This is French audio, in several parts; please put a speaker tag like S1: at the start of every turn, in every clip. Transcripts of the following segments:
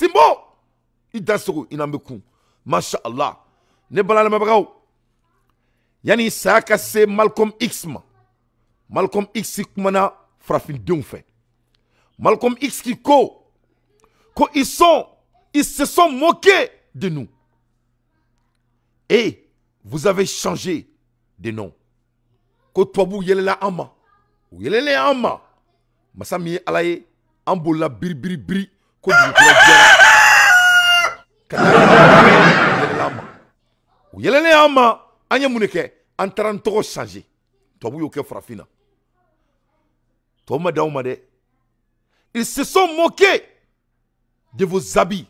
S1: Simbo i dasogo inambeku masha Allah ne balala mabagaw yani saya ka se Malcolm X ma Malcolm X kumana farafindenw fɛ Malcolm X qui ils se sont moqués de nous et vous avez changé de nom ko tubabu yelela ama ou yelele ama masami alaye ambola biri ko du yelele ama anya muneke antran to changer tubabu yo ke farafina to madawma de ils se sont moqués de vos habits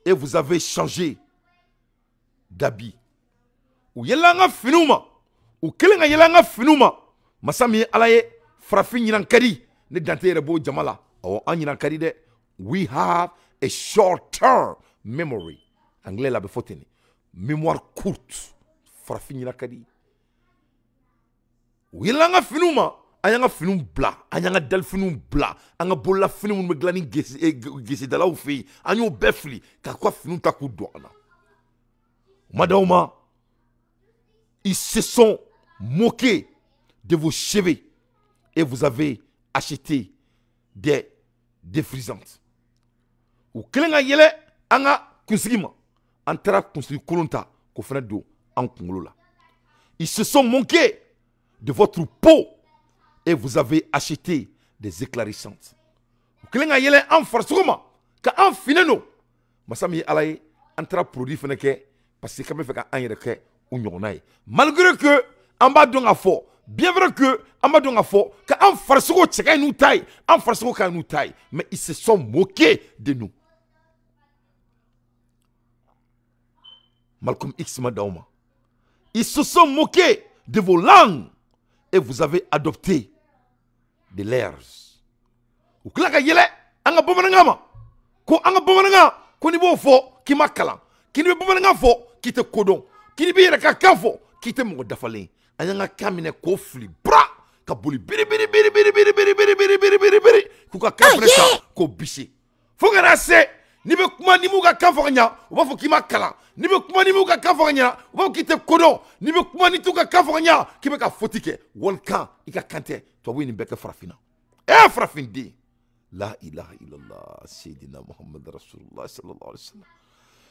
S1: et vous avez changé d'habit ou yelanga finuma ou kelenga yelanga finuma masami alaye farafin yinankari ne dante rebo jamala o anyinankari de we have a short term memory anglais la be foteni mémoire courte farafin yinankari ou yelanga finuma ayanga finum bla ayanga dal finum bla anga bolla finum me glani gesi dala ou fi anyo befli ka kwa finum ta ku doana madawma ils se sont moqués de vos cheveux et vous avez acheté des défrisantes ou kelenga yele anga kunsigima antara kunsigi kolonta ko fana do en kungolo la ils se sont moqués de votre peau et vous avez acheté des éclaircissantes. Kelenga yele en farsuma ka en fineno masami alaye entra produit feneke parce que quand même fait ka en yere malgré que en bas don afo bien vrai que en bas don afo ka en farsugo tcheka nous taille en farsugo ka nous taille mais ils se sont moqués de nous. Malcolm X Madaoma, ils se sont moqués de vos langues et vous avez adopté de l'airs. Ou klaka yele anga bomananga ko anga bomananga ko ni bo fo ki makala ki ni bomananga fo ki te kodon ki ni bi reka kafo ki te mo dafalen anga kamine ko fli bra ka boli biri ku ka kafresa ko bishi fo ngara se ni be kuma ni mu ka kafo nya o ba fo ki makala ni be kuma ni mu ka kafo nya o ba ki te kodon ni be kuma ni tu ka kafo nya ki be ka fotike volcan ika kante to wini beke farafina farafindi la ilaha illallah sayyidina muhammad rasulullah sallallahu alaihi wasallam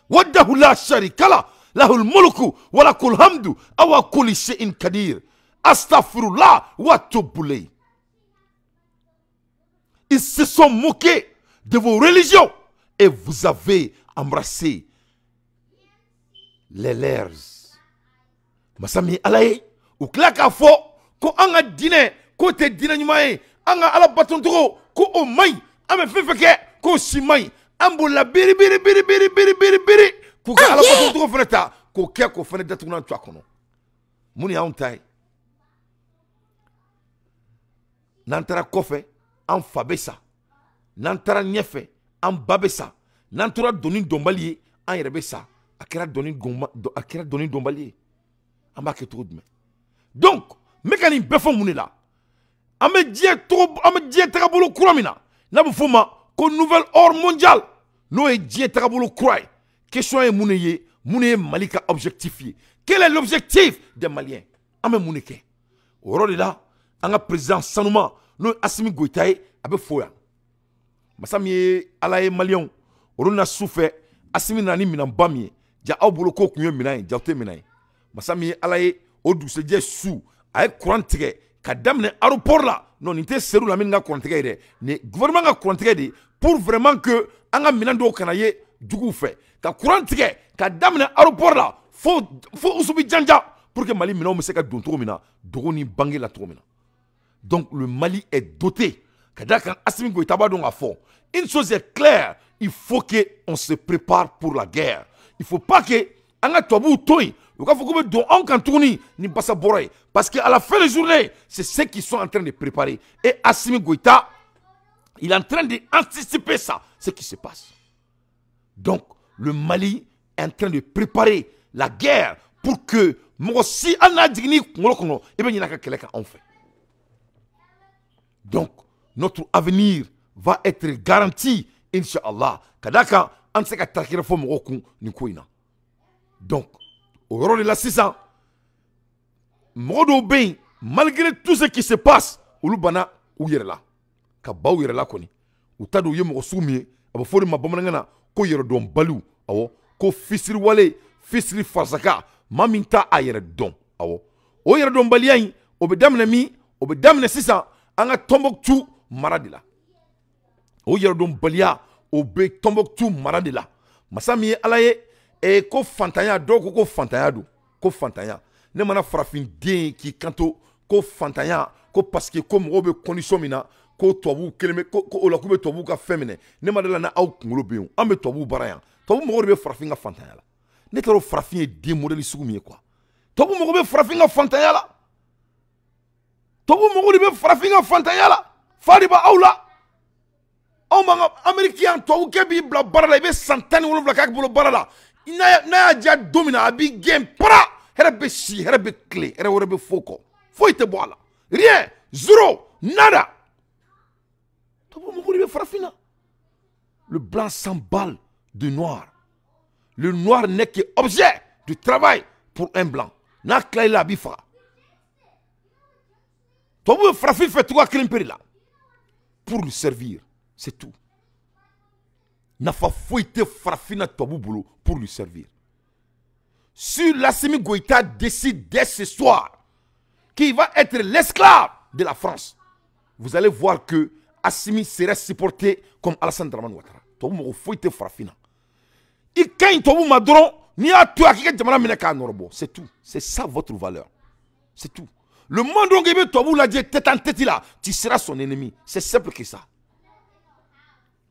S1: wahdahu la sharika la lahul mulku wa lakul hamdu awa kulli shay'in qadir astaghfirullah wa tubu ilayh. Ils se sont moqués de vos religions et vous avez embrassé les leurs. Masami alaye ou klaka fo ko anga dine ko te dina nyumae anga ala batontoro ko o mai ame fefeke ko simai ambo la biri ko ka ala batontoro feneta ko ke ko fene datuna twa kono muni hauntai nantara kofe an fabesa nantara nyefe an babesa nantura doni dombalier an yerebesa akira doni dombalier amba ke tout de donc mécanique befo munila ame die tagabolo kuramina na bufuma ko nouvelle ordre mondial no e die tagabolo kurai question est muneye malika objectifié quel est l'objectif des maliens ame muneke oro de là anga président sanuma no Assimi Goïta abe foya masami alaye malion oro na souffre Assimi nani minambami ja awbolo ko kunyo minai jawte minai masami alaye odu se je sou ay courant tige ka damne aéroport là non nité serou la minga courant tige de ne gouvernement ga courant tige de pour vraiment que anga minando kanaye dugu fait ka courant tige ka damne aéroport là faut usubi janja pour que Mali mina se ka don to mina dogoni bangi la to mina. Donc le Mali est doté kadaka Assimi Goïta ba don afo une chose est claire, il faut que on se prépare pour la guerre. Il faut pas que anga tobu toy parce qu'à la fin de la journée, c'est ce qu'ils sont en train de préparer. Et Assimi Goïta, il est en train d'anticiper ça, ce qui se passe. Donc, le Mali est en train de préparer la guerre pour que moi aussi, donc, notre avenir va être garanti Inch'Allah. Kadaka, on sait qu'à takira fo mokun ni koina. Donc, au rôle de la 600, Modo Ben, malgré tout ce qui se passe, Ulubana ou yerla. Kaba ou yerla koni. Ou tadu yemo soumie, abo fori ma bamanangana, ko yerodon balu, awo, ko fisri wale, fisri farsaka, maminta a yerodon, awo. O yerodon baliyayi, obedamne mi, obedamne 600, anga Tombouctou maradila. O yerodon balia, obe Tombouctou maradila. Masami alaye, e ko fantanya do ko fantanya do, ko fantanya. Ne mana farafin den qui kanto ko fantanya ko parce que ko mo be condition mina ko tobu keleme ko ola ko be tobu ka femine ne madala na aw kunkolo be on be tobu barayan tobu mo be farafin ka fantanya la ne taro farafin den modeli sugu mi quoi tobu mo be farafin ka fantanya la tobu mo be farafin ka fantanya la fadi ba awla aw ma américain tobu ke bi bla barala be santani wala bla ka bolo barala na ja domina abi game para Herbe si, herbe clé, herbe foko. Faut te boire là. Rien, zéro, nada. Le blanc s'emballe du noir. Le noir n'est qu'objet du travail pour un blanc. N'a clé la bifa. Toi, vous frappez, faites toi là. Pour le servir, c'est tout. N'a pas fouillé frappé pour lui servir. Si Lassimi Goïta décide dès ce soir qu'il va être l'esclave de la France, vous allez voir que Assimi serait supporté comme Alassane Dramane Ouattara. Tobu mo foite farafina. I kain tobu madron ni a toi qui jamana meneka norbo. C'est tout. C'est ça votre valeur. C'est tout. Le monde où il tobu la dit tête en tête là, tu seras son ennemi. C'est simple que ça.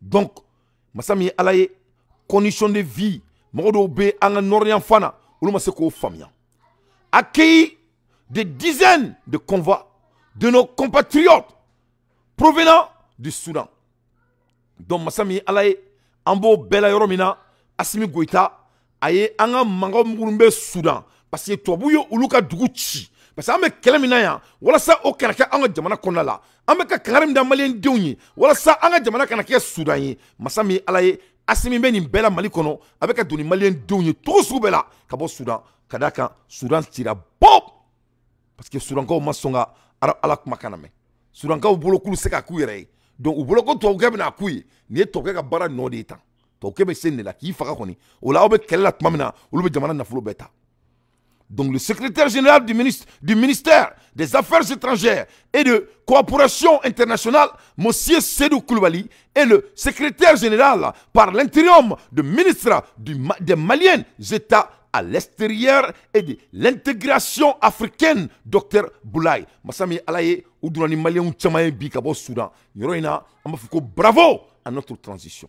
S1: Donc, Massami Alaye, condition de vie, modo be anga norian fana. Accueilli des dizaines de convois de nos compatriotes provenant du Soudan. Donc, Massami Alaye, Ambo Bela Yoromina, Assimi Goïta, Aye, Anga Mango Murumbe Soudan. Parce que Tobuyo Uluka Duguchi. Parce que Ame Kelemina, voilà ça au Kanaka Anga Jamana Konala. Ame Karim Damalien Diouni, voilà ça Anga Jamana Kanaka Soudan. Massami Alaye, Assimi Beni Bela Malikono, avec un doni malien Diouni, tout sous Bela, Kabo Soudan, Kadaka, Soudan tira Bob. Parce que Soudan Kao Masonga, Alak Makaname. Soudan Kao Bolokulu Seka Kouire. Donc, Uboloko Togebe na Kouye, ni Togeka Bara Nodeta. Togebe Senela, qui Fakakoni, ou la Obe Kelat Mamina, ou le Jamana Nafulo Beta. Donc le secrétaire général du ministère des Affaires étrangères et de coopération internationale, M. Sédou Koulibaly, et le secrétaire général par l'intérim du ministre des Maliens États à l'extérieur et de l'intégration africaine, Dr Boulaye. Massami Alaye, Oudourani Malien Tchamaye Bikabo Soudan. Yoroina, Amafouko, bravo à notre transition.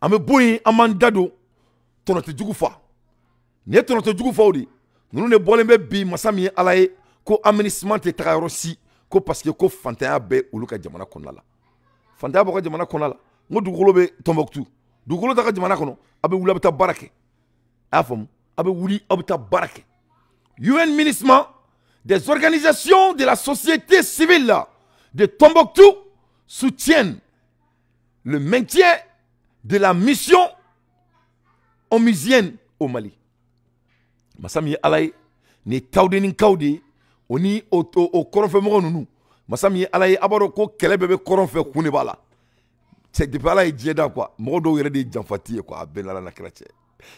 S1: Ameboui Amandado, Tonate Djougoufa. Ni tonate jugu faudi nous ne bolembe bi Massami Alaye ko aménagement te tagarosi ko parce que ko fantaya be uluka jamana konala fantaya boka jamana konala ngo dugolo be Tombouctou dugolo taka jamana kono abe wula beta barake afam abe wuli abeta barake UN ministre des organisations de la société civile de Tombouctou soutiennent le maintien de la mission onusienne au Mali. Massami Alaye ni tawdeni kawdi oni o koronfe mo nunu Massami Alaye abaro ko kelebe be koronfe kuni bala c'est de bala jeda quoi mo do yere de janfati quoi benala na krache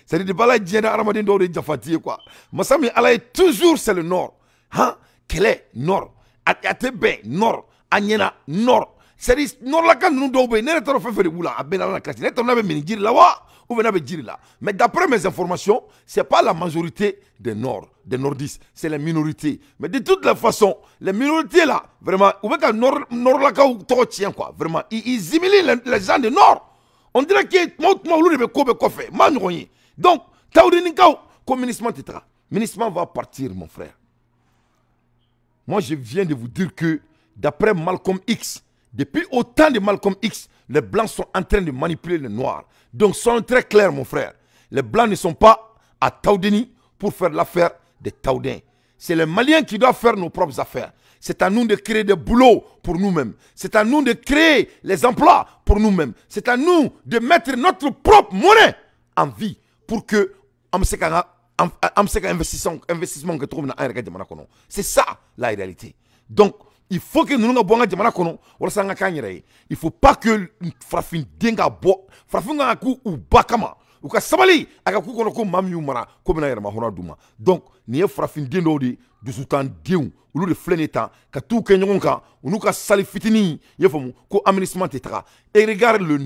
S1: c'est de bala jeda aramadin do de janfati quoi Massami Alaye toujours c'est le nord hein kele nord atebe nord anyena nord c'est nord la kan nous do be ne toro fe bula benala na krache ne toro na be minjir la wa. Mais d'après mes informations, ce n'est pas la majorité des Nord, des Nordistes, c'est les minorités. Mais de toutes les façons, les minorités là, vraiment, Nord là, quoi, vraiment, ils humilient les gens du Nord. On dirait que donc, ministre va partir, mon frère. Moi, je viens de vous dire que, d'après Malcolm X, depuis autant de Malcolm X, les Blancs sont en train de manipuler les Noirs. Donc, soyons très clairs, mon frère. Les Blancs ne sont pas à Taoudeni pour faire l'affaire des Taoudens. C'est les Maliens qui doivent faire nos propres affaires. C'est à nous de créer des boulots pour nous-mêmes. C'est à nous de créer les emplois pour nous-mêmes. C'est à nous de mettre notre propre monnaie en vie pour que investissement que trouve dans un. C'est ça la réalité. Donc, il faut que nous nous bon il faut pas que frafin denga bo frafin nga ku u bakama u ka sabali aka ku kono ko mam yu mara ko bina yerma hona duma. Donc ni e frafin dendo di dusutan diu ulu de fleneta ka tout ke ngonka unu ka sali fitini yefomu ko aménagement tetra. Et regarde le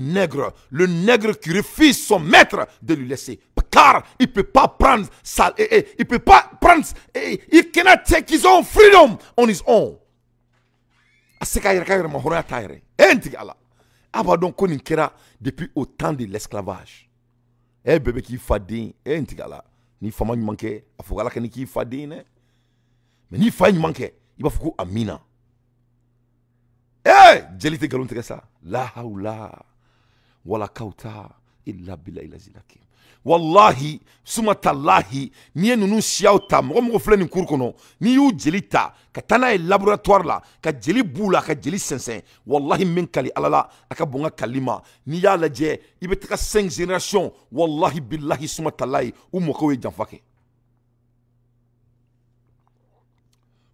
S1: nègre qui refuse son maître de lui laisser, car il peut pas prendre ça, il peut pas prendre, il cannot take his own freedom on his own. Abadon konin kera depuis au temps de l'esclavage. Eh bébé qui fadin, ntigala ni fama ni manke afogala kani ki fadin ne. Mais ni fa ni manke, il va fuku amina. Eh, jelite galon teka la haula wala kauta illa billahi ilazilakim. Wallahi sumatallahi ni nunu siauta mo fleni kurkono ni yu jelita katana e laboratoire la ka jeli bula ka jeli sensen wallahi min kali alala aka bonga kalima ni ya laje ibe taka 5 génération wallahi billahi sumatallahi umo ko janfake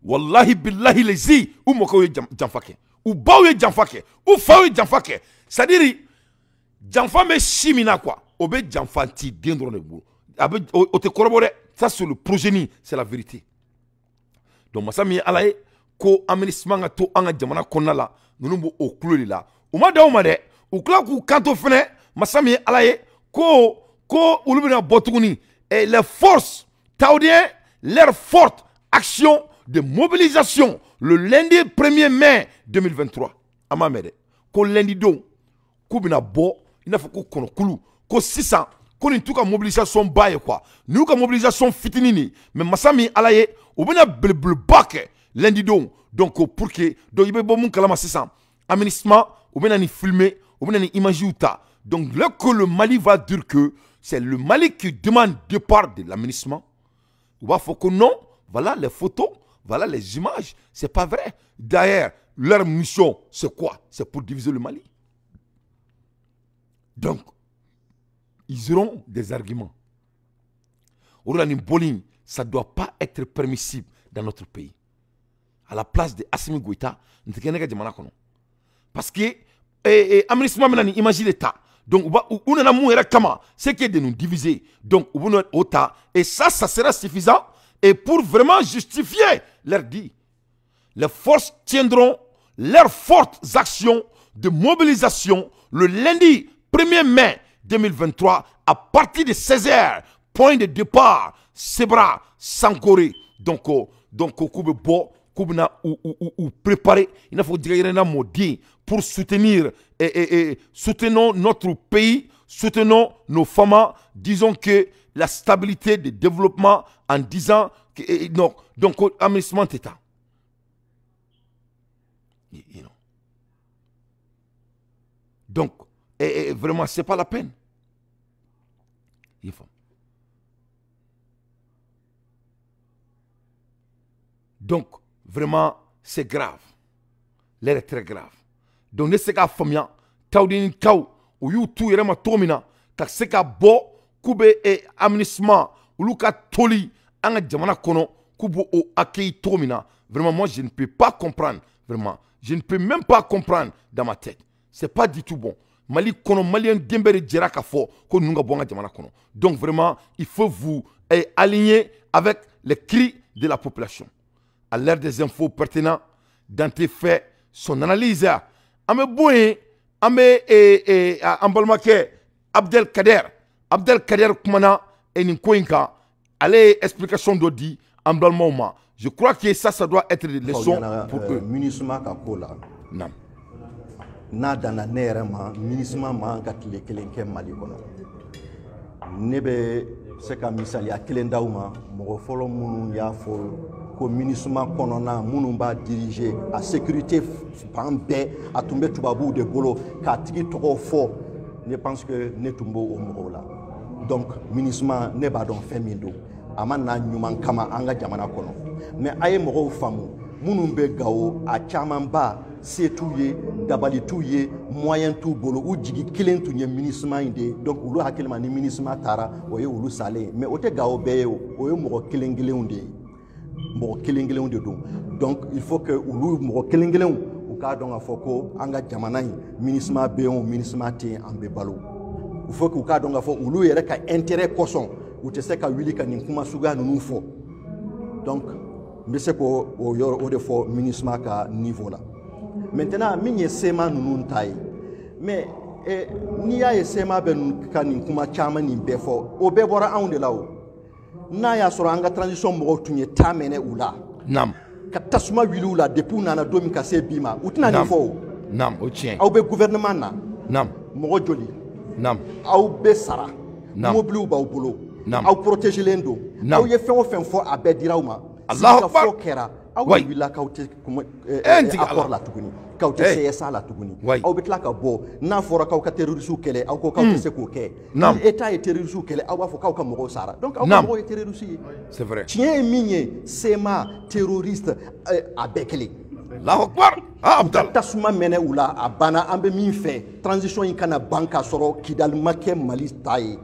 S1: wallahi billahi lezi umo ko janfake ou bawe janfake ou fawe janfake c'est-à-dire janfa me chimina quoi obe janfanti dendro ne bou abe o te corroborer ça sur le progénie c'est la vérité. Donc masami alaye ko aménagement nga to anga jamana konnala nunu bo o kuloli la o ma daw ma de o kula ku kanto fene masami alaye ko ulubina botuguni et les forces taudiens leur forte action de mobilisation le lundi 1er mai 2023 amamede ko lundi do ko bina bo ina fa ko kono kulu ko 600 ko ni tuka mobilisation baye quoi nous ka mobilisation fitinini mais masami alaye ou bien bleu bac lundi donc pour que donc il be bon mon kalama 600 aménagement ou bien ni filmer ou bien ni image uta donc là que le Mali va dire que c'est le Mali qui demande départ de l'aménagement ou va faut que non voilà les photos voilà les images c'est pas vrai derrière leur mission c'est quoi c'est pour diviser le Mali. Donc ils auront des arguments. Orlani Bolin, ça ne doit pas être permissible dans notre pays. À la place de Assimi Goïta, nous ne parce que aménagement maintenant imagine l'État. Donc on a mourir kama, c'est qui est de nous diviser. Donc on a autant et ça sera suffisant et pour vraiment justifier leur dit. Les forces tiendront leurs fortes actions de mobilisation le lundi 1er mai 2023 à partir de 16h, point de départ, Sebra, Sankoré. Donc, koube bo, koube na ou préparer, il faut dire un modi pour soutenir soutenons notre pays, soutenons nos femmes, disons que la stabilité de développement en disant que non, donc aménagement d'État. Donc vraiment, c'est pas la peine. Donc, vraiment, c'est grave. L'air est très grave. Donc, ne sait qu'à famia, taudin tau, ou you tu yerema tomina, tak seka bo, kube et aménagement, ou luka toli, anga jamana kono, kubo o akei tomina. Vraiment, moi, je ne peux pas comprendre. Vraiment, je ne peux même pas comprendre dans ma tête. C'est pas du tout bon. Mali kono malien dembere djeraka fo ko nunga bonga jamana kono. Donc vraiment il faut vous aligner avec les cris de la population. À l'ère des infos pertinents dans tes faits son analyse ame boye ame ambalmake Abdelkader kumana enin koinka allez explication d'odi ambalmoma. Je crois que ça doit être des leçons pour eux.
S2: Munisma ka kola.
S1: Non.
S2: Na dana nerema minisma ma gatile kelenke Mali kono nebe se ka misali ya kelendawma mo folo munu ya fo ko minisma kono na munu ba diriger a sécurité pambe atumbe tubabu de bolo ka tigi toko fo ne pense que ne tumbo o mo la donc minisma ne ba don femindo amana nyuman kama anga jamana kono mais aye mo famu minnu bɛ Gao a caman ba se t'u ye dabali t'u ye moyen t'u bolo u jigi kelen tun ye MINUSMA in de donc olu hakili ma ni MINUSMA taara o ye olu salen mais o tɛ Gao bɛɛ ye o ye mɔgɔ kelen kelenw de ye mɔgɔ kelen kelenw de don donc il faut que olu mɔgɔ kelen kelenw u k'a dɔn k'a fɔ ko an ka jamana in MINUSMA bɛ yen o MINUSMA tɛ yen an bɛ balo il faut que u k'a dɔn k'a fɔ olu yɛrɛ ka intérêt kosɔn u tɛ se ka wuli ka nin kuma suguya ninnu fɔ donc n bɛ se k'o yɔrɔ o de fɔ MINUSMA ka niveau la maintenant min ye SEMA ninnu ta ye mais n'i y'a ye SEMA bɛ ka nin kuma caman nin bɛɛ fɔ o bɛɛ bɔra anw de la o n'a y'a sɔrɔ an ka transition mɔgɔw tun ye taa mɛnɛ u la ka tasuma wuli u la depuis u nana don min ka se bi ma u tɛna nin fɔ o
S1: o tiɲɛ
S2: aw bɛ gouvernement na mɔgɔ joli aw bɛ sara mobiliw b'aw bolo aw protégelen don aw ye fɛn o fɛn fɔ a bɛɛ dira aw ma
S1: Allahu Akbar
S2: fɔ kɛra aw wulila k'aw tɛ accord la tuguni k'aw tɛ CSA la tuguni aw bɛ tila ka bɔ n'a fɔra k'aw ka terroristes kɛlɛ aw ko k'aw tɛ se k'o kɛ ni État ye terroristes kɛlɛ aw b'a fɔ k'aw ka mɔgɔw sara donc aw ka mɔgɔw ye terroristes ye
S1: c'est vrai
S2: tiɲɛ ye min ye SEMA terroriste a bɛɛ kelen
S1: Allahu Akbar
S2: ka tasuma mɛnɛ u la a banna an bɛ min fɛ transition in kana ban k'a sɔrɔ Kidali ma kɛ Mali ta ye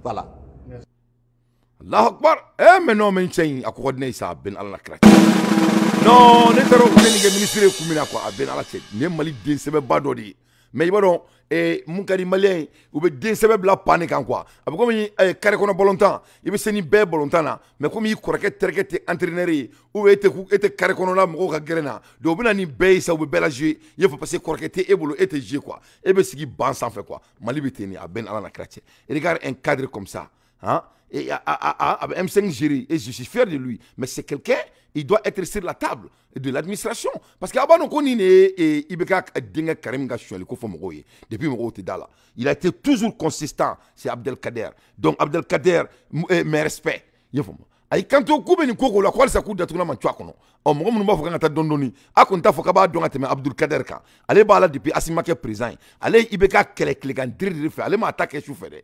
S2: voilà
S1: Allahu Akbar mais non men cɛin a kɔgɔ ne sa ben ala kira non ne taara o kɛ ministre kumina quoi a ben ala cɛ ne Mali den sɛbɛba dɔ de ye mais i b'a dɔn mun ka di maliyɛn u bɛ den sɛbɛ bila pan kan quoi a bɛ komi carré kɔnɔ ballontan i bɛ se ni bɛɛ ballontan na mais komi i kɔrɔkɛ terikɛ tɛ entraîneur ye ou bien e tɛ carré kɔnɔna mɔgɔw ka gɛrɛ na donc u bɛ na ni bɛɛ ye sa u bɛ bɛɛ la jouer i y'a fɔ parce que kɔrɔkɛ tɛ e bolo e tɛ jouer quoi e bɛ sigi ban sanfɛ quoi Mali bɛ ten a ben ala na kira cɛ regarde un cadre comme ça hein et avec M5 gérer et je suis fier de lui mais c'est quelqu'un il doit être sur la table de l'administration parce que avant qu'on ait Ibeka Dinga Karim Gachouali depuis mon là il a été toujours consistant c'est Abdelkader donc Abdelkader mes respects ay kanto kube ni koko la kwali sa kuda tuna manchwa kono o mo mo ba foka ta dondoni akonta foka ba donga teme Abdelkader ka ale ba la depuis Asimake président ale Ibeka kele kan dirire fe ale ma attaquer sous fede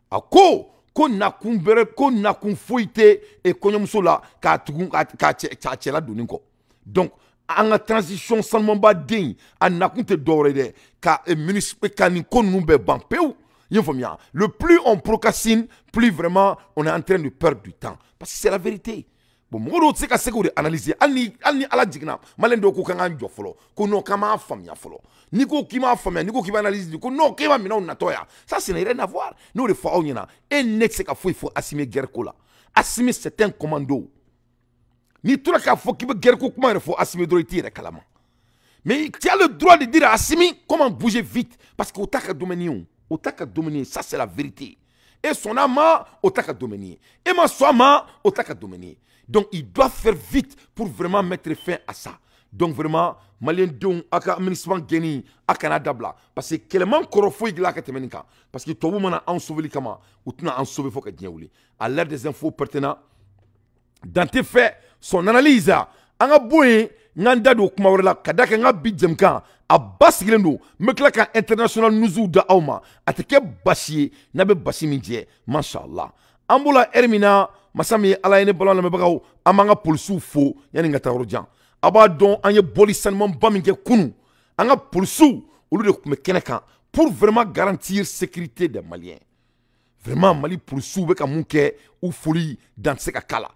S1: ako ko nakun bere ko nakun foite e konyomuso la ka tugun ka chela doni ko donc an ka transition seulement ba den an nakun te dore de ka municipal kan ko nu be ban peu yefomia le plus on procrastine plus vraiment on est en train de perdre du temps parce que c'est la vérité bon mo se ka se ko analyser ani ala jigna malen do ko kan an jo folo ko no kama famia folo ni ko kima famia ni ko kiba analyse ko no kema mina na toya ça c'est rien à voir nous le faut nyina et next ka faut assumer guerre ko la assumer c'est un commando ni tout ka faut kiba guerre ko comment il faut assumer droit tire kalama mais tu as le droit de dire assumer comment bouger vite parce que otaka dominer ça c'est la vérité et son ama otaka dominer et ma soama otaka dominer. Donc il doit faire vite pour vraiment mettre fin à ça. Donc vraiment, Malien Dong, aka ministre Geni, aka Dabla. Parce que Keleman Korofo il a ketemenika. Parce que tout le monde a en sauvé les kama, ou tu n'as en sauvé faut que Dieu à l'air des infos pertinentes. Dans tes faits, son analyse, anga boué, nganda do kumawarela, kadaka nga bidjemka, a basigilendo, meklaka international nuzu da auma, ateke bashi, nabe bashi mindje, mashallah. Ambola Hermina, Masami Alaine Bolon Mebagao, Amanga Pulsu Fo, Yaningata Rojan. Abadon, Anye Boli Sanmon Baminge Kunu, Anga Pulsu, au lieu de Mekeneka, pour vraiment garantir sécurité des Maliens. Vraiment, Mali Pulsu, Beka Mouke, ou Folie, dans ce cas-là.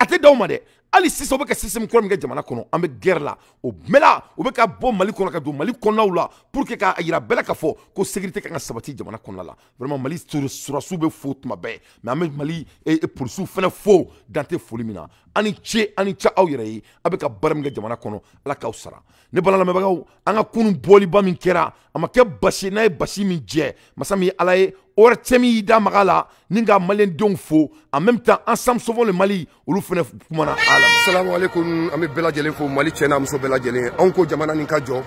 S1: Ate Daumade, Ali Siso Beka Sisem Krom Jamana Kono, Ame guerre là, au Mela, au Beka Bon Mali Konakado, Mali Konaula, pour que Aïra Bela Kafo, que sécurité Kanga Sabati Jamana Konala. Vraiment, Mali sur soube faute ma baie, mais Ame Mali et pour sou fait faux dans tes folimina. Ani Tcha Aouirei, avec un Baramga Jamana Kono, la Kausara. Ne balala Mebagao, Anga Kunu Boli Baminkera, Amake Bashina Bashi Midje, Masami Alae, Ora Temi da Magala, Ninga Malien Dongfo, en même temps, ensemble sauvons le Mali, ou l'oufene Kumana Alam.
S3: Salam alaikum, Ami Bela Djelefo, Mali Tchena, Mousso Bela Djelen, Onko Djamana Ninkajo,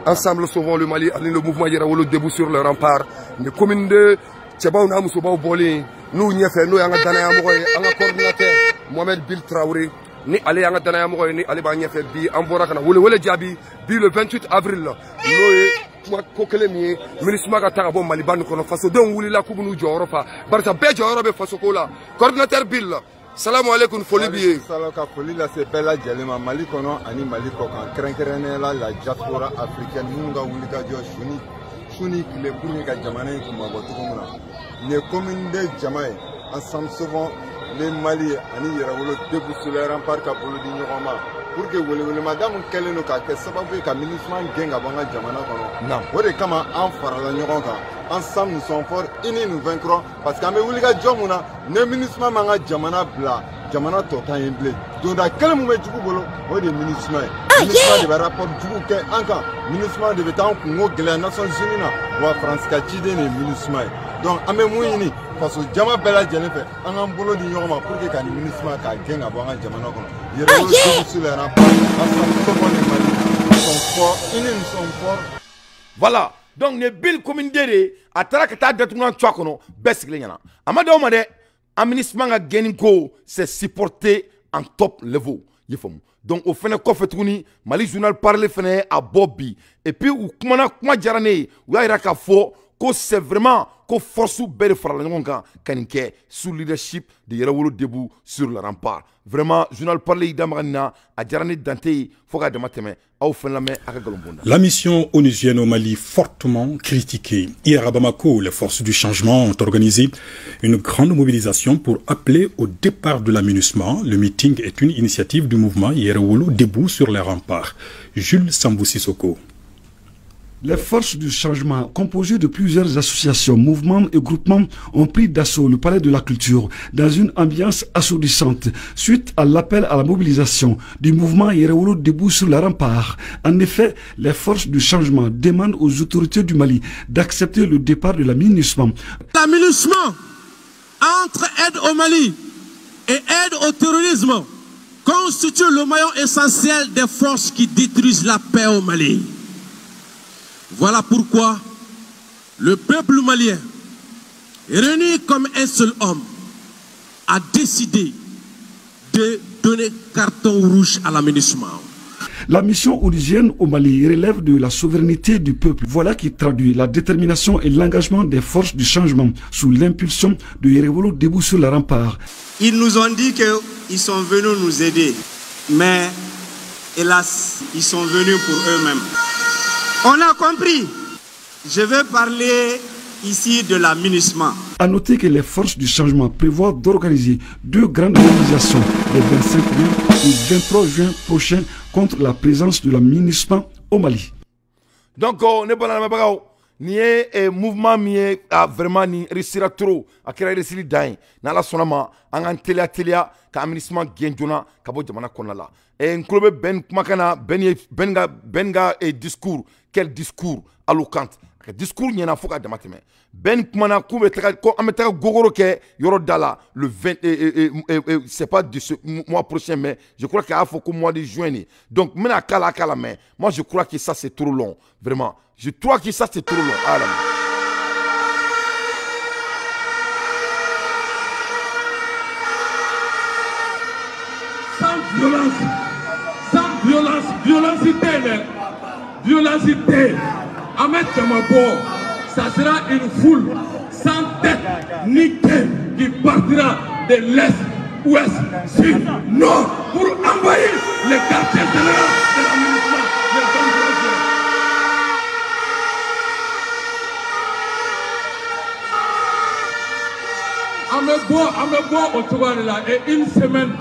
S3: ensemble sauvons le Mali, le mouvement Yerawolo debout sur le rempart, les communes de Tchebaouna Mousso Bao Boli, nous n'y a fait, nous y a un coordinateur, Mohamed Bil Traoré, ni allé à Dana Moy, ni allé à fait bi, en Borakana, Wole Djabi, bi le 28 avril, nous Kokelemi, ministre Magatarabo Maliban, qu'on fasse donc Wuli la Koubou Jorofa, Barza Bejo Robe Fasokola, coordinateur Bill. Salam alaikum folibiye.
S4: Salam ka foli la se bella jalema Mali kono ani Mali ko kan krenkrene la diaspora africaine munga wulika jo shuni kile kuni ka jamana ko magoto ko muna. Les communes de Jamaï ensemble souvent les Mali ani yerawolo debu sur les remparts ka bolo di nyoma pour que wole madame keleno ka ke sababu ka ministre genga banga jamana kono.
S1: Non.
S4: Wore kama en farala nyoron ka. Ensemble nous sommes forts, unis nous vaincrons parce qu'à Mewulika Djomuna, le ministre manga Jamana Bla, Jamana Tokan Imble. Donc dans quel moment tu bolo, on est ministre. Ministre de rapport du Bouquet encore, ministre de Bétan Congo, les Nations Unies, ou à France Kachide, les ministres. Donc à Mewini, parce que Jama Bella Djenefe, on a un boulot d'ignorant pour que les ministres Kagen à Banga Jamana. Il y a sur les rapports, ensemble, nous sommes forts, unis nous sommes forts.
S1: Voilà. Donc ne bill commune dere atara ka ta datuna twa kono besigle nyana amada o made administration nga geni ko c'est supporté en top level yefom donc au fene ko fetuni Mali journal parler fene à Bobby et puis ou kuma jarane ou ya ira ka fo ko c'est vraiment ko force bere farala ngonga kaninke sous leadership de Yerawolo Debout sur le rempart. Vraiment journal parler d'Amarina a jarane dante foka de mateme au fenlame akagalombonda.
S5: La mission onusienne au Mali fortement critiquée. Hier à Bamako, les forces du changement ont organisé une grande mobilisation pour appeler au départ de la MINUSMA. Le meeting est une initiative du mouvement Yerawolo Debout sur les remparts. Jules Sambou Sissoko.
S6: Les forces du changement, composées de plusieurs associations, mouvements et groupements, ont pris d'assaut le palais de la culture dans une ambiance assourdissante suite à l'appel à la mobilisation du mouvement Yerawolo Debout sur la rempart. En effet, les forces du changement demandent aux autorités du Mali d'accepter le départ de la MINUSMA.
S7: La MINUSMA, entre aide au Mali et aide au terrorisme, constitue le maillon essentiel des forces qui détruisent la paix au Mali. Voilà pourquoi le peuple malien, réuni comme un seul homme, a décidé de donner carton rouge à la MINUSMA.
S6: La mission onusienne au Mali relève de la souveraineté du peuple. Voilà qui traduit la détermination et l'engagement des forces du changement sous l'impulsion de Yerawolo Debout sur la rempart.
S8: Ils nous ont dit qu'ils sont venus nous aider, mais hélas, ils sont venus pour eux-mêmes. On a compris. Je vais parler ici de la MINUSMA.
S6: A noter que les forces du changement prévoient d'organiser deux grandes mobilisations les 25 juin et 23 juin prochains contre la présence de la MINUSMA au Mali.
S1: Donc, on est bon à la bagao. Ni e mouvement mi a vraiment ni réussira trop à créer des sili dain na la sonama an telia ka administration genjona ka bo jamana konala e nklobe ben kumakana benga e discours quel discours alloquant que discours nyana foka de mateme ben kumana kube taka ko ametaka gogoro ke yoro dala le 20 c'est pas de ce mois prochain mais je crois qu'il faut qu'au mois de juin donc mena kala mais moi je crois que ça c'est trop long vraiment je crois que ça c'est trop long alors
S9: violacité, Ahmed Chamabo, ça sera une foule sans tête ni queue qui partira de l'est, ouest, sud, nord pour envahir les quartiers généraux de la MINUSMA. Amebo au Touarela et une semaine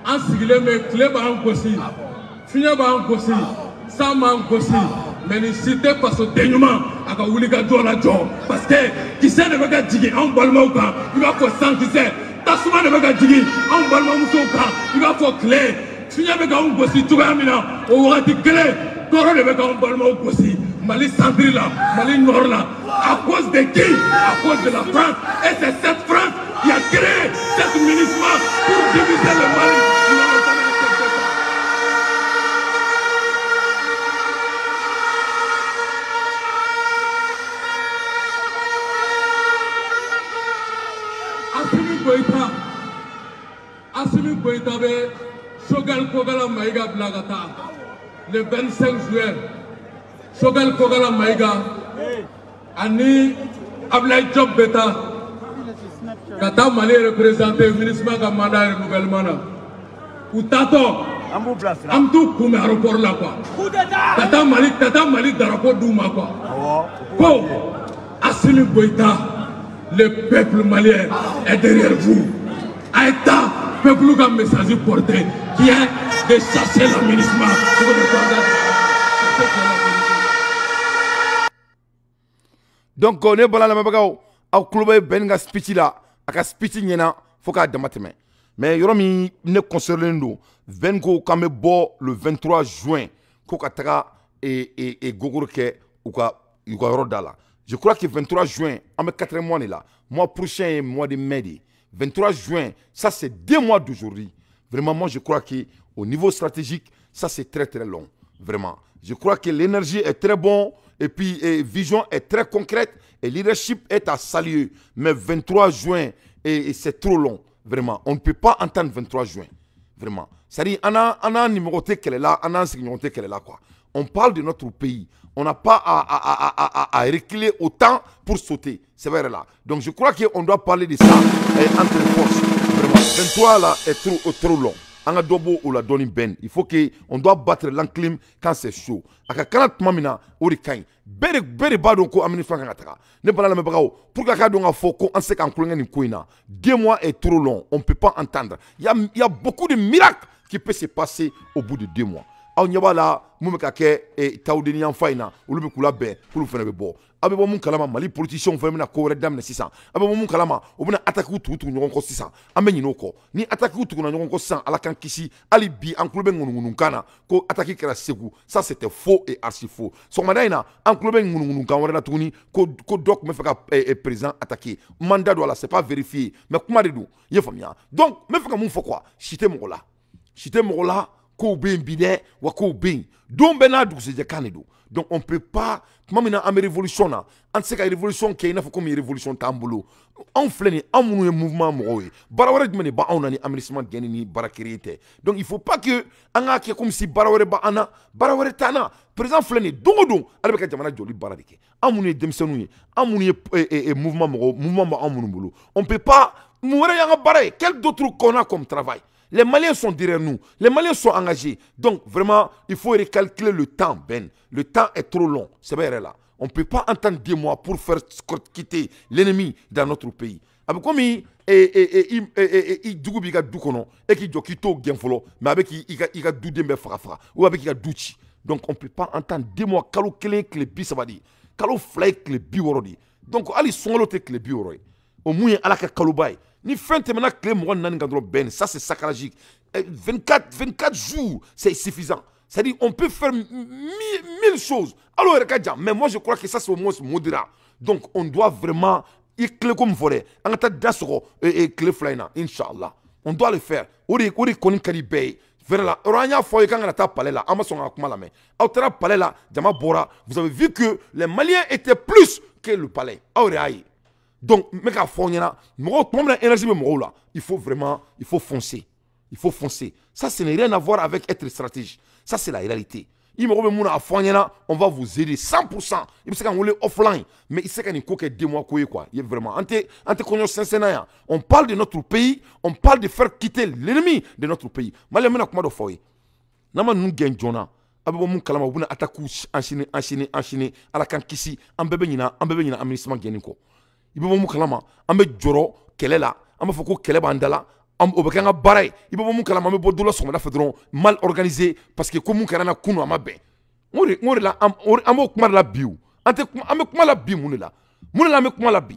S9: en sigilé mais clé en Gossi, fini en Gossi. Sama Gossi, mais ne citez pas ce dénouement à Kaoulika Djolajo. Parce que qui sait ne va pas dire en Balmauka, il va faut sentir. Tasuma ne va pas dire en Balmauka, il va faut clé. Tu n'as pas qu'un Gossi, tu vas amener au Rati clé. Toro ne va pas en Balmauka Gossi. Mali Sandrila, Mali Norla. À cause de qui? À cause de la France. Et c'est cette France qui a créé cette MINUSMA pour diviser le Mali. Assimi Goïta Shogal Kogala Maïga Blagata le 25 juin. Shogal Kogala Maïga Ani Ablai Job Beta Kata Mali représenté ministre ka mandat renouvellement ou tato am tout comme aéroport là quoi Kata Mali drapeau douma quoi ko Assimi Goïta le peuple malien est derrière vous Aïta peuple ka message porté qui est de chasser le ministre
S1: donc on est bala la mabagaw aw club ben ga speech la aka speech nyena foka damateme mais yoromi ne concerne ndo 20 ko kame bo le 23 juin ko kataka et gogorke ou ka rodala je crois que 23 juin en 4 mois là mois prochain mois de mai 23 juin ça c'est 2 mois d'aujourd'hui vraiment moi je crois que au niveau stratégique ça c'est très très long vraiment je crois que l'énergie est très bon et puis vision est très concrète et leadership est à saluer mais 23 juin et c'est trop long vraiment on ne peut pas entendre 23 juin vraiment c'est-à-dire on a numéroté qu'elle est là on a numéroté qu'elle est là quoi on parle de notre pays on n'a pas à reculer autant pour sauter c'est vrai là donc je crois qu'on doit parler de ça entre les forces vraiment 23 là est trop long Anga dobo ou la doni ben il faut que on doit battre l'enclim quand c'est chaud aka kana tumamina ori kain bere ba don ko amini fanga taka ne bala la mebagaw pour ka don fo ko on sait qu'en kulunga ni koina 2 mois est trop long on peut pas entendre il y a beaucoup de miracles qui peut se passer au bout de 2 mois aw nyaba la mumeka ke tawdeni yan faina ulu be kula be kulu fene be bo abe bo mun kalama mali politicien fene na ko wore damne sisan abe bo mun kalama obuna attaque tutu nyon ko sisan ambe nyino ko ni attaque tutu na nyon ko sisan ala kan kisi ali bi an klube ngunu kana ko attaque kera segu ça c'était faux et archi faux so madaina an klube ngunu kan wore na tuni ko doc me faka président attaquer mandat do la c'est pas vérifié mais kuma de do ye famia donc me faka mun fo quoi chité mogola ko ben bide wa ko ben don bena du se kanedo donc on peut pas mamina am révolution na an se ka révolution ke ina fa comme révolution tambulo on fleni amunu mouvement moy barawara dmene ba on ani amnisement geni ni barakirite donc il faut pas que anga ke comme si barawara ba ana barawara tana président fleni dongodon albe ka jamana joli baradike amunu demsenu amunu mouvement ba amunu bulu on peut pas mourir yanga baray quel d'autre qu'on a comme travail. Les Maliens sont derrière nous. Les Maliens sont engagés. Donc, vraiment, il faut recalculer le temps, Ben. Le temps est trop long. C'est vrai, là. On ne peut pas attendre 2 mois pour faire quitter l'ennemi dans notre pays. Comme il y a du kono et qui kito genfolo, mais avec il y a du dembe frafra ou avec il y a douchi. Donc, on ne peut pas attendre 2 mois. Kalo kele klebi sabadi. Kalo fly klebi worodi. Donc, ali songolote klebi worodi. Au moins, alaka kalubay. Ni fin temena clé moi nan gandro ben ça c'est sacragique 24 jours c'est suffisant c'est-à-dire on peut faire 1000 choses alors mais moi je crois que ça c'est au moins modéré donc on doit vraiment y clé comme forêt en ta dasoro et clé flyna inchallah on doit le faire ori koni kalibé vers la orania foy quand on a palais là amason akuma la mais autara palais là jama bora vous avez vu que les Maliens étaient plus que le palais auraï. Donc, il faut vraiment, il faut foncer. Il faut foncer. Ça, ce n'est rien à voir avec être stratège. Ça, c'est la réalité. On va vous aider 100%. Il sait qu'on est offline. Mais il sait qu'on est 2 mois. Il est vraiment. On parle de notre pays. On parle de faire quitter l'ennemi de notre pays. Abu kalama buna attaque enchaîné à la kankisi ambebenya amnisement geniko ibo mu kalama ambe joro kelela amba foko keleba andala am obekanga baray ibo mu kalama me bodulo so da fedron mal organisé parce que comme karana kunu amabe ngori la amo kuma la biu ante ame kuma la bi munela me kuma la bi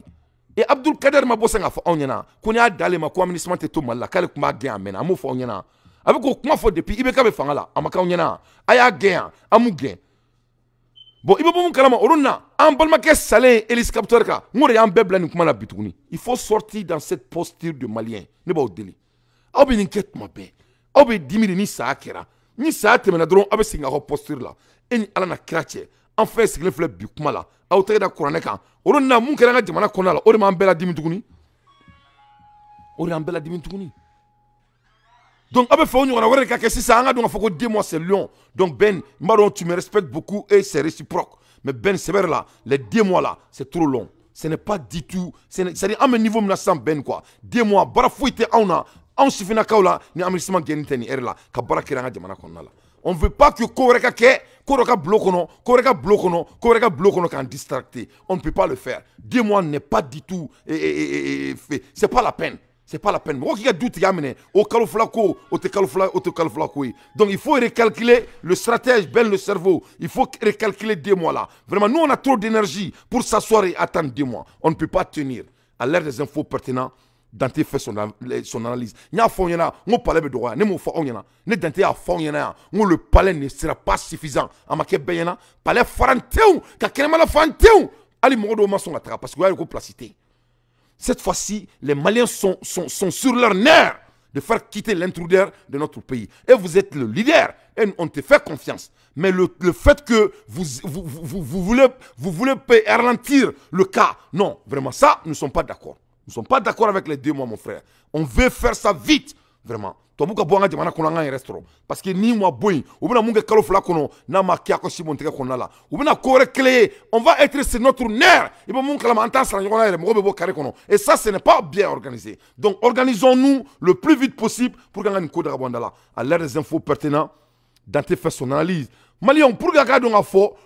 S1: et Abdul Kader ma bosanga fa onyana kuni adale ma ko amnisement te to malla kale kuma gen amena amo fa onyana avec comment faut depuis ibeka be fangala amaka onyana aya gain amu gain bon ibo mon kalama oruna en balma ke salé elis capteur ka ngore ya mbebla ni kuma la bituguni il faut sortir dans cette posture de malien ne ba odeli obi ni ket mabe obi dimiri ni saakera ni saate mena dron abe singa ko posture la eni ala na krache en fait ce que le bi kuma la awtere da qur'an ka oruna mun kala nga jamana konala ori ma mbela dimituguni ori ambela dimituguni. Donc, faut 2 mois, c'est long. Donc, Ben, tu me respectes beaucoup et c'est réciproque. Mais Ben, c'est vrai là, les 2 mois là, c'est trop long. ce n'est pas du tout, c'est-à-dire à un niveau menaçant ben quoi. 2 mois, bara fouite on sifina kaula ni amrissement geniteni erla ka bara kiranga jamana konnala. On veut pas que koreka ke koreka blokono kan distracter. On ne peut pas le faire. 2 mois n'est pas du tout fait. C'est pas la peine. C'est pas la peine. Donc il faut recalculer le stratège, le cerveau. Il faut recalculer 2 mois là. Vraiment, nous on a trop d'énergie pour s'asseoir et attendre 2 mois. On ne peut pas tenir. À l'ère des infos pertinentes, Dante fait son analyse. Le palais ne sera pas suffisant. Palais parce qu'il y a une placité. Cette fois-ci, les Maliens sont sur leur nerf de faire quitter l'intrudeur de notre pays. Et vous êtes le leader. Et on te fait confiance. Mais le fait que vous voulez ralentir le cas, non, vraiment, ça, nous ne sommes pas d'accord. Nous ne sommes pas d'accord avec les 2 mois, mon frère. On veut faire ça vite, vraiment. Parce que ni moi boy, on va être sur notre nerf. Et ça, ce n'est pas bien organisé. Donc, organisons-nous le plus vite possible pour gagner une code de Rwanda. À l'ère des infos pertinentes, Dante fait son analyse. Malion, pour regarder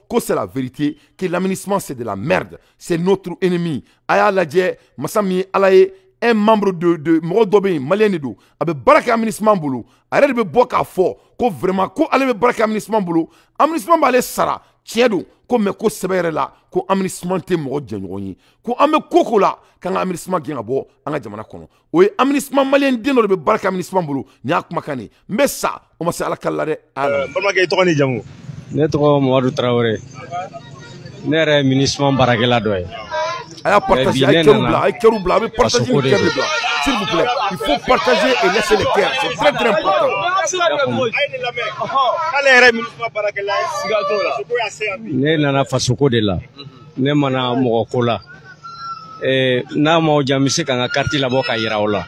S1: que c'est la vérité, que l'aménagement c'est de la merde. C'est notre ennemi. Aya Ladje, Massami Alaye, un membre de Morodobé, Malien Edo, avec Baraka Aménagement Boulou, arrête de boire à fort, que vraiment, que allez Baraka Aménagement Boulou, Aménagement Balé Sara, Tiedou, comme ko sebere la, ko aménagement te Morod Djenrouni, ko ame koko la, quand aménagement gen abo, anga jamana kono. Oui, aménagement malien dino de Baraka Aménagement Boulou, nyak makani. Mais ça, on va se ala kalare ala.
S10: Baraka Tony Jamu. Netro Moadou Traoré. Nere aménagement Barakela doy.
S1: Allez partager, avec Keroubla, avec partager le cœur blanc. S'il vous plaît, il faut partager et laisser le cœur. C'est très très important.
S10: Ne nana fasoko de la. Ne mana mogoko la. Na ma jamisi kan ka carte la boka yira ola.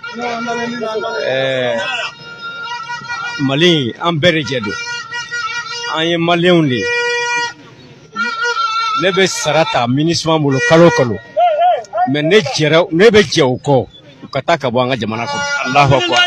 S10: Mali an bere jedo. An ye malien de. Ne be sarata ministre bolo kalo kalo. Mais ne be jeo ko kataka bwanga jamana ko Allahu akbar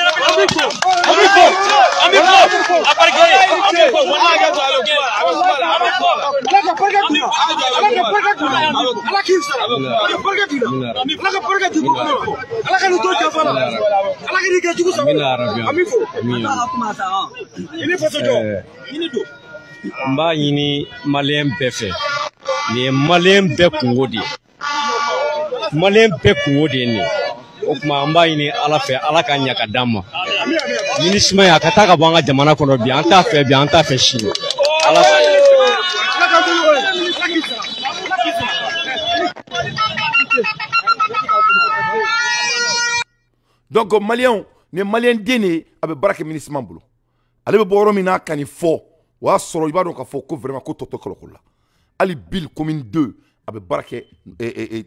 S10: mba yini malien befe ni malien be kungodi Malien pe kungo de ni o kuma amba ini ala fe ala ka nya ka dama minisma ya ka ta ka banga jamana kono bi anta fe shi ala
S1: donc malien ne malien dene abe baraka minisma bulo ale be boro mina kani fo wa soro ibado ka fo ko vraiment ko toto kolo ali bil commune 2 abe baraka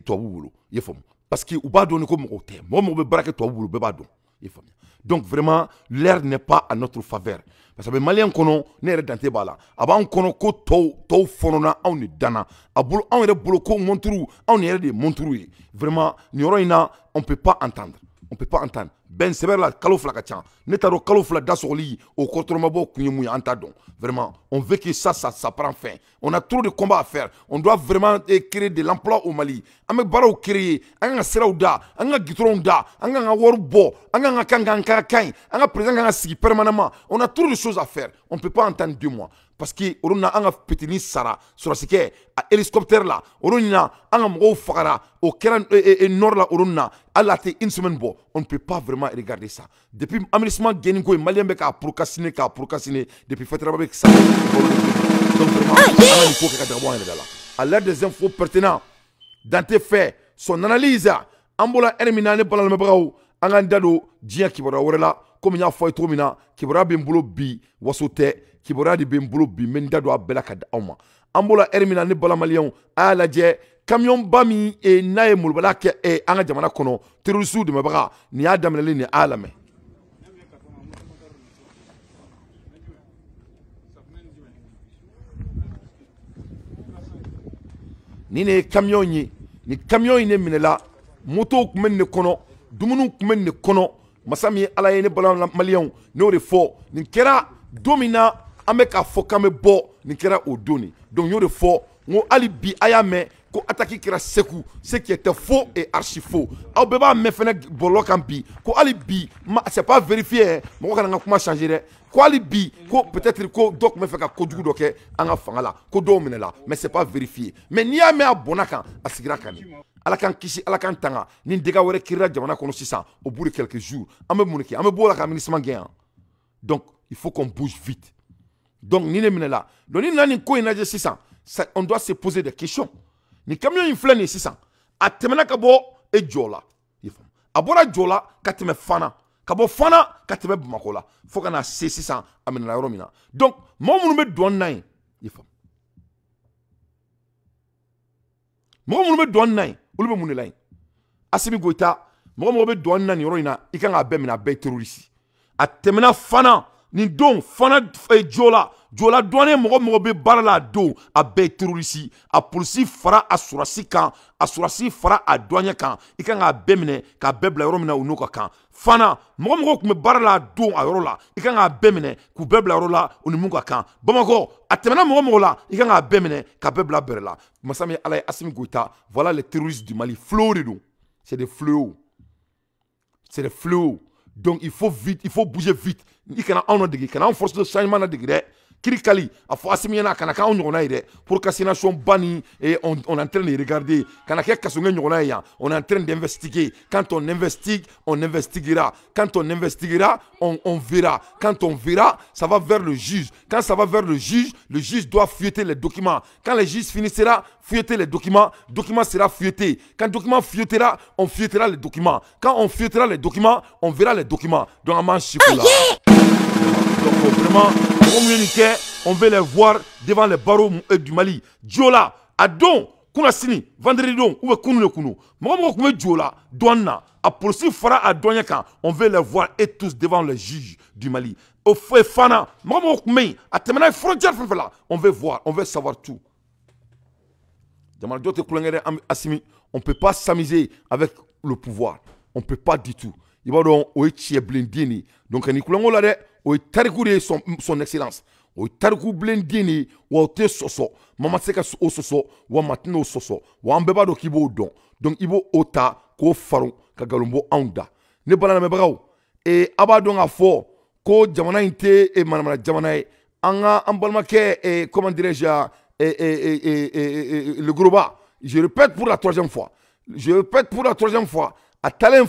S1: to bulo yefom parce que uba donné comme hôtel moi be baraka to bulo be ba don yefom. Donc vraiment l'air n'est pas à notre faveur parce que malien kono ne re dante bala aba on kono ko to fonona on ni dana abul on re bolo ko montru on re de montru vraiment ni ina on peut pas entendre. On peut pas entendre. Ben c'est la kalofla kachan. Netaro kalofla dasoli au contremabo kunyemu antadon. Vraiment, on veut que ça prend fin. On a trop de combats à faire. On doit vraiment créer de l'emploi au Mali. Ame barao créer, anga serauda, anga gitronda, anga warbo, anga kanga kain, anga présent anga sigi permanemment. On a trop de choses à faire. On peut pas entendre 2 mois. Parce que on a un petit sara sur ce qui est hélicoptère là, on a un mot fara au Kéran et nord là, on a à la une semaine bon. On ne peut pas vraiment regarder ça. Depuis aménagement Géningo et Malien Beka procrastiné depuis Fatraba avec ça. Donc vraiment, à l'ère des infos pertinentes, dans tes faits, son analyse, Ambola Herminane pendant le Brau, Angandado, Dia Kibora Orela, comme il y a fait trop mina, Kibora Bimbolo Bi, Wasote. Kibora di bembolo bi menda do abela ka dauma ambola hermina ne bala malion ala je camion bami e nae mulbala ke e anga jamana kono terrorisme de mabara ni adam le ni alame ni ne camion ni ni camion yi ne minɛla moto kun bɛ nin de kɔnɔ dumuni kun bɛ nin de kɔnɔ masa min ye ala ye ne bala maliyɛnw n'o de fɔ nin kɛra don min na an bɛ k'a fɔ k'an bɛ bɔ nin kɛra o don nin donc n y'o de fɔ n ko hali bi a y'a mɛn ko attaque kɛra Sékou ce qui était faux et archi faux aw bɛɛ b'a mɛn fɛnɛ bɔlɔlɔ kan bi ko hali bi c'est pas vérifié mɔgɔ kana n ka kuma changer dɛ ko hali bi ko peut-être ko dɔ tun bɛ fɛ ka kojugu dɔ kɛ an ka fanga la ko dɔw minɛla mais c'est pas vérifié mais n'i y'a mɛn a bɔnna kan a sigira kan de ala k'an kisi ala k'an tanga ni dégâts wɛrɛ kirira jamana kɔnɔ sisan au bout de quelques jours an bɛ mun kɛ an bɛ bɔ o la ka MINUSMA gɛn yan donc il faut qu'on bouge vite donc ni ne minɛla donc ni nana nin ko in lajɛ sisan on doit se poser des questions ni camion in filɛ nin sisan a tɛmɛna ka bɔ e jɔ la a bɔra jɔ la ka tɛmɛ Fana ka bɔ Fana ka tɛmɛ Bamako la fo ka na se sisan a minɛna yɔrɔ min na donc mɔgɔ minnu bɛ dɔn na yen mɔgɔ minnu bɛ dɔn na yen olu bɛ mun de la yen Asimi Goïta mɔgɔ mɔgɔ bɛ dɔn na nin yɔrɔ in na i kan k'a bɛɛ minɛ a bɛɛ ye terroriste a tɛmɛna Fana nin don Fana jola dɔnnen mɔgɔ mɔgɔ bɛ baara la a don a bɛɛ ye terroriste a polisi fara a surasi kan a surasi fara a douanier kan i kan k'a bɛɛ minɛ k'a bɛɛ bila yɔrɔ min na u n'o ka kan Fana mɔgɔ mɔgɔ tun bɛ baara la a don a yɔrɔ la i kan k'a bɛɛ minɛ k'u bɛɛ bila yɔrɔ la u ni mun ka kan Bamakɔ a tɛmɛna mɔgɔ mɔgɔ la i kan k'a bɛɛ minɛ k'a bɛɛ bila bɛrɛ la masa min ala ye Asimi Goïta voilà les terroristes du Mali fléaux de don c'est des fléaux donc il faut vite il faut bouger vite i kana anw dege kana anw force de changement na dege dɛ Kirikali a fɔ Asimi ɲɛna a kana k'anw ɲɔgɔnna ye dɛ procrastination ba ni on est en train de regarder kana kɛ kasongɛ ɲɔgɔnna ye yan on est en train d'investiguer quand on investigue on investiguera quand on investiguera on verra quand on verra ça va vers le juge quand ça va vers le juge doit feuilleter les documents quand le juge finira feuilleter les documents sera feuilleté quand le document feuilletera on feuilletera les documents quand on feuilletera les documents on verra les documents donc on mange chicola donc vraiment on veut les voir devant les barreaux du Mali. Djola, à don, Kunasini, vendredi don, ou Kunu le Kunu. Moi, Djola, Douana, à poursuivre Fara à Douaniakan, on veut les voir et tous devant les juges du Mali. Au fait, Fana, moi, à terminer frontière, on veut voir, on veut savoir tout. On ne peut pas s'amuser avec le pouvoir. On ne peut pas du tout. Il va donc, on est blindé. Donc, on a o tariku de son excellence o tariku blendini wa te soso mama se ka o soso wa matino soso wa an bɛɛ b'a dɔn k'i b'o dɔn donc i b'o o ta k'o faron ka galonbɔ anw da ne bala lamɛnbagaw a b'a dɔn k'a fɔ ko jamana in tɛ manamana jamana ye an balimakɛ comment dirais-je le Goroba je répète pour la troisième fois a taalen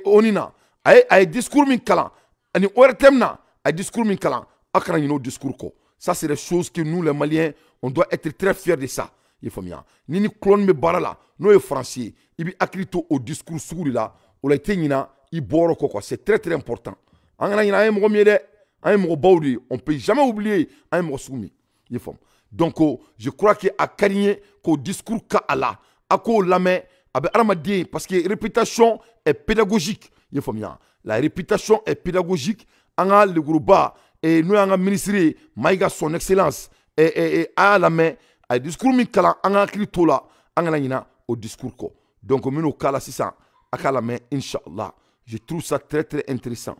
S1: onina a ye discours min kalan ani ORTM na a discours min kalan a kana ɲinɛ o discours kɔ ça c'est des choses que nous les Maliens on doit être très fiers de ça i faamuya ni clone bɛ baara la n'o ye français ye i bɛ hakili to o discours sugu de la o la i tɛ ɲinɛ i bɔyɔrɔ kɔ quoi c'est très très important an kana ɲinɛ an ye mɔgɔ min ye dɛ an ye mɔgɔ baw de ye on peut jamais oublier an ye mɔgɔ sugu min i faamu donc je crois que a ka di n ye k'o discours ka a la a k'o lamɛn a bɛ adamaden parce que réputation est pédagogique i faamuya la réputation est pédagogique an ka leguruba n'o y'an ka ministre ye Mayiga son excellence a y'a lamɛn a ye discours min kalan an ka hakili to la an kana ɲinɛ o discours kɔ donc n bɛn'o k'a la sisan a k'a lamɛn inchallah je trouve ça très très intéressant.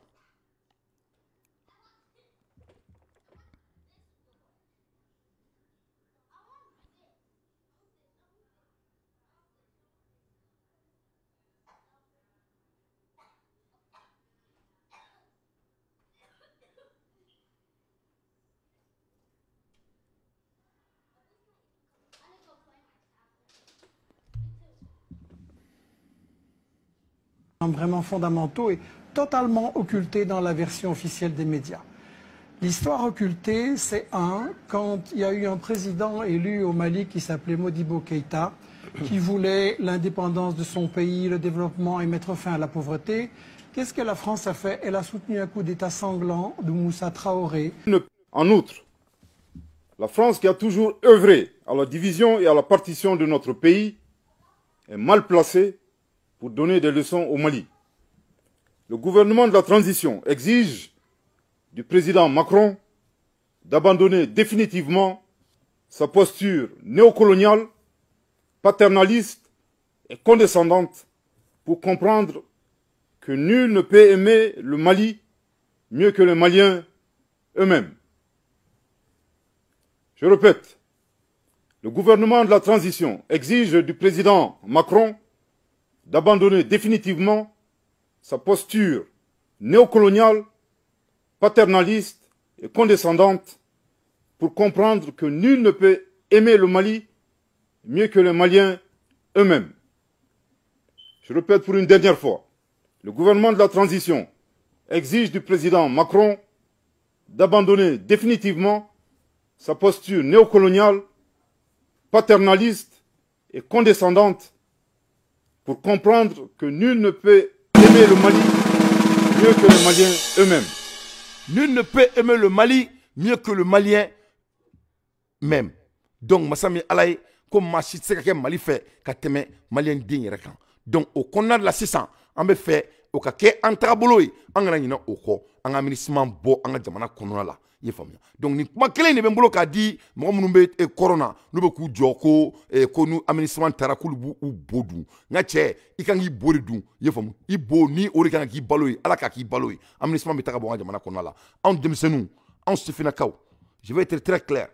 S11: Vraiment fondamentaux et totalement occultés dans la version officielle des médias. L'histoire occultée, c'est quand il y a eu un président élu au Mali qui s'appelait Modibo Keïta, qui voulait l'indépendance de son pays, le développement et mettre fin à la pauvreté. Qu'est-ce que la France a fait? Elle a soutenu un coup d'État sanglant de Moussa Traoré.
S12: En outre, la France qui a toujours œuvré à la division et à la partition de notre pays est mal placée pour donner des leçons au Mali. Le gouvernement de la transition exige du président Macron d'abandonner définitivement sa posture néocoloniale, paternaliste et condescendante pour comprendre que nul ne peut aimer le Mali mieux que les Maliens eux-mêmes. Je répète, le gouvernement de la transition exige du président Macron d'abandonner définitivement sa posture néocoloniale, paternaliste et condescendante pour comprendre que nul ne peut aimer le Mali mieux que les Maliens eux-mêmes. Je répète pour une dernière fois, le gouvernement de la transition exige du président Macron d'abandonner définitivement sa posture néocoloniale, paternaliste et condescendante pour comprendre que nul ne peut aimer le Mali mieux que les Maliens eux-mêmes.
S1: Nul ne peut aimer le Mali mieux que le Malien même. Donc, Massami Alaye, comme ma chite, c'est Mali fait, qu'à teme Malien digne. Donc, au Conad de la 600, on me fait, au Kake, en Traboloï, en Granina, au Ko, en administrement beau, en Jamana Konala. Donc, ni kuma kelen ni bembolo ka di mo munun be corona no be ku joko ko nu administration tarakulu bu u bodu nga che ikangi boridu ye famu ibo ni ori kan ki baloyi ala ka ki baloyi administration be taka bo nga jamana konala en demsenu en sufina kaw. Je vais être très clair.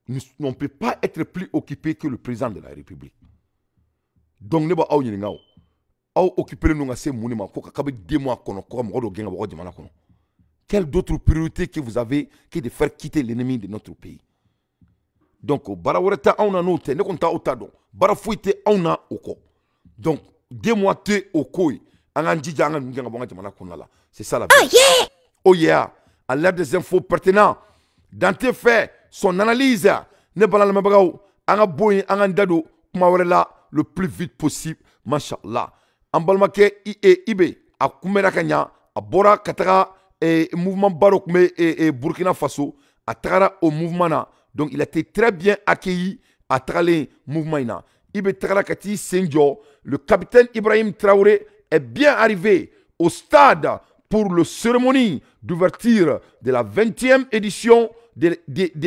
S1: On ne peut pas être plus occupé que le président de la République. Donc ne ba aw ni ngaw aw occupé no nga se munima ko ka be 2 mois kono ko mo do genga bo jamana kono. Quelle d'autre priorité que vous avez que de faire quitter l'ennemi de notre pays? Donc, Barawareta on a noté, ne compta otado, Barafuite on a oko. Donc, 2 mois te okoi, Anandija Angan, c'est ça la vie. Oh yeah, à l'aide des infos pertinentes, dans tes faits, son analyse, ne pas la mabagao, Angaboy, Angandado, Mawarela, le plus vite possible, Mashallah. Ambalmake, Ibe, à Kumerakanya, à Bora, Katara, et mouvement Barok et Burkina Faso à travers au mouvement. Donc il a été très bien accueilli à travers le mouvement. Ibe Trarakati Senjo, le capitaine Ibrahim Traoré est bien arrivé au stade pour la cérémonie d'ouverture de la 20e édition de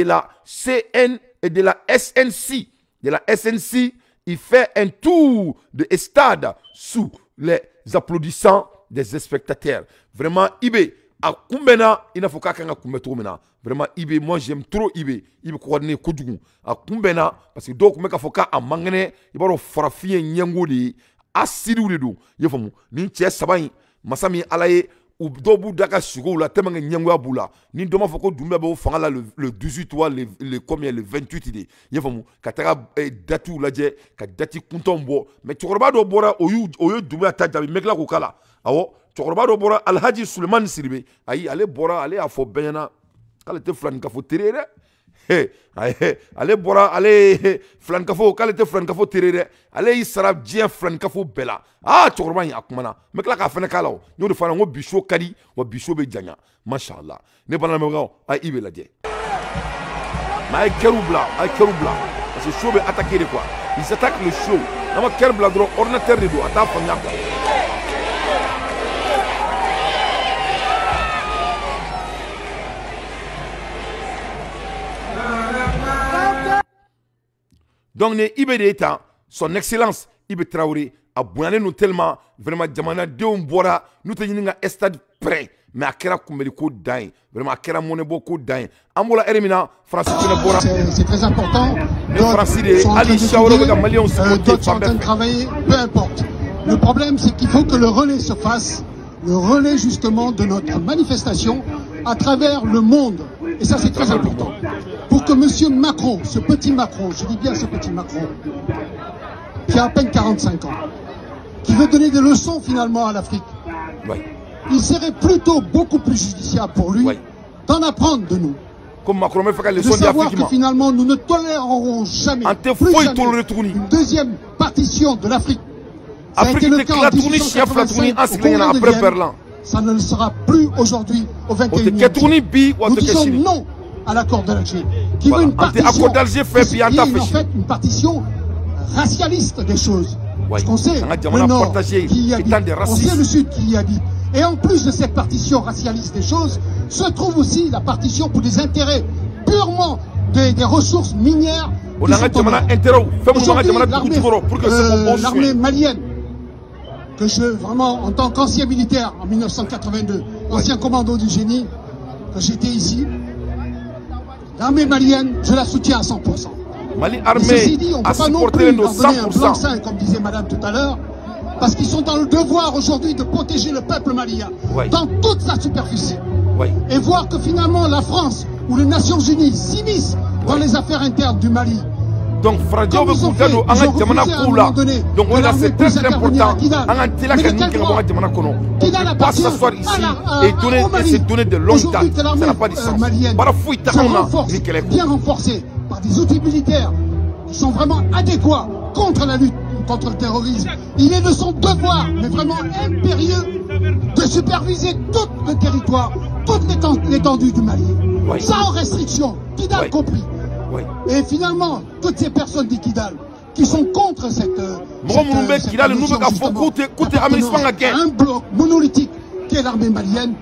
S1: la CN et de la SNC. De la SNC, il fait un tour de stade sous les applaudissements des spectateurs. Vraiment, Ibe a kumbena ina foka kanga kumbeto mena vraiment Ibe moi j'aime trop Ibe coordonné kodugu a kumbena parce que donc meka foka a mangene ibaro farafie nyangoli asidu ledu yefamu ni tie sabai masami alaye ou dobu daka sugo la temanga nyango abula ni doma foko dumba bo fangala le 18 ou le combien le 28 idée yefamu kataka datu laje ka dati kuntombo mais toroba do bora oyu dumba tata mekla ko kala awo Tchokoroba do bora Alhaji Suleiman Siribe ayi ale bora ale a fo benyana kale te flan ka fo terere ale bora ale flan ka fo kale te flan ka fo terere ale isara dien flan ka fo bela Tchokoroba yi akumana mekla ka fene kala o nyo de fana ngo bisho kadi wa bisho be janya mashallah ne bana me gaw ay Ibe la die ay kerubla parce que show be attaquer de quoi ils attaquent le show na kerubla dro ordinateur de do ata fa nyaka. Donc, Ibe d'État, son excellence, Ibe Traoré, a bougné nous tellement, vraiment, Djamana de Umbora, nous tenons un stade prêt, mais à Kera Koumeliko Dain, vraiment à Kera Moneboko Dain. Amola Eremina, Francis Bora.
S13: C'est très important.
S1: Les Francis de Ali Chaoro, les Maliens sont
S13: en train de travailler, peu importe. Le problème, c'est qu'il faut que le relais se fasse, le relais justement de notre manifestation à travers le monde. Et ça, c'est très important. Pour que M. Macron, ce petit Macron, je dis bien ce petit Macron, qui a à peine 45 ans, qui veut donner des leçons finalement à l'Afrique, il serait plutôt beaucoup plus judiciable pour lui d'en apprendre de nous.
S1: Comme Macron me fait
S13: de savoir que finalement nous ne tolérerons jamais, plus jamais une deuxième partition de l'Afrique. Ça a été le cas en 1885 au Congrès de Vienne. Ça ne le sera plus aujourd'hui au 21e siècle. Nous disons non à l'accord d'Alger, qui veut une partition, qui est en fait une partition racialiste des choses. Parce qu'on sait le Nord qui y habite, on sait le Sud qui y habite. Et en plus de cette partition racialiste des choses, se trouve aussi la partition pour des intérêts purement des ressources minières. L'armée malienne, que je, vraiment, en tant qu'ancien militaire en 1982, ancien commando du génie, que j'étais ici, l'armée malienne, je la soutiens à 100%. Ceci dit, on ne peut pas non plus leur donner un blanc-seing, comme disait madame tout à l'heure, parce qu'ils sont dans le devoir aujourd'hui de protéger le peuple malien dans toute sa superficie. Et voir que finalement la France ou les Nations Unies s'immiscent dans les affaires internes du Mali.
S1: Donc, Franjo veut qu'on donne à un Jamana Koula. Donc, on a c'est très important. Un Tila Kanika à Jamana Kono. On ne peut pas s'asseoir ici et se donner de longue date. Ça n'a pas de sens.
S13: Bien renforcée par des outils militaires qui sont vraiment adéquats contre la lutte contre le terrorisme. Il est de son devoir, mais vraiment impérieux, de superviser tout le territoire, toute l'étendue du Mali, sans restriction, Kidal compris. Et finalement, toutes ces personnes d'Ikidal qui sont contre cette un bloc monolithique qui est l'armée malienne,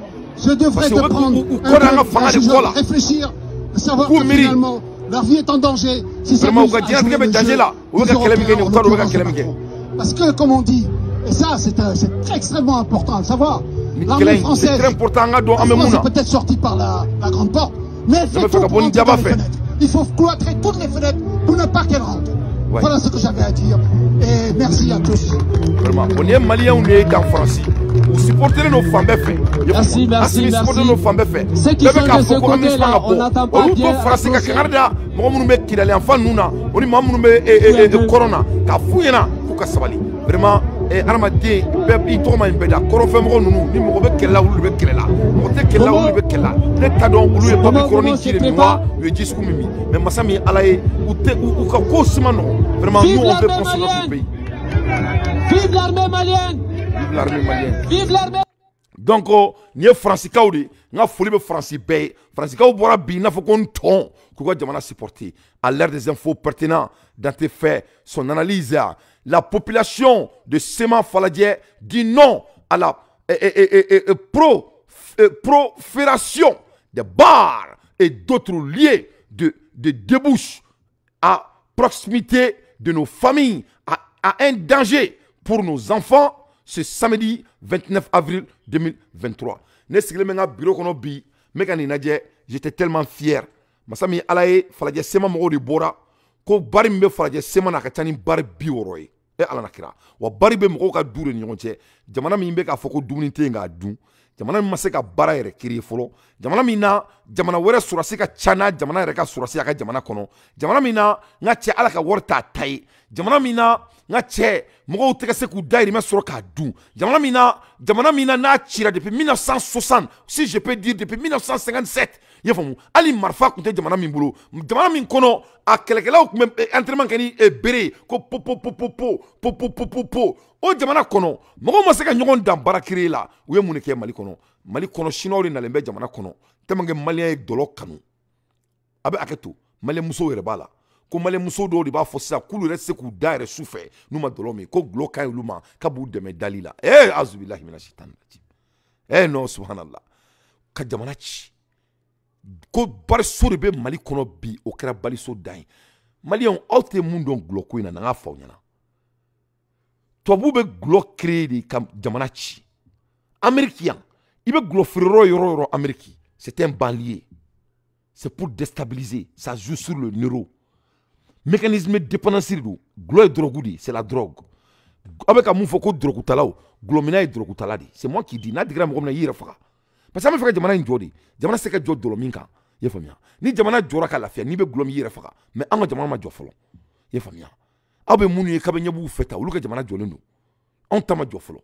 S13: je devrais de prendre réfléchir, de savoir que finalement leur vie est en danger. Si ça parce que, comme on dit, et ça c'est extrêmement important à savoir, l'armée française est peut-être sortie par la grande porte, mais elle fait tout pour entrer dans les fenêtres. Il faut cloîtrer toutes les fenêtres pour ne pas qu'elle rentre. Voilà ce que j'avais à dire. Et merci à tous.
S1: Vraiment, on est Maliens, on est en France. Vous supportez nos femmes.
S14: Merci.
S1: C'est qui sont de ce côté-là, on n'attend pas bien. Français, vraiment, Armadé, il tombe un peu d'accord. Nous, ni mauvais qu'elle là, ou le bec qu'elle là. Moté qu'elle là, ou le bec qu'elle là. Les cadons, ou le papier chronique qui est noir, le disque mimi. Mais Massami Alaye, ou Kakosmano. Vraiment, nous, on veut construire notre pays.
S14: Vive l'armée malienne!
S1: Vive l'armée malienne!
S14: Vive l'armée!
S1: Donc, ni Francis Kaoudi, n'a folie de Francis Bay. Francis Kaoudi boira bien, n'a faut qu'on ton. Pourquoi Jamana supporter? À l'ère des infos pertinents, dans tes faits, son analyse. La population de Sema Faladier dit non à la prolifération des bars et d'autres lieux de débouche à proximité de nos familles, à un danger pour nos enfants ce samedi 29 avril 2023. J'étais tellement fier. Masami Alaye Faladier Sema Moro Bora, ko bari mbe Faladier Sema Nakatani bari bioroy. Et ala nakira wa bari be moko ka dure ni ɲɔgɔn jamana min be ka fɔ ko dumuni te nga dun jamana min ma se ka baara yɛrɛ créer fɔlɔ jamana min na jamana wɛrɛ surasi ka ca n'a jamana yɛrɛ ka surasi a ka jamana kɔnɔ jamana min na n ka cɛ ala ka wari t'a ta ye jamana min na n ka cɛ mɔgɔw tɛ ka se k'u dayirimɛ sɔrɔ k'a dun jamana min na n'a cira depuis 1960 si je peux dire depuis 1957 i y'a faamu hali marifa tun tɛ jamana min bolo jamana min kɔnɔ a kɛlɛkɛlaw tun bɛ entraînement kɛ ni bere ko po o jamana kɔnɔ mɔgɔw ma se ka ɲɔgɔn dan baara créer la u ye mun de kɛ Mali kɔnɔ chinois de nalen bɛ jamana kɔnɔ tellement que malien ye dɔlɔ kanu a bɛ hakɛ to malien musow yɛrɛ b'a la ko malien muso dɔw de b'a fɔ sisan k'olu yɛrɛ se k'u da yɛrɛ su fɛ n'u ma dɔlɔ min ko gulɔ ka ɲi olu ma k'a b'u dɛmɛ dali la azubilahi mina shaitan rajim non subhanallah ka jamana ci ko bariso de bɛ Mali kɔnɔ bi o kɛra baliso dan ye maliyɛnw aw tɛ mun dɔn gulɔ ko in na n'an k'a fɔ aw ɲɛna tubabuw bɛ gulɔ créer de ka jamana ci Amérique yan i bɛ gulɔ feere yɔrɔ yɔrɔ Amérique c'est un banlieue c'est pour déstabiliser ça joue sur le neuro mécanisme de dépendance de gulɔ ye drogue de c'est la drogue aw bɛ ka mun fɔ ko drogue talaw gulɔmina ye drogue tala de c'est moi qui dis n'a digira mɔgɔ min na i yɛrɛ faga parce que an bɛ fɛ ka jamana in jɔ de jamana se ka jɔ dɔlɔ min kan i y'a faamuya ni jamana jɔra ka lafiya n'i bɛ gulɔ min i yɛrɛ faga mais an ka jamana ma jɔ fɔlɔ i y'a faamuya aw bɛ minnu ye k'a bɛ ɲɛbugu fɛ ta olu ka jamana jɔlen don anw ta ma jɔ fɔlɔ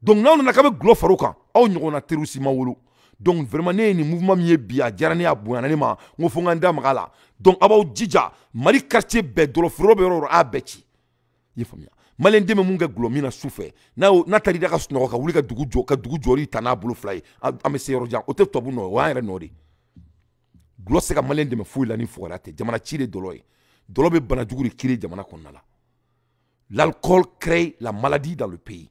S1: donc n'aw nana k'a bɛ gulɔ far'o kan aw ɲɔgɔnna teriw si ma wolo donc vraiment ne ye nin mouvement min ye bi a diyara ne ye a bonyana ne ma n ko fo n ka n da maga a la donc aw b'aw jija Mali quartier bɛɛ dɔlɔ feere bɛ yɔrɔ o yɔrɔ a y'a bɛɛ ci i y'a faamuya maliyɛn den bɛ mun kɛ gulɔ min na su fɛ n'a taara i da ka sunɔgɔ ka wuli ka dugu jɔli ta n'a bolo fila ye an bɛ se yɔrɔ jan o tɛ tubabu nɔ ye o y'an yɛrɛ nɔ de gulɔ se ka maliyɛn dɛmɛ foyi la ni fugariya tɛ jamana ci de dɔlɔ ye dɔlɔ bɛ bana jugu de créer jamana kɔnɔna la l'alcool crée la maladie dans le pays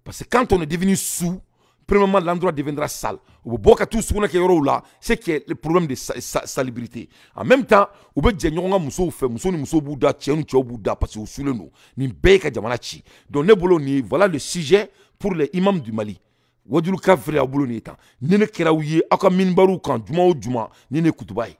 S1: parce que quand on est devenu sous premièrement, l'endroit deviendra sale. Ou boka tout ce qu'on a là, c'est qu'il y a le problème de salubrité. En même temps, ou be djengonga muso fait, muso ni muso bouda, tchenu tchou bouda, parce que sous le nous, ni beka jamanachi. Donc ne bolo ni, voilà le sujet pour les imams du Mali. Wadjulu kafre abulu ni etan. Nene keraouye, aka minbaru kan, djuma ou djuma, nene kutubai.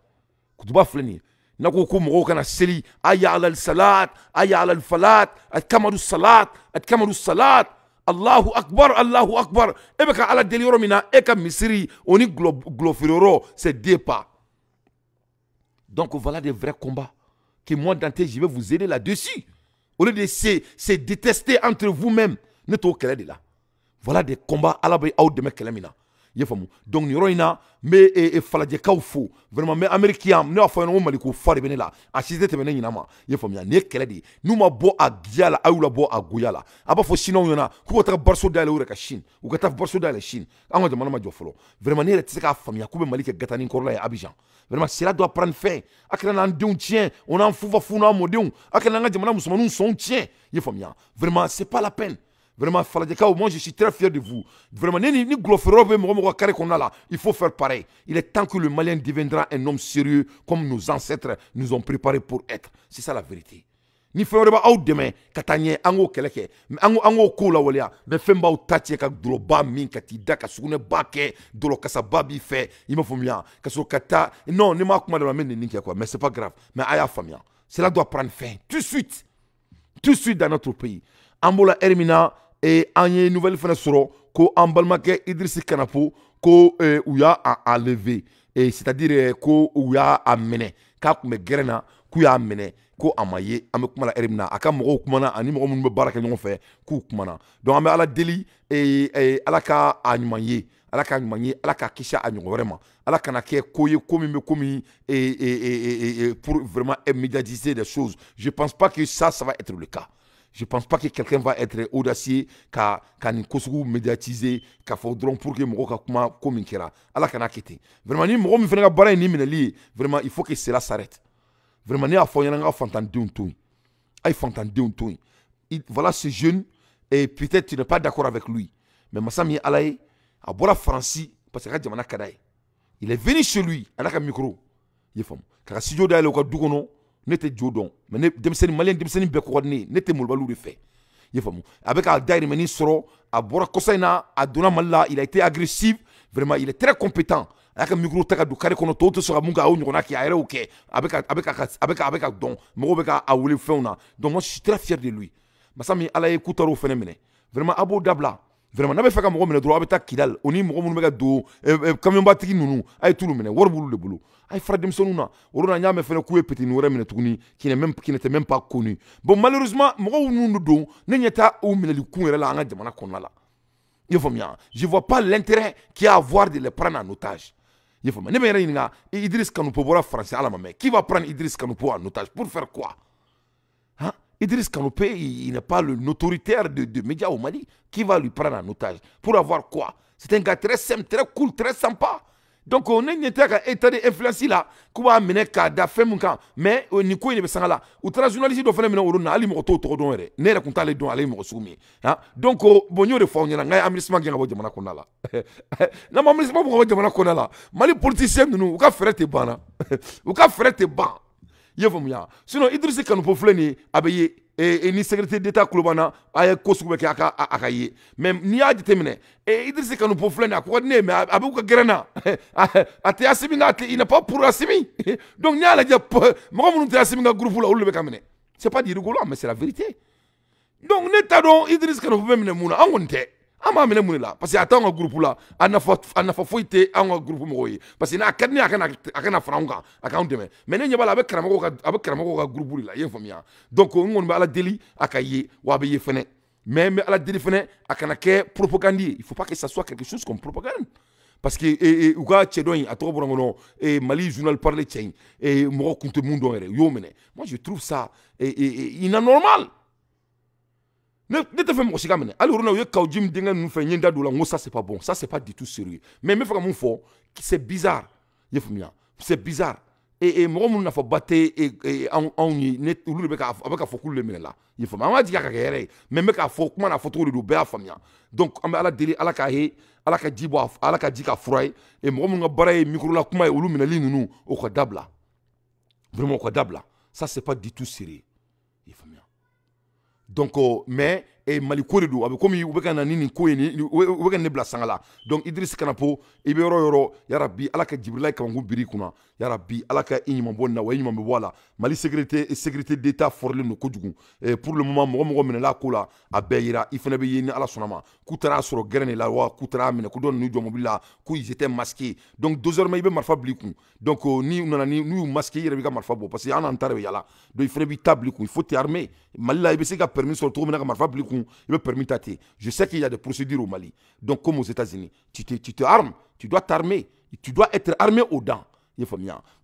S1: Kutuba fleni. Nako ko mo kana seli, aya ala salat, aya ala falat, at kamaru salat, at kamaru salat. Allahu Akbar, Allahu Akbar. Ebeka ala deliro mina, eka misiri, oni glofiroro, c'est deux pas. Donc voilà des vrais combats. Que moi, Dante, je vais vous aider là-dessus. Au lieu de se détester entre vous-même, ne t'au de là. Voilà des combats à la base out de mes kelamina. Donc nous avons mais faladje kaufo vraiment mais américain nous avons fait un moment que faire venir là assisté te venir na ma yefamia ne keledi nous ma bo a giala aula bo a goyala aba fo sinon yona ko ta barso dale ure ka Chine ou ka ta barso dale Chine anga jamana ma jofolo vraiment ne te ka famia ko be malike gatani korla ya Abidjan vraiment cela doit prendre fin akana nan deun tien on en fou va fou na modéon akana nga jamana musulmanu son tien yefamia vraiment c'est pas la peine. Vraiment, moi je suis très fier de vous. Vraiment, il faut faire pareil. Il est temps que le Malien deviendra un homme sérieux comme nos ancêtres nous ont préparé pour être. C'est ça la vérité. Ni fera out demain, katanye ango keleke, ango kola walia, mais femba ou tatie ka droba min katida ka sune bake dolo kasababi fait, il me faut bien, kaso kata, non, ne m'a comment de la main ninki quoi, mais c'est pas grave, mais aya famia. Cela doit prendre fin tout de suite dans notre pays. Ambola Hermina et en une nouvelle fenêtre ko ambalmake Idrissi Kanapo ko ouya a enlevé et c'est-à-dire ko ouya amené ka kume gerena ku ya amené ko amaye ame kuma la Hermina aka mo kuma ani mo mun be baraka ñon fe ku kuma na donc ame ala deli et ala ka anymaye ala ka kisha anyo vraiment ala kana ke koye komi pour vraiment médiatiser des choses. Je pense pas que ça va être le cas. Je ne pense pas que quelqu'un va être audacieux, qu'à nous médiatiser, qu'à faudra pour que nous communiquions. Allah kana kete. Vraiment, nous vraiment, il faut que cela s'arrête. Vraiment, nous avons voilà ce jeune, et peut-être tu n'es pas d'accord avec lui. Mais Massami Alaye, à Bora Franci, parce que il est venu chez lui, avec un micro. Il est femme. Car si je dois aller au Dougono, n'était jodon mais demseni malien demseni be ko wadni n'était molbalu de fait yefamu avec a daire meni soro a bora kosaina a dona malla il a été agressif vraiment il est très compétent avec un micro taka du kare kono to sera munga o nyona ki aere oké avec don mo be ka a wuli feuna donc moi je suis très fier de lui masami ala ekutaro phénomène vraiment abo dabla vraiment na be faka mo mena droit abeta kidal oni mo mo mega do camion batiki nunu ay tout le mena worbulu le boulot ay Fradem Sonuna, on a jamais fait le coup et petit nous qui n'était même pas connu. Bon, malheureusement, je vois pas l'intérêt qu'il y a à avoir de les prendre en otage. Idriss Kanoupo français à la main. Qui va prendre Idriss Kanoupo en otage? Pour faire quoi? Hein? Idriss Kanoupo, il n'est pas le autoritaire de médias au Mali. Qui va lui prendre en otage? Pour avoir quoi? C'est un gars très simple, très cool, très sympa. Donc on est un état d'influence là, comment amener kada femunka, mais ni quoi il est là. Ou tra journaliste do fena mena oruna ali mo to don ere. Ne ra kunta le don ali mo sumi. Hein? Donc bonyo de fawnya na ngai amnisma ngi ngabo jamana konala. Na amnisma bo ngabo jamana konala. Mali politicien nous ka frete bana. Ou ka frete ban. Yevomuya. Sinon Idrissi Kanoupo fleni abeye et ni secrétaire d'état klobana ay kosugo ke aka ye même ni a déterminé et Idrissi Kanoupo fleni akwa ne mais abu ka gerana ate asimi ngate il n'est pas pour asimi donc ni ala dia mo mo nte asimi nga groupe la ulbe kamene c'est pas dire rigolo mais c'est la vérité donc neta don Idrissi Kanoupo même muna angonte ama mena muna la parce que attend un groupe là ana fa foité un groupe mo yi parce que na kadni akana franga account demain mais ne bala avec Karamoko ka groupe là yefo mia donc on ba ala deli akaye wa be yefene mais ala deli fene akana ke propagande il faut pas que ça soit quelque chose comme propagande parce que uga tchedon a to borongo et Mali journal parler tchen et mo kunte mundo ere yo mene moi je trouve ça inanormal. Ne te fais mon chigamene. Alors on a eu Kaujim Dingen nous fait yenda doula. Ça c'est pas bon. Ça c'est pas du tout sérieux. Mais me fait mon fort. C'est bizarre. C'est bizarre. et mɔgɔ minnu nafa ba tɛ anw ye ne olu de bɛ ka fɔ k'olu le minɛ la i faamu an ka jigin ka kɛ hɛrɛ ye mais n bɛ k'a fɔ kuma n'a fɔ cogo de don bɛɛ y'a faamuya donc an bɛ ala deli ala k'a ye ala ka ji bɔ ala ka ji ka fura ye et mɔgɔ minnu ka baara ye micro la kuma ye olu minɛli ninnu o ka dabila vraiment o ka dabila ça c'est pas du tout sérieux i faamuya donc mais Mali ko de don a bɛ komi u bɛ ka na ni nin ko ye u bɛ ka ne bila sanga la donc Idriss Kanapo i bɛ yɔrɔ o yɔrɔ yarabi ala ka Jibirila kabankun biri kunna yarabi ala ka i ɲuman bɔ nin na wa i ɲuman bɛ bɔ a la Mali sécurité d'État fɔrilen don kojugu pour le moment mɔgɔ minɛla ko la a bɛɛ yira i fana bɛ ye ni ala sɔnna ma k'u taara sɔrɔ gɛrɛn de la wa k'u taara minɛ ko dɔ ninnu jɔ mobili la k'u ils étaient masqués donc désormais i bɛ marifa bila i kun donc ni nana n'u y'u masqué i yɛrɛ b'i ka marifa bɔ parce que an n'an ta de bɛ yala donc i fana b'i ta bila i kun il faut t'armer Mali la i bɛ se ka permis sɔrɔ cogo min na ka marifa bila i kun i bɛ permis ta ten je sais qu'il y a des procédures au Mali donc comme aux États-Unis tu te armes tu dois t'armer tu dois être armé aux dents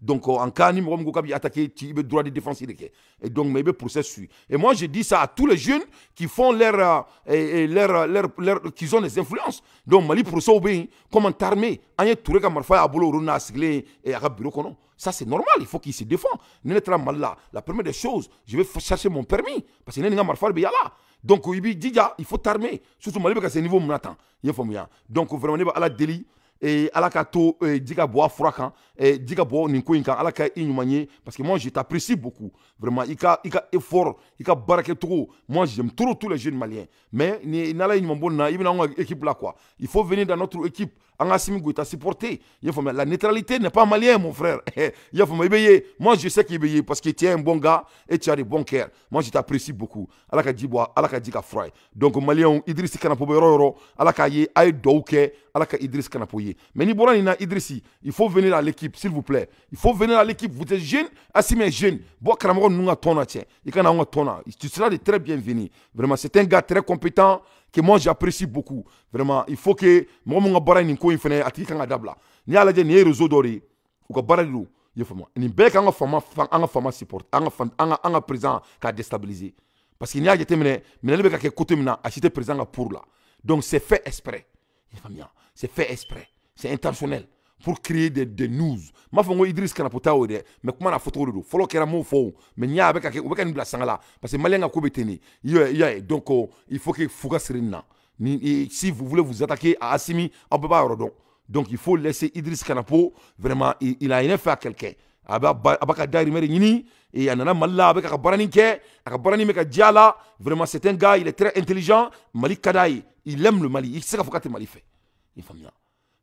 S1: donc en cas ni mɔgɔ min ko k'a b'i attaquer tu bɛ droit de défense de kɛ et donc mais i bɛ procès suivre et moi je dis ça à tous les jeunes qui font qu'ils ont des influences donc Mali procès bɛ yen comment t'armer an ye Touré ka marifa y'a bolo o n'a sigilen a ka bureau kɔnɔ ça c'est normal il faut qu'il se défend ni ne taara Mali la la première des choses je vais chercher mon permis parce que ne ni n ka marifa de bɛ yala donc il b'i jija il faut t'armer surtout Mali bɛ ka se niveau min na tan i ye faamuya donc vraiment ne bɛ ala deli ala ka to ji ka bɔ a fura kan ji ka bɔ nin ko in kan ala ka i ɲuman ye parce que moi je t'apprécie beaucoup vraiment i ka effort i ka baara kɛcogo moi j'aime trop tous les jeunes maliens mais ni ala ye ɲuman bɔ nin na i bɛna anw ka équipe la quoi il faut venir dans notre équipe an ka Assimi Goïta supporter i y'a faamuya la neutralité n'est pas malien mon frère i y'a faamuya i bɛ ye moi je sais qu'il bɛ ye parce que tu es un bon gars et tu as de bons cœurs moi je t'apprécie beaucoup ala ka ji bɔ ala ka ji ka fura ye donc malien Idriss Kanapo bɛ yɔrɔ o yɔrɔ ala k'a ye a ye duwawu kɛ ala ka Idriss Kanapo ye mais ni bɔra nin na Idrissi il faut venir à l'équipe s'il vous plaît il faut venir à l'équipe vous êtes jeune Assimi est jeune bɔ karamɔgɔ ninnu ka tɔn na cɛ i kana anw ka tɔn na tu seras de très bienvenu vraiment c'est un gars très compétent que moi j'apprécie beaucoup vraiment il faut que mɔgɔ min ka baara nin ko in fɛnɛ a tigi kan ka dabila n'i y'a lajɛ nin ye réseau dɔ de ye u ka baara de don i ye faamuya nin bɛɛ k'an ka fama support an ka président k'a déstabiliser parce que n'i y'a jateminɛ minɛli bɛ ka kɛ côté min na a si tɛ président ka pour la donc c'est fait exprès i ye faamuya c'est fait exprès c'est intentionnel pour créer des news m'a fɔ n ko Idriss Kanapo ta y'o dɛ mais kuma n'a fɔcogo de don fɔlɔ kɛra m'o fɔ o mais n'i y'a bɛ ka kɛ u bɛ ka nin bila sanga la parce que malien ka ko bɛ ten de i y'a ye donc il faut que fou ka siri nin na si vous voulez vous attaquer à Assimi aw bɛɛ b'a yɔrɔ dɔn donc il faut laisser Idriss Kanapo vraiment il a rien fait à quelqu'un a b'a ka dahirimɛ de ɲini et a nana Mali la a bɛ ka baara nin kɛ a ka baara nin bɛ ka diya la vraiment c'est un gars il est très intelligent Mali ka d'a ye il aime le Mali i tɛ se ka fɔ k'a tɛ Mali fɛ i faamuya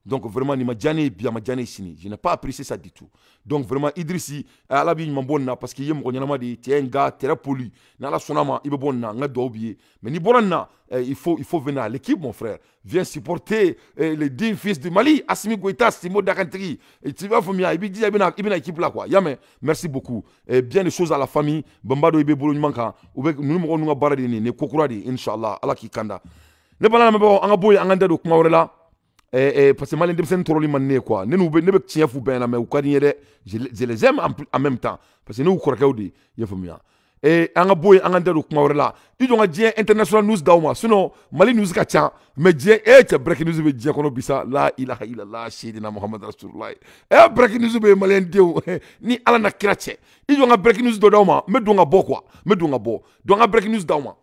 S1: donc vraiment ni ma diya ne ye bi a ma diya ne ye sini je n'ai pas apprécié ça du tout donc vraiment Idrissi ala b'i ɲuman bɔ nin na parce que i ye mɔgɔ ɲɛnama de ye tu es un gars très poli ni ala sɔnna ma i bɛ bɔ nin na n ka duwawu b'i ye mais n'i bɔra nin na il faut venir à l'équipe mon frère viens supporter les 10 fils du Mali Assimi Goïta Simo Dakantigi tu vas faamuya i b'i jija i bɛna équipe la quoi y'a mɛn merci beaucoup bien des choses à la famille Bambado i bɛ bolo ɲuman kan u bɛ ninnu mɔgɔ ninnu ka baara de ye nin ye ko kura de ye inshallah ala k'i kanda ne balala lamɛnbagaw an ka bɔ yen an ka da don kuma wɛrɛ la parce que malien denmisɛnnin tɔɔrɔli man ne ye quoi ne bɛ tiɲɛ f'u bɛɛ ɲɛna mais u ka di n ye dɛ je les aime en même temps parce que ne y'u kɔrɔkɛw de ye i y'a faamuya an ka bɔ yen an ka da don kuma wɛrɛ la i jɔ n ka diɲɛ international news d'aw ma sinon Mali news ka ca mais diɲɛ cɛ breaking news bɛ diɲɛ kɔnɔ bi sa la ilaha illallah seydina Muhammad rasulullah breaking news bɛ yen malien denw ni ala na kira cɛ i jɔ n ka breaking news dɔ d'aw ma n bɛ don ka bɔ quoi n bɛ don ka bɔ donc an ka breaking news d'aw ma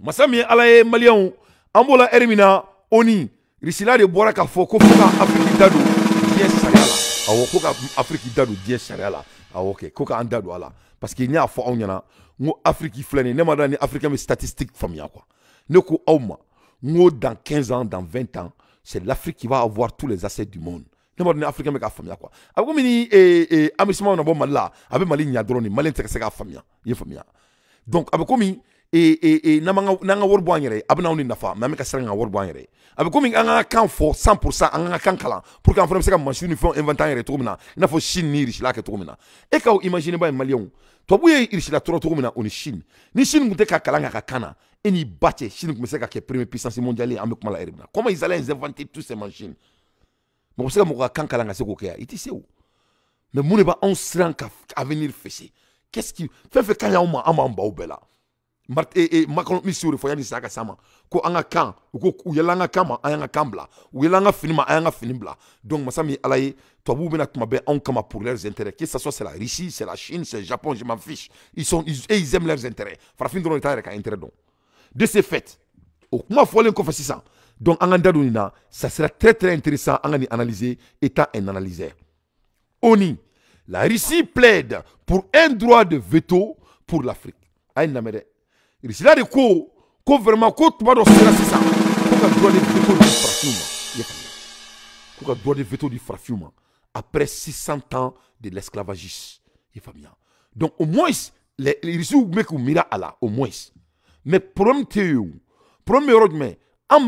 S1: masa min ye ala ye maliyɛnw an b'o la heure min na ONU Risila de bɔra k'a fɔ ko fo ka Afrique da don diɲɛ sariya la awɔ ko ka Afrique da don diɲɛ sariya la awɔ kɛ ko k'an da don a la parce que n y'a fɔ aw ɲɛna n ko Afrique filɛ nin ye ne ma dɔn ni africain bɛ statistique faamuya quoi ne ko aw ma n ko dans 15 ans dans 20 ans c'est l'Afrique qui va avoir tous les assets du monde ne ma dɔn ni africain bɛ k'a faamuya quoi a bɛ komi ni amisimaw na bɔ Mali la a bɛ Mali ɲa dɔrɔn de malien tɛ se k'a faamuya i ye faamuya donc a bɛ komi n'an ka wari bɔ an yɛrɛ ye a bɛ n'anw de nafa mais an bɛ ka siran ka wari bɔ an yɛrɛ ye a bɛ komi an ka kan fɔ 100% an ka kan kalan pour que an fana bɛ se ka machine ni fɛnw inventer an yɛrɛ cogo min na i n'a fɔ Chine ni Russie kɛ cogo min na e k'aw imaginer ba ye maliyɛnw tubabu ye Russie tɔɔrɔ cogo min na o ni Chine ni Chine tun tɛ ka kalan k'a ka kan na e ni ba cɛ Chine tun bɛ se ka kɛ première puissance mondiale ye an bɛ kuma la yɛrɛ min na comment ils allaient inventer tous ces machines mɔgɔ bɛ se ka mɔgɔ ka kan kalan ka se k'o kɛ yan i tɛ se o mais mun de b'anw siran ka avenir fɛsɛ qu'est-ce qui fɛn fɛn ka ɲi anw ma an b'an baw bɛɛ la Macron mission faut yani saka sama ko anga kan ko yelanga kama anga kambla ou yelanga finima anga finimbla donc masami alaye to bu bena tuma be on kama pour leurs intérêts que ça soit c'est la Russie c'est la Chine c'est le Japon je m'en fiche ils aiment leurs intérêts farafin drone ta ka intérêt donc de ce fait au moi faut les confesser ça donc anga dadunina ça sera très intéressant anga ni analyser état un analyseur ONI la Russie plaide pour un droit de veto pour l'Afrique ay namede Russie là de ko vraiment ko tuba do sera c'est ça ko droit de veto du farafuma ko droit de veto du farafuma après 600 ans de l'esclavagisme donc au moins les Russes ou mira ala au moins mais problème mais un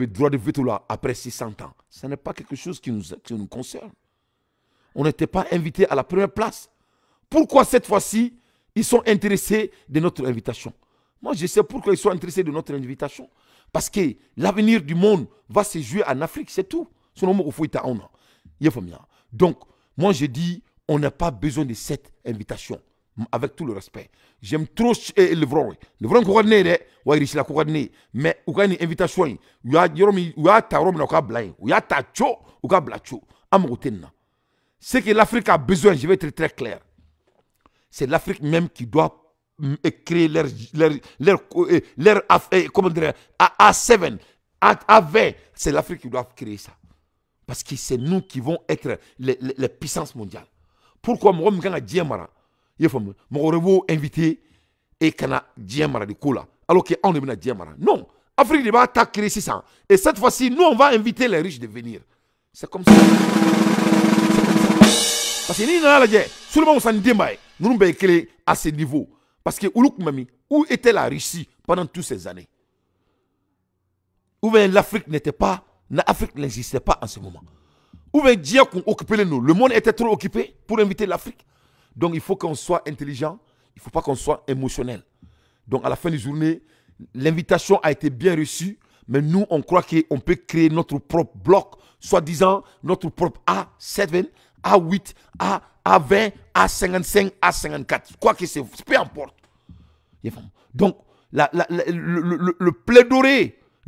S1: droit de veto là après 600 ans ce n'est pas quelque chose qui nous concerne. On n'était pas invités à la première place. Pourquoi cette fois-ci ils sont intéressés de notre invitation? Moi je sais pourquoi ils sont intéressés de notre invitation, parce que l'avenir du monde va se jouer en Afrique, c'est tout. Donc moi je dis on n'a pas besoin de cette invitation, avec tout le respect. J'aime trop le vrai. Le vrai coordonné, mais il y a une invitation. Il y a ce que l'Afrique a besoin, je vais être très clair. C'est l'Afrique même qui doit créer leur comment dire, A7, A20. C'est l'Afrique qui doit créer ça. Parce que c'est nous qui vont être les puissances mondiales. Pourquoi moi, je suis Diamara, je suis invité et je suis Diamara de Kola. Alors qu'on est Diamara. Non, l'Afrique va créer ça. Et cette fois-ci, nous, on va inviter les riches de venir. C'est comme ça. Parce que nous, on s'en démarre. Nous sommes créés à ce niveau. Parce que où était la Russie pendant toutes ces années? Où l'Afrique n'était pas, l'Afrique n'existait pas en ce moment. Où Dieu qu'on occupait nous? Le monde était trop occupé pour inviter l'Afrique. Donc il faut qu'on soit intelligent, il ne faut pas qu'on soit émotionnel. Donc à la fin de la journée, l'invitation a été bien reçue, mais nous on croit qu'on peut créer notre propre bloc, soi-disant notre propre A7, A8, A20, A55, A54. Quoi que c'est, peu importe. Donc, le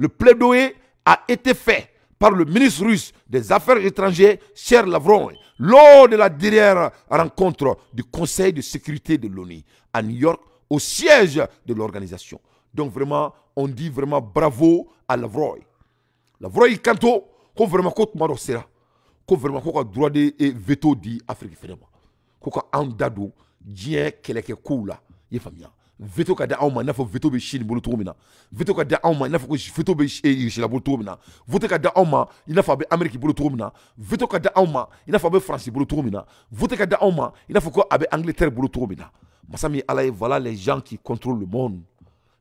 S1: plaidoyer a été fait par le ministre russe des Affaires étrangères, Sergei Lavrov, lors de la dernière rencontre du Conseil de sécurité de l'ONU à New York, au siège de l'organisation. Donc, vraiment, on dit vraiment bravo à Lavrov. Lavrov, il canto, qu'on vraiment compte Marocera. Ko vraiment ko droit de veto di Afrique finalement ko an dado dien keleke kula ye famia veto ka da awma na fo veto be Chine bolo to mina veto ka da awma na fo ko veto be Chine bolo to mina veto ka da awma ina fa be Amerique bolo to mina veto ka da awma ina fa be France bolo to mina veto ka da awma ina fo ko abe Angleterre bolo to mina masami alaye voilà les gens qui contrôlent le monde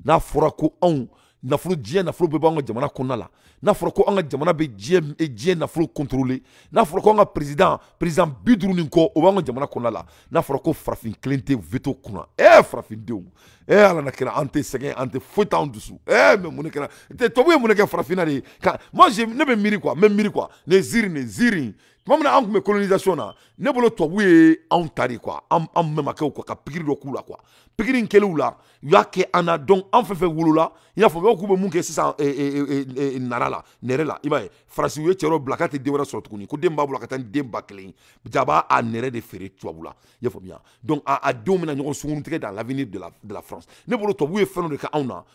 S1: na fora ko on nafolo diɲɛ nafolo bɛɛ b'an ka jamana kɔnɔna la n'a fɔra ko an ka jamana bɛ diɲɛ nafolo contrôler n'a fɔra ko an ka président 50 nin kɔ o b'an ka jamana kɔnɔna la n'a fɔra ko farafin kelen tɛ veto kunna farafindenw ala na kɛra an tɛ sɛgɛn an tɛ foyi t'anw dusu mais mun de kɛra tubabu ye mun de kɛ farafinna de ye moi ne bɛ miiri quoi ne ziiri tuma min na an tun bɛ colonisation na ne bolo tubabu ye anw ta de quoi an mɛmakɛw quoi ka pikiri dɔ k'u la quoi pikiri in kɛliw la u y'a kɛ an na donc an fɛn fɛn wolola i n'a fɔ k'u bɛ mun kɛ sisan nara la nɛrɛ la i b'a ye farasi u ye cɛ dɔ bila k'a tɛ den wɛrɛ sɔrɔ tuguni ko den b'a bolo ka taa ni den ba kelen jaba a nɛrɛ de feere tubabu la i y'a faamuya donc a denw bɛna ɲɔgɔn sunkurutigɛ dans l'avenir de la France ne bolo tubabu ye fɛn dɔ de kɛ anw na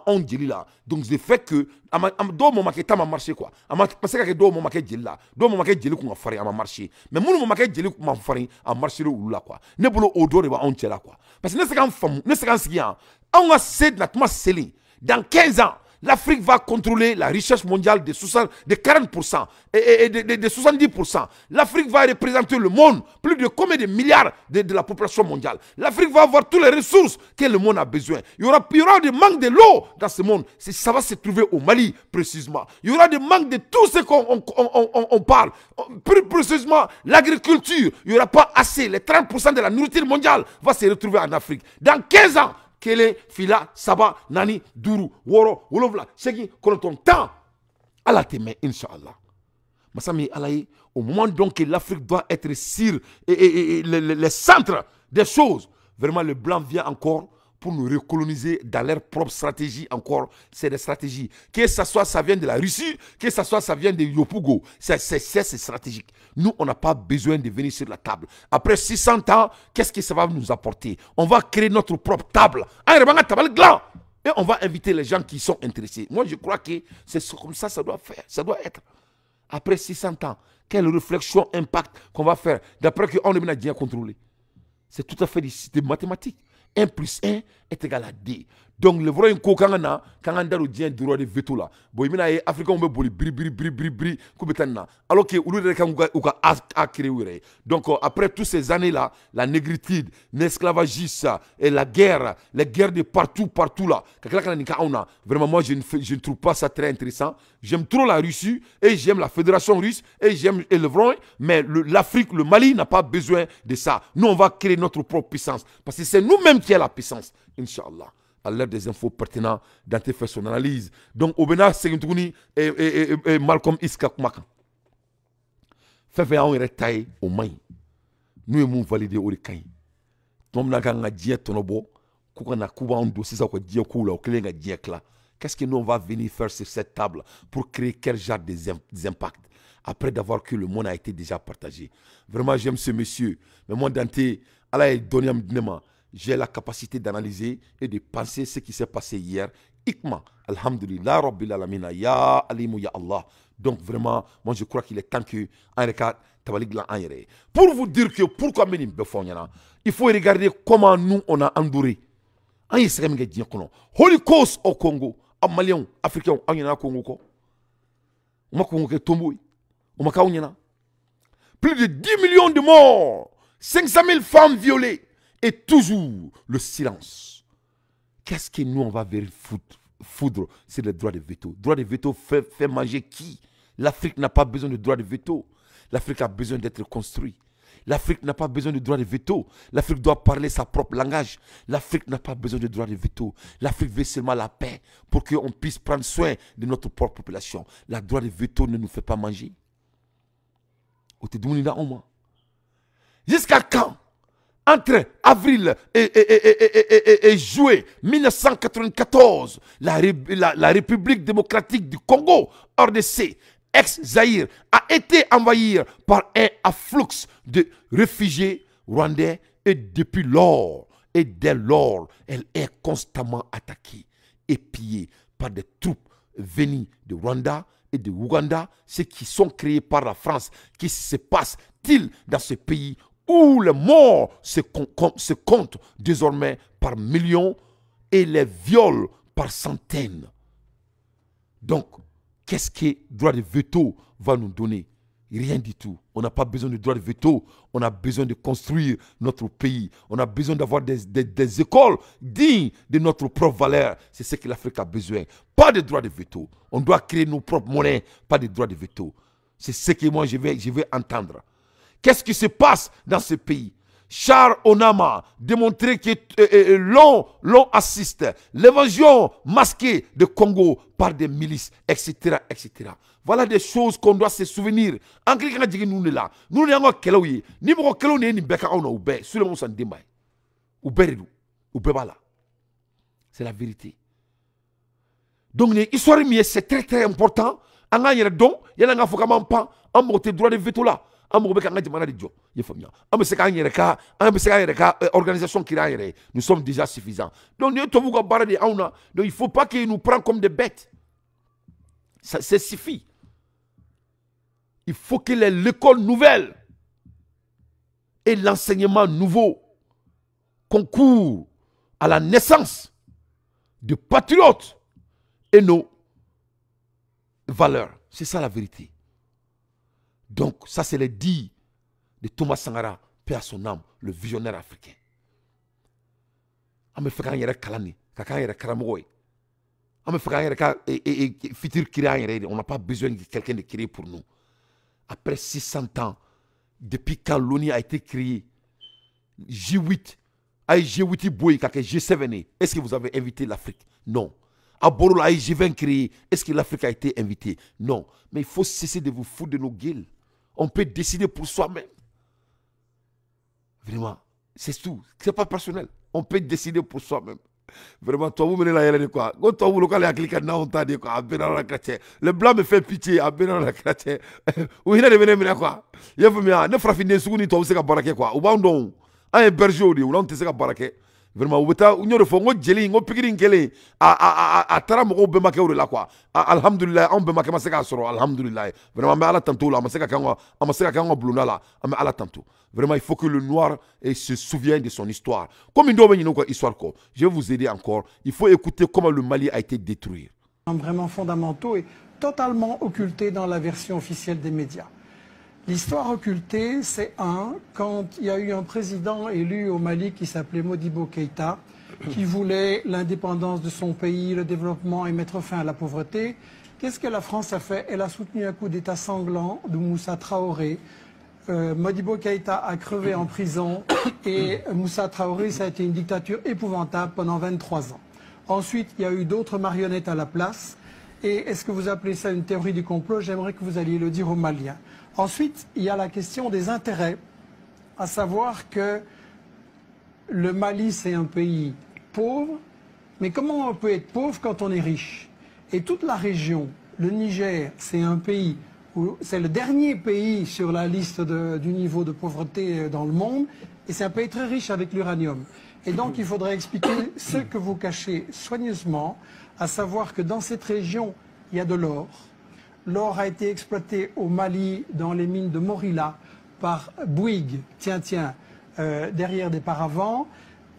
S1: anw jeli la donc c'est fait que dɔw ma kɛ ta ma marché quoi a ma se ka kɛ dɔw ma kɛ jeli la dɔw ma kɛ jeli kun ka farin a ma marché mais minnu ma kɛ jeli kun ma farin a marché olu la quoi ne bolo o dɔ de b'anw cɛ la quoi parce que ne se k'an faamu ne se k'an sigi yan anw ka se na tuma seli dans 15 ans l'Afrique va contrôler la richesse mondiale de 40% et de 70%. L'Afrique va représenter le monde, plus de combien de milliards de la population mondiale. L'Afrique va avoir toutes les ressources que le monde a besoin. Il y aura des manques de l'eau dans ce monde. Ça va se trouver au Mali, précisément. Il y aura des manques de tout ce qu'on parle. Plus précisément, l'agriculture. Il n'y aura pas assez. Les 30% de la nourriture mondiale va se retrouver en Afrique. Dans 15 ans, Kele, Fila, Saba, Nani, Duru, Woro, Wolovla, Segi, Koloton, temps à la témé, Inch'Allah. Massami Alaï, au moment donc que l'Afrique doit être sur les centres des choses, vraiment le blanc vient encore pour nous recoloniser dans leur propre stratégie encore. C'est des stratégies. Que ce soit ça vient de la Russie, que ce soit ça vient de Yopougo, c'est stratégique. Nous, on n'a pas besoin de venir sur la table. Après 600 ans, qu'est-ce que ça va nous apporter? On va créer notre propre table. Et on va inviter les gens qui sont intéressés. Moi, je crois que c'est comme ça ça doit faire. Ça doit être. Après 600 ans, quelle réflexion, impact qu'on va faire d'après qu'on est bien contrôlé? C'est tout à fait des mathématiques. 1 plus 1 est égal à 2. Donc, le vrai coup, quand on a le droit de veto là, bon, il y a des Africains qui ont bri, alors que donc, après toutes ces années-là, la négritude, l'esclavagisme et la guerre, les guerres de partout là, vraiment, moi, je ne trouve pas ça très intéressant. J'aime trop la Russie et j'aime la Fédération russe et j'aime le vrai, mais l'Afrique, le Mali n'a pas besoin de ça. Nous, on va créer notre propre puissance parce que c'est nous-mêmes qui avons la puissance, Inch'Allah. À l'heure des infos pertinentes, Dante fait son analyse. Donc, Obena Segintouni et Malcolm Iska Kumaka. Fait un retail au main. Nous avons validé au recaille. Tom Naganga Dia Tonobo, Koukana Kuba en dossier, ça quoi Dia Koula, au Klinga Diakla. Qu'est-ce que nous on va venir faire sur cette table pour créer quel genre d'impact après d'avoir que le monde a été déjà partagé? Vraiment, j'aime ce monsieur. Mais moi, Dante, Allah est donné à m'dinema. J'ai la capacité d'analyser et de penser ce qui s'est passé hier. Ikma, alhamdulillah, rabbil alamina, ya alimu, ya Allah. Donc vraiment, moi je crois qu'il est temps que pour vous dire que pourquoi il faut regarder comment nous on a enduré. Holocaust au Congo, en Malien, Africain, en Yana Congo. Plus de 10 millions de morts, 500 000 femmes violées. Et toujours le silence. Qu'est-ce que nous on va foudre? C'est le droit de veto. Le droit de veto fait manger qui? L'Afrique n'a pas besoin de droit de veto. L'Afrique a besoin d'être construite. L'Afrique n'a pas besoin de droit de veto. L'Afrique doit parler sa propre langage. L'Afrique n'a pas besoin de droit de veto. L'Afrique veut seulement la paix pour qu'on puisse prendre soin de notre propre population. Le droit de veto ne nous fait pas manger. Jusqu'à quand? Entre avril et juillet 1994, la République démocratique du Congo, RDC, ex-Zaïre, a été envahie par un afflux de réfugiés rwandais et depuis lors, et dès lors, elle est constamment attaquée et pillée par des troupes venues de Rwanda et de Ouganda, ceux qui sont créés par la France. Qu'est-ce qui se passe-t-il dans ce pays où les morts se comptent désormais par millions et les viols par centaines? Donc, qu'est-ce que le droit de veto va nous donner? Rien du tout. On n'a pas besoin de droit de veto. On a besoin de construire notre pays. On a besoin d'avoir des écoles dignes de notre propre valeur. C'est ce que l'Afrique a besoin. Pas de droit de veto. On doit créer nos propres monnaies, pas de droit de veto. C'est ce que moi je vais entendre. Qu'est-ce qui se passe dans ce pays? Charles Onama démontrer que l'on assiste l'évasion masquée de Congo par des milices, etc., etc. Voilà des choses qu'on doit se souvenir. En cliquant sur nous là, nous n'avons pas de ni beaucoup de ni ni beka on a oubé sur le monde sans débat. Oubé bala. C'est la vérité. Donc l'histoire c'est très très important. En a donc il y a un faut pas en mode droit de veto là. Organisation qui nous sommes déjà suffisants. Donc il ne faut pas qu'ils nous prennent comme des bêtes. Ça suffit. Il faut que l'école nouvelle et l'enseignement nouveau concourent à la naissance de patriotes et nos valeurs. C'est ça la vérité. Donc, ça, c'est le dit de Thomas Sankara, paix à son âme, le visionnaire africain. On n'a pas besoin de quelqu'un de créer pour nous. Après 600 ans, depuis quand l'ONU a été créée, G8, G8 Boy, G7, est-ce que vous avez invité l'Afrique? Non. À Borola, G20 créé, est-ce que l'Afrique a été invitée? Non. Mais il faut cesser de vous foutre de nos gueules. On peut décider pour soi-même. Vraiment, c'est tout. Ce n'est pas personnel. On peut décider pour soi-même. Vraiment, toi, vous menez la yélène quoi. Quand toi, vous localisez à cliquer dans ta dit quoi, à Bénin la chrétien. Le blanc me fait pitié, à Bénin la chrétien. Ou il a devenu mais quoi. Il y a vu mais ne frappe des secondes, toi, vous savez baraquer quoi. Ou bandon, un berger ou l'on te sait baraquer. Vraiment, ou beta, ou n'y a pas de jelly, ou piquing kelly, à taram ou bemake ou là quoi. Alhamdulillah, on bemake maseka soro, alhamdulillah. Vraiment, mais à la tantôt là, maseka kanga bluna là, mais à la tantôt. Vraiment, il faut que le noir se souvienne de son histoire. Comme il doit venir une histoire, je vais vous aider encore. Il faut écouter comment le Mali a été détruit.
S11: Vraiment fondamentaux et totalement occultés dans la version officielle des médias. L'histoire occultée, c'est quand il y a eu un président élu au Mali qui s'appelait Modibo Keïta, qui voulait l'indépendance de son pays, le développement et mettre fin à la pauvreté. Qu'est-ce que la France a fait? Elle a soutenu un coup d'État sanglant de Moussa Traoré. Modibo Keïta a crevé en prison et Moussa Traoré, ça a été une dictature épouvantable pendant 23 ans. Ensuite, il y a eu d'autres marionnettes à la place. Et est-ce que vous appelez ça une théorie du complot? J'aimerais que vous alliez le dire aux Maliens. Ensuite, il y a la question des intérêts, à savoir que le Mali, c'est un pays pauvre, mais comment on peut être pauvre quand on est riche? Et toute la région, le Niger, c'est un pays, c'est le dernier pays sur la liste du niveau de pauvreté dans le monde, et c'est un pays très riche avec l'uranium. Et donc, il faudrait expliquer ce que vous cachez soigneusement, à savoir que dans cette région, il y a de l'or. L'or a été exploité au Mali dans les mines de Morila par Bouygues, derrière des paravents.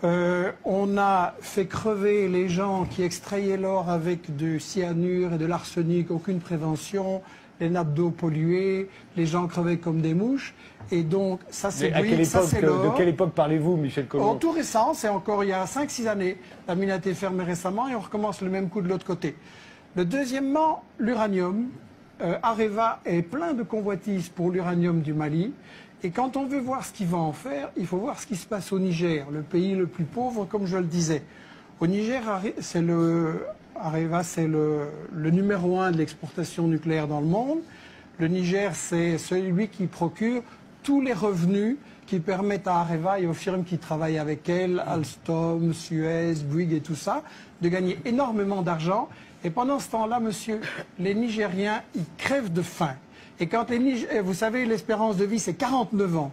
S11: On a fait crever les gens qui extrayaient l'or avec du cyanure et de l'arsenic, aucune prévention, les nappes d'eau polluées, les gens crevaient comme des mouches. Et donc, ça c'est Bouygues, ça c'est l'or.
S15: De quelle époque parlez-vous, Michel Colomb?
S11: Tout récent, c'est encore il y a 5-6 années. La mine a été fermée récemment et on recommence le même coup de l'autre côté. Deuxièmement, l'uranium. Areva est plein de convoitises pour l'uranium du Mali. Et quand on veut voir ce qu'il va en faire, il faut voir ce qui se passe au Niger, le pays le plus pauvre, comme je le disais. Au Niger, Areva, c'est le numéro 1 de l'exportation nucléaire dans le monde. Le Niger, c'est celui qui procure tous les revenus qui permettent à Areva et aux firmes qui travaillent avec elle, Alstom, Suez, Bouygues et tout ça, de gagner énormément d'argent. Et pendant ce temps-là, monsieur, les Nigériens, ils crèvent de faim. Et quand vous savez, l'espérance de vie, c'est 49 ans.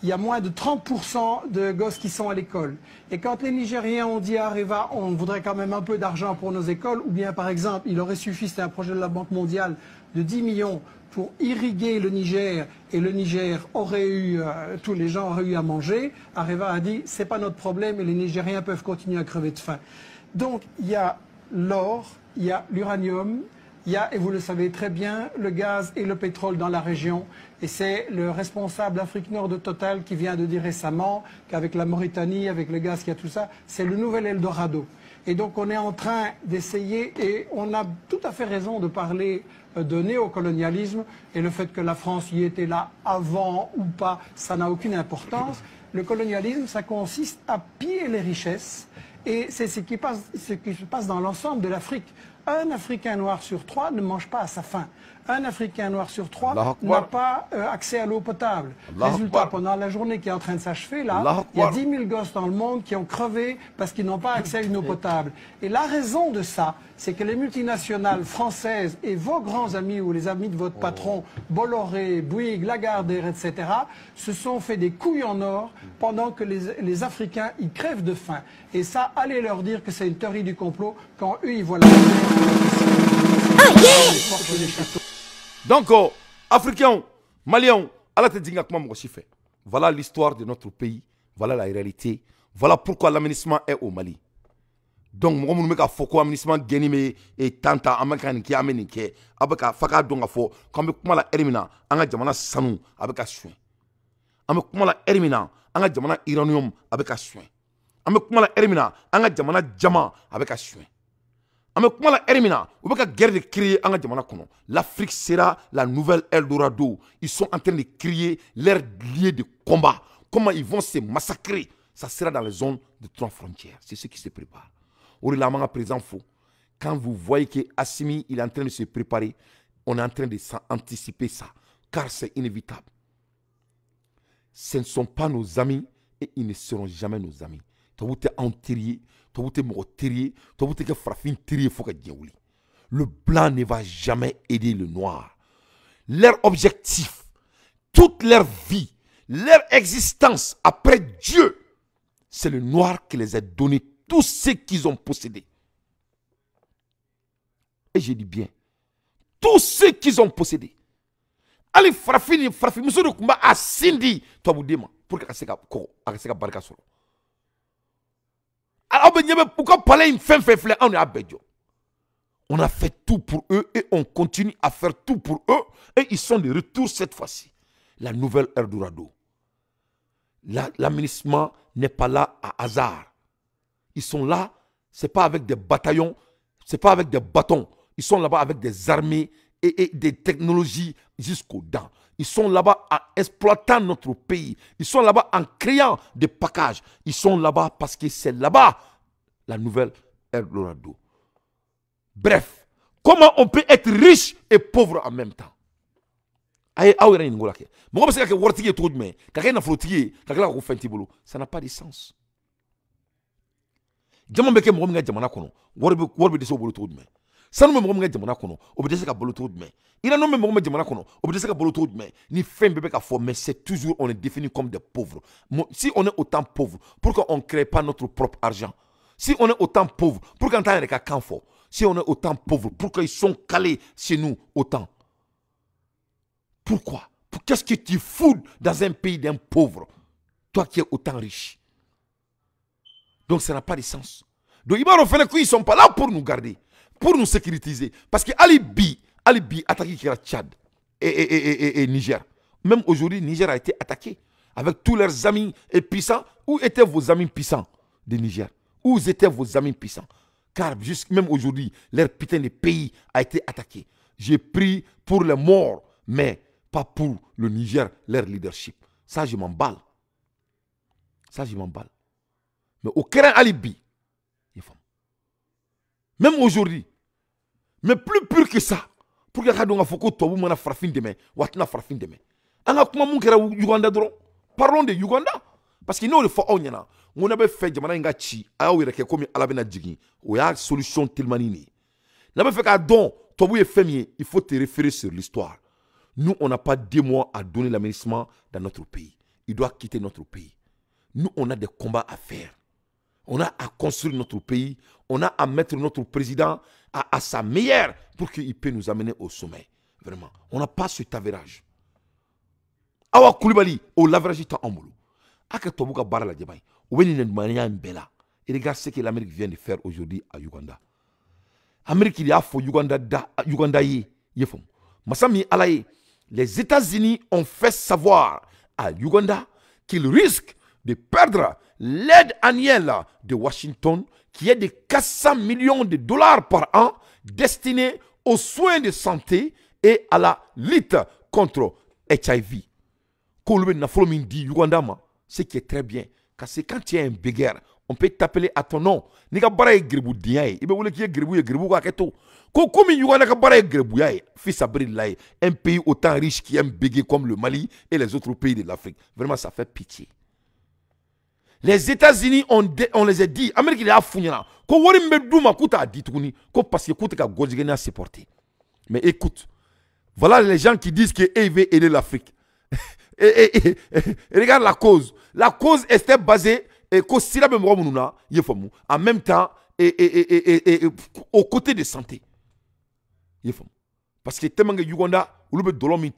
S11: Il y a moins de 30% de gosses qui sont à l'école. Et quand les Nigériens ont dit à Areva, on voudrait quand même un peu d'argent pour nos écoles, ou bien par exemple, il aurait suffi, c'était un projet de la Banque mondiale, de 10 millions pour irriguer le Niger, et le Niger aurait eu, tous les gens auraient eu à manger, Areva a dit, c'est pas notre problème et les Nigériens peuvent continuer à crever de faim. Donc, il y a l'or, il y a l'uranium, il y a, et vous le savez très bien, le gaz et le pétrole dans la région. Et c'est le responsable Afrique Nord de Total qui vient de dire récemment qu'avec la Mauritanie, avec le gaz, qu'il y a tout ça, c'est le nouvel Eldorado. Et donc on est en train d'essayer, et on a tout à fait raison de parler de néocolonialisme, et le fait que la France y était là avant ou pas, ça n'a aucune importance. Le colonialisme, ça consiste à piller les richesses. Et c'est ce qui se passe dans l'ensemble de l'Afrique. Un Africain noir sur 3 ne mange pas à sa faim. Un Africain noir sur 3 n'a pas accès à l'eau potable. Résultat, pendant la journée qui est en train de s'achever, là, il y a 10 000 gosses dans le monde qui ont crevé parce qu'ils n'ont pas accès à une eau potable. Et la raison de ça, c'est que les multinationales françaises et vos grands amis ou les amis de votre patron, Bolloré, Bouygues, Lagardère, etc., se sont fait des couilles en or pendant que les Africains, ils crèvent de faim. Et ça, allez leur dire que c'est une théorie du complot quand eux, ils voient la...
S1: Donc, Africains, Maliens, voilà l'histoire de notre pays, voilà la réalité, voilà pourquoi l'aménagement est au Mali. Donc, moi, je me foko aménagement genime et tanta amakan qui amène qui abaka faka donga fo comme comment la elimina anga jamana sanu abaka soin. Ame comment la elimina anga jamana uranium abaka soin. Ame comment la elimina anga jamana jama abaka soin. Guerre de créer l'Afrique sera la nouvelle Eldorado. Ils sont en train de créer leur lieu de combat. Comment ils vont se massacrer? Ça sera dans les zones de 3 frontières. C'est ce qui se prépare. Quand vous voyez que Assimi il est en train de se préparer, on est en train de anticiper ça. Car c'est inévitable. Ce ne sont pas nos amis et ils ne seront jamais nos amis. tubabu tɛ anw teri ye, tubabu tɛ mɔgɔ teri ye, tubabu tɛ kɛ farafin teri ye fo ka diɲɛ wuli. Le blanc ne va jamais aider le noir. Leur objectif, toute leur vie, leur existence après Dieu, c'est le noir qui les a donné tout ce qu'ils ont possédé. Et je dis bien, tout ce qu'ils ont possédé. Ali farafini muso de kumba asindi tubabu dema pour que se ka barika sɔrɔ. Alors ben yebe pourquoi parler une fin fleur on est à Bédio. On a fait tout pour eux et on continue à faire tout pour eux et ils sont de retour cette fois-ci. La nouvelle Eldorado. L'aménagement n'est pas là à hasard. Ils sont là, c'est pas avec des bataillons, c'est pas avec des bâtons. Ils sont là-bas avec des armées et des technologies jusqu'aux dents. Ils sont là-bas en exploitant notre pays. Ils sont là-bas en créant des packages. Ils sont là-bas parce que c'est là-bas la nouvelle Eldorado. Bref, comment on peut être riche et pauvre en même temps? Ça n'a pas de sens. Sanu me mɔgɔ jamana kɔnɔ o bɛ dɛsɛ ka balo cogo jumɛn Iran me mɔgɔ jamana kɔnɔ o bɛ dɛsɛ ka balo cogo jumɛn ni fɛn bɛɛ bɛ ka fɔ mais c'est toujours on est défini comme des pauvres. Si on est autant pauvre, pourquoi on ne crée pas notre propre argent? Si on est autant pauvre, pourquoi on n'a qu'à qu'en fort? Si on est autant pauvre, pourquoi ils sont calés chez nous autant? Pourquoi? Qu'est-ce que tu fous dans un pays d'un pauvre, toi qui es autant riche? Donc ça n'a pas de sens. Donc ils ne sont pas là pour nous garder, pour nous sécuriser. Parce que Alibi attaqué Tchad et Niger. Même aujourd'hui, Niger a été attaqué avec tous leurs amis puissants. Où étaient vos amis puissants de Niger? Où étaient vos amis puissants? Car même aujourd'hui, leur putain de pays a été attaqué. J'ai pris pour les morts, mais pas pour le Niger, leur leadership. Ça, je m'emballe. Ça, je m'emballe. Mais au Kérin Alibi, même aujourd'hui, mais plus pur que ça, pour que Kadonga Foko Tobu mana farfin demain, Watna farfin demain. Anga kuma mun kera Uganda dron. Parlons de Uganda. Parce que nous le faut on yana. On a fait jamana nga chi, a wira ke komi alabena jigi. O ya solution tellement nini. N'a pas fait qu'à don, Tobu est féminin, il faut te référer sur l'histoire. Nous, on n'a pas 2 mois à donner l'aménagement dans notre pays. Il doit quitter notre pays. Nous, on a des combats à faire. On a à construire notre pays. On a à mettre notre président à sa meilleure pour qu'il puisse nous amener au sommet. Vraiment. On n'a pas cet avérage. Awa Koulibaly, au l'average est en boulot. Aka Tobuka Barala Djabay. Et regarde ce que l'Amérique vient de faire aujourd'hui à Uganda. L'Amérique, il y a fait Uganda. Masami Alaye. Les États-Unis ont fait savoir à Uganda qu'ils risquent de perdre l'aide annuelle de Washington qui est de 400 millions de dollars par an destinés aux soins de santé et à la lutte contre HIV. Ce qui est très bien, parce que quand tu es un béguerre, on peut t'appeler à ton nom. Nika bara gribou diaye, ibe wole ki gribou ka keto. Ko komi Uganda ka bara gribou yaye, fils abrillaye, un pays autant riche qui aime béguer comme le Mali et les autres pays de l'Afrique. Vraiment ça fait pitié. Les États-Unis on les a dit, Amérique a founyana. Ko wori mbeduma kuta a dit touni, ko parce que kuta ka godjigena supporter. Mais écoute, voilà les gens qui disent que ils veulent aider l'Afrique. Et regarde la cause. La cause était basée en même temps au côté de santé. Parce que tellement que Uganda,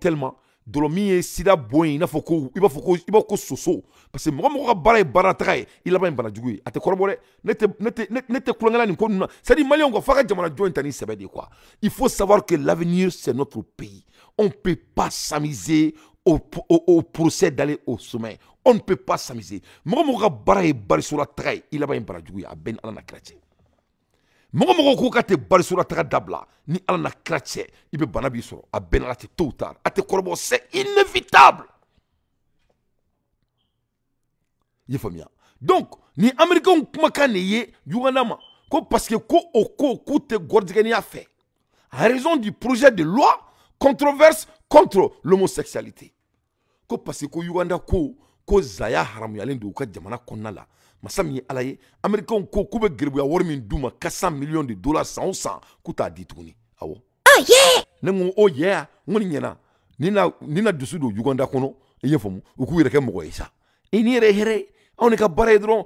S1: tellement dolomi est sida boy, il faut que soso. Parce que moi baratray, il a pas un banadjoué. À te corroborer, n'était coulangala ni konuna. C'est dit malien on va faire jamana joint tani sebede quoi. Il faut savoir que l'avenir c'est notre pays. On peut pas s'amuser au procès d'aller au sommet. On ne peut pas s'amuser. Moga bara e bari sur la traille, il a pas un banadjoué à ben alana chrétien. Moga ko kate bari sur la traille dabla ni alana chrétien, il be banabi sur à ben alana tôt ou tard. À te corroborer, c'est inévitable. Donc, ni Américains kuma kaneye Uganda ma ko parce que ko te gordigani a fait. En raison du projet de loi controverse contre l'homosexualité. Ko parce que Uganda ko zaya haram yalen do ka jamana konna la Masami alaye Américains ko kube gerbu ya wori min duma 400 millions de dollars sans sang kuta dituni awo ah yeah nengo oh yeah ngoni nyana nina dusu do Uganda kono yefomu uku yireke mogo isa ini here on ka bare dron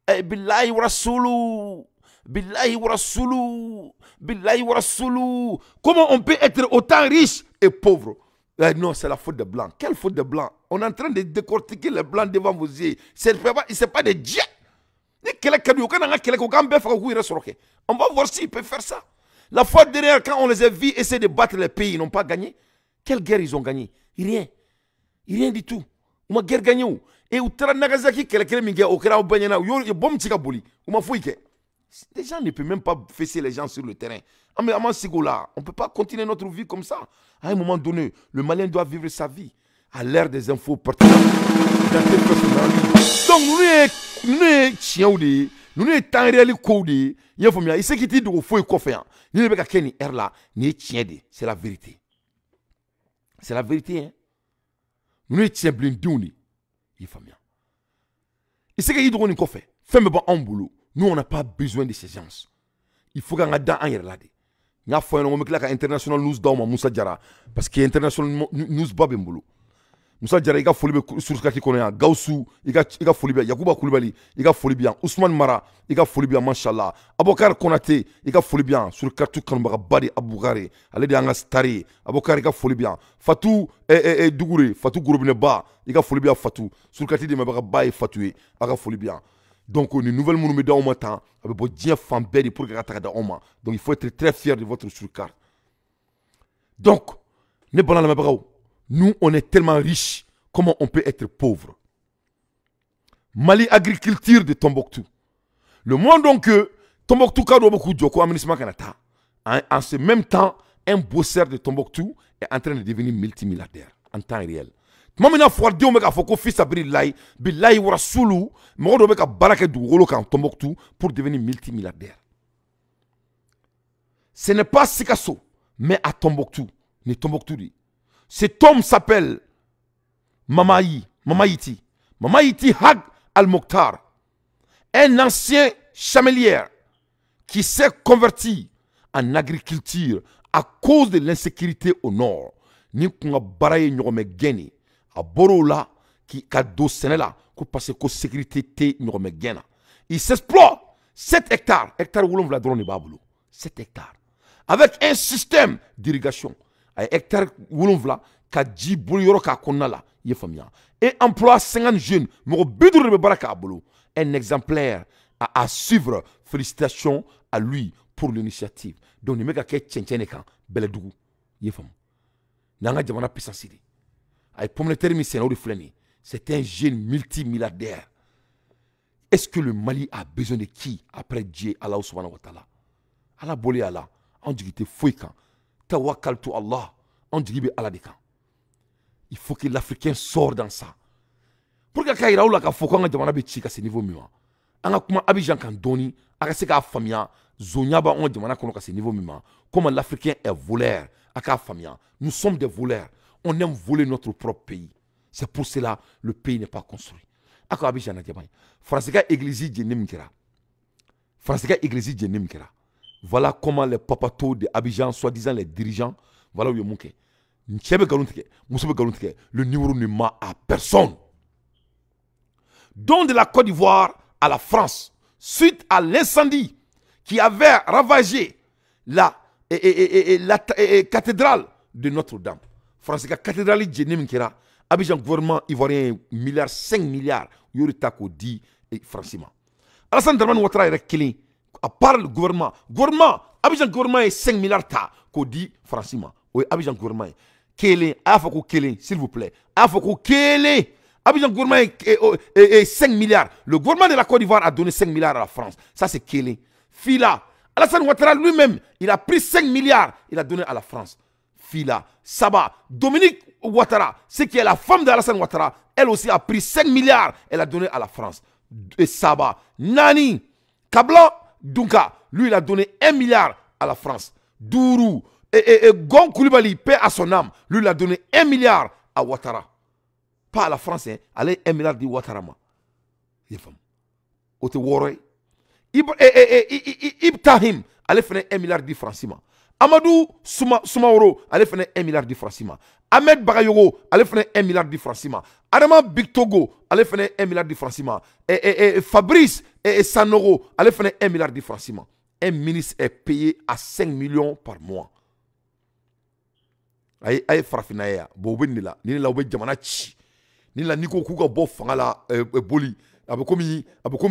S1: billahi wa rasulu billahi wa rasulu billahi wa rasulu. Comment on peut être autant riche et pauvre? Non, c'est la faute des blancs. Quelle faute des blancs? On est en train de décortiquer les blancs devant vos yeux. C'est pas des dieux. On va voir s'ils peuvent faire ça. La fois dernière, quand on les a vus essayer de battre les pays, ils n'ont pas gagné. Quelle guerre ils ont gagné? Rien. Rien du tout. On a guerre gagné. Et où Nagasaki, les gens ne peuvent même pas fesser les gens sur le terrain. On ne peut pas continuer notre vie comme ça. À un moment donné, le Malien doit vivre sa vie à l'ère des infos partout. Donc, nous sommes chiens, nous sommes temps réel codé. Il faut bien. Il sait qu'il dit au faux et quoi faire. Nous ne pouvons pas faire là. Nous sommes chiens. C'est la vérité. C'est la vérité. Hein? Nous sommes chiens blindés. Il faut bien. Il sait qu'il dit au quoi faire. Fais-moi pas un boulot. Nous, on n'a pas besoin de ces gens. Il faut qu'on ait un yerlade. Il y a un international news dans Moussa Diarra. Parce qu'il y a international news babembolo. Moussa Diarra, il a folie sur ce qu'il y a. Gaussou, il a folie bien. Yacouba Koulibaly, il a folie bien. Ousmane Mara, il a folie bien, Mashallah. Abokar Konate, il a folie bien. Sur le carton Kanbara Badi Abougare. Allez de Angastari. Abokar, il a folie bien. Fatou Dougouré, Fatou Gourobineba, il a folie bien Fatou. Sur le carton de Mabara Baye Fatou, il a folie bien. Donc, une nouvelle monument dans le temps, avec votre bien femme belle pour que donc il faut être très fier de votre surcarte. Donc, nous, on est tellement riches, comment on peut être pauvre? Mali agriculture de Tombouctou. Le monde donc que Tombouctou a beaucoup de Djoko Aminisma Kanata. En ce même temps, un bosseur de Tombouctou est en train de devenir multimilliardaire en temps réel. Mamina Fouardi Omega Foko fils à Billahi, Billahi Warasulu, Morodobeka Barake du Rolokan Tombouctou pour devenir multimilliardaire. Ce n'est pas Sikasso, mais à Tombouctou. Ni Tombouctou dit. Cet homme s'appelle Mamaïti Hag Al-Mokhtar, un ancien chamelier qui s'est converti en agriculture à cause de l'insécurité au nord. Ni kunga baraye nyome geni. A Borola qui a dos Sénéla, parce que la sécurité est une il s'exploite 7 hectares. Hectares où l'on va donner 7 hectares. Avec un système d'irrigation. Hectares où l'on va et emploie 50 jeunes. Un exemplaire à suivre. Félicitations à lui pour l'initiative. Donc, les mecs qui sont en Beledougou. C'est un jeune multimilliardaire. Est-ce que le Mali a besoin de qui après Dieu, Allah subhanahu wa ta'ala? Allah bolé Allah. On dit que fouikan. Tawakkal to Allah. On dit que Allah dekan. Il faut que l'Africain sorte dans ça. Pour que Kaira ou la Kafoko nga jamana be chika ce niveau mima. Anga kuma Abidjan kan doni, aka se ka famia, zonya ba on jamana kono ka ce niveau mima. Comment l'Africain est voleur, aka famia. Nous sommes des voleurs. On aime voler notre propre pays. C'est pour cela que le pays n'est pas construit. Aka Abidjan na jamana. Fransika église Djenemkera. Fransika église Djenemkera. Voilà comment les papatos de Abidjan, soi-disant les dirigeants, voilà où ils sont. Le numéro ne ment à personne. Donc de la Côte d'Ivoire à la France, suite à l'incendie qui avait ravagé la cathédrale de Notre-Dame. France, la cathédrale de Djenemkera, Abidjan gouvernement ivoirien, 5 milliards, Yorita ko dit franchement. Alassane Dramane Ouattara est killing. À part le gouvernement, Abidjan gouvernement est 5 milliards ta ko dit franchement. Oui, Abidjan gouvernement Kélé, Afako Kélé, s'il vous plaît. Afako Kélé. Abidjan gouvernement est 5 milliards. Le gouvernement de la Côte d'Ivoire a donné 5 milliards à la France. Ça, c'est Kélé. Fila. Alassane Ouattara lui-même, il a pris 5 milliards. Il a donné à la France. Fila. Saba. Dominique Ouattara, c'est qui est la femme d'Alassane Ouattara, elle aussi a pris 5 milliards. Elle a donné à la France. Et Saba. Nani. Kabla Dunka. Lui, il a donné 1 milliard à la France. Dourou. Et Gon Koulibaly, paix à son âme, lui il a donné 1 milliard à Ouattara. Pas à la France, hein. Allez, 1 milliard de Ouattara. o te wɔɔrɔ ye Ibrahim ale fɛnɛ 1 milliard di Faransi ma. Amadou Soumaoro ale fɛnɛ 1 milliard di Faransi ma. Ahmed Bagayogo ale fɛnɛ 1 milliard di Faransi ma. Adama Bictogo ale fɛnɛ 1 milliard di Faransi ma. Fabrice Sanogo ale fɛnɛ 1 milliard di Faransi ma. Un ministre est payé à 5 millions par mois. Aye farafina ya bo be ni la obe jamana ci ni la niko ku ka bo fanga la boli abekomi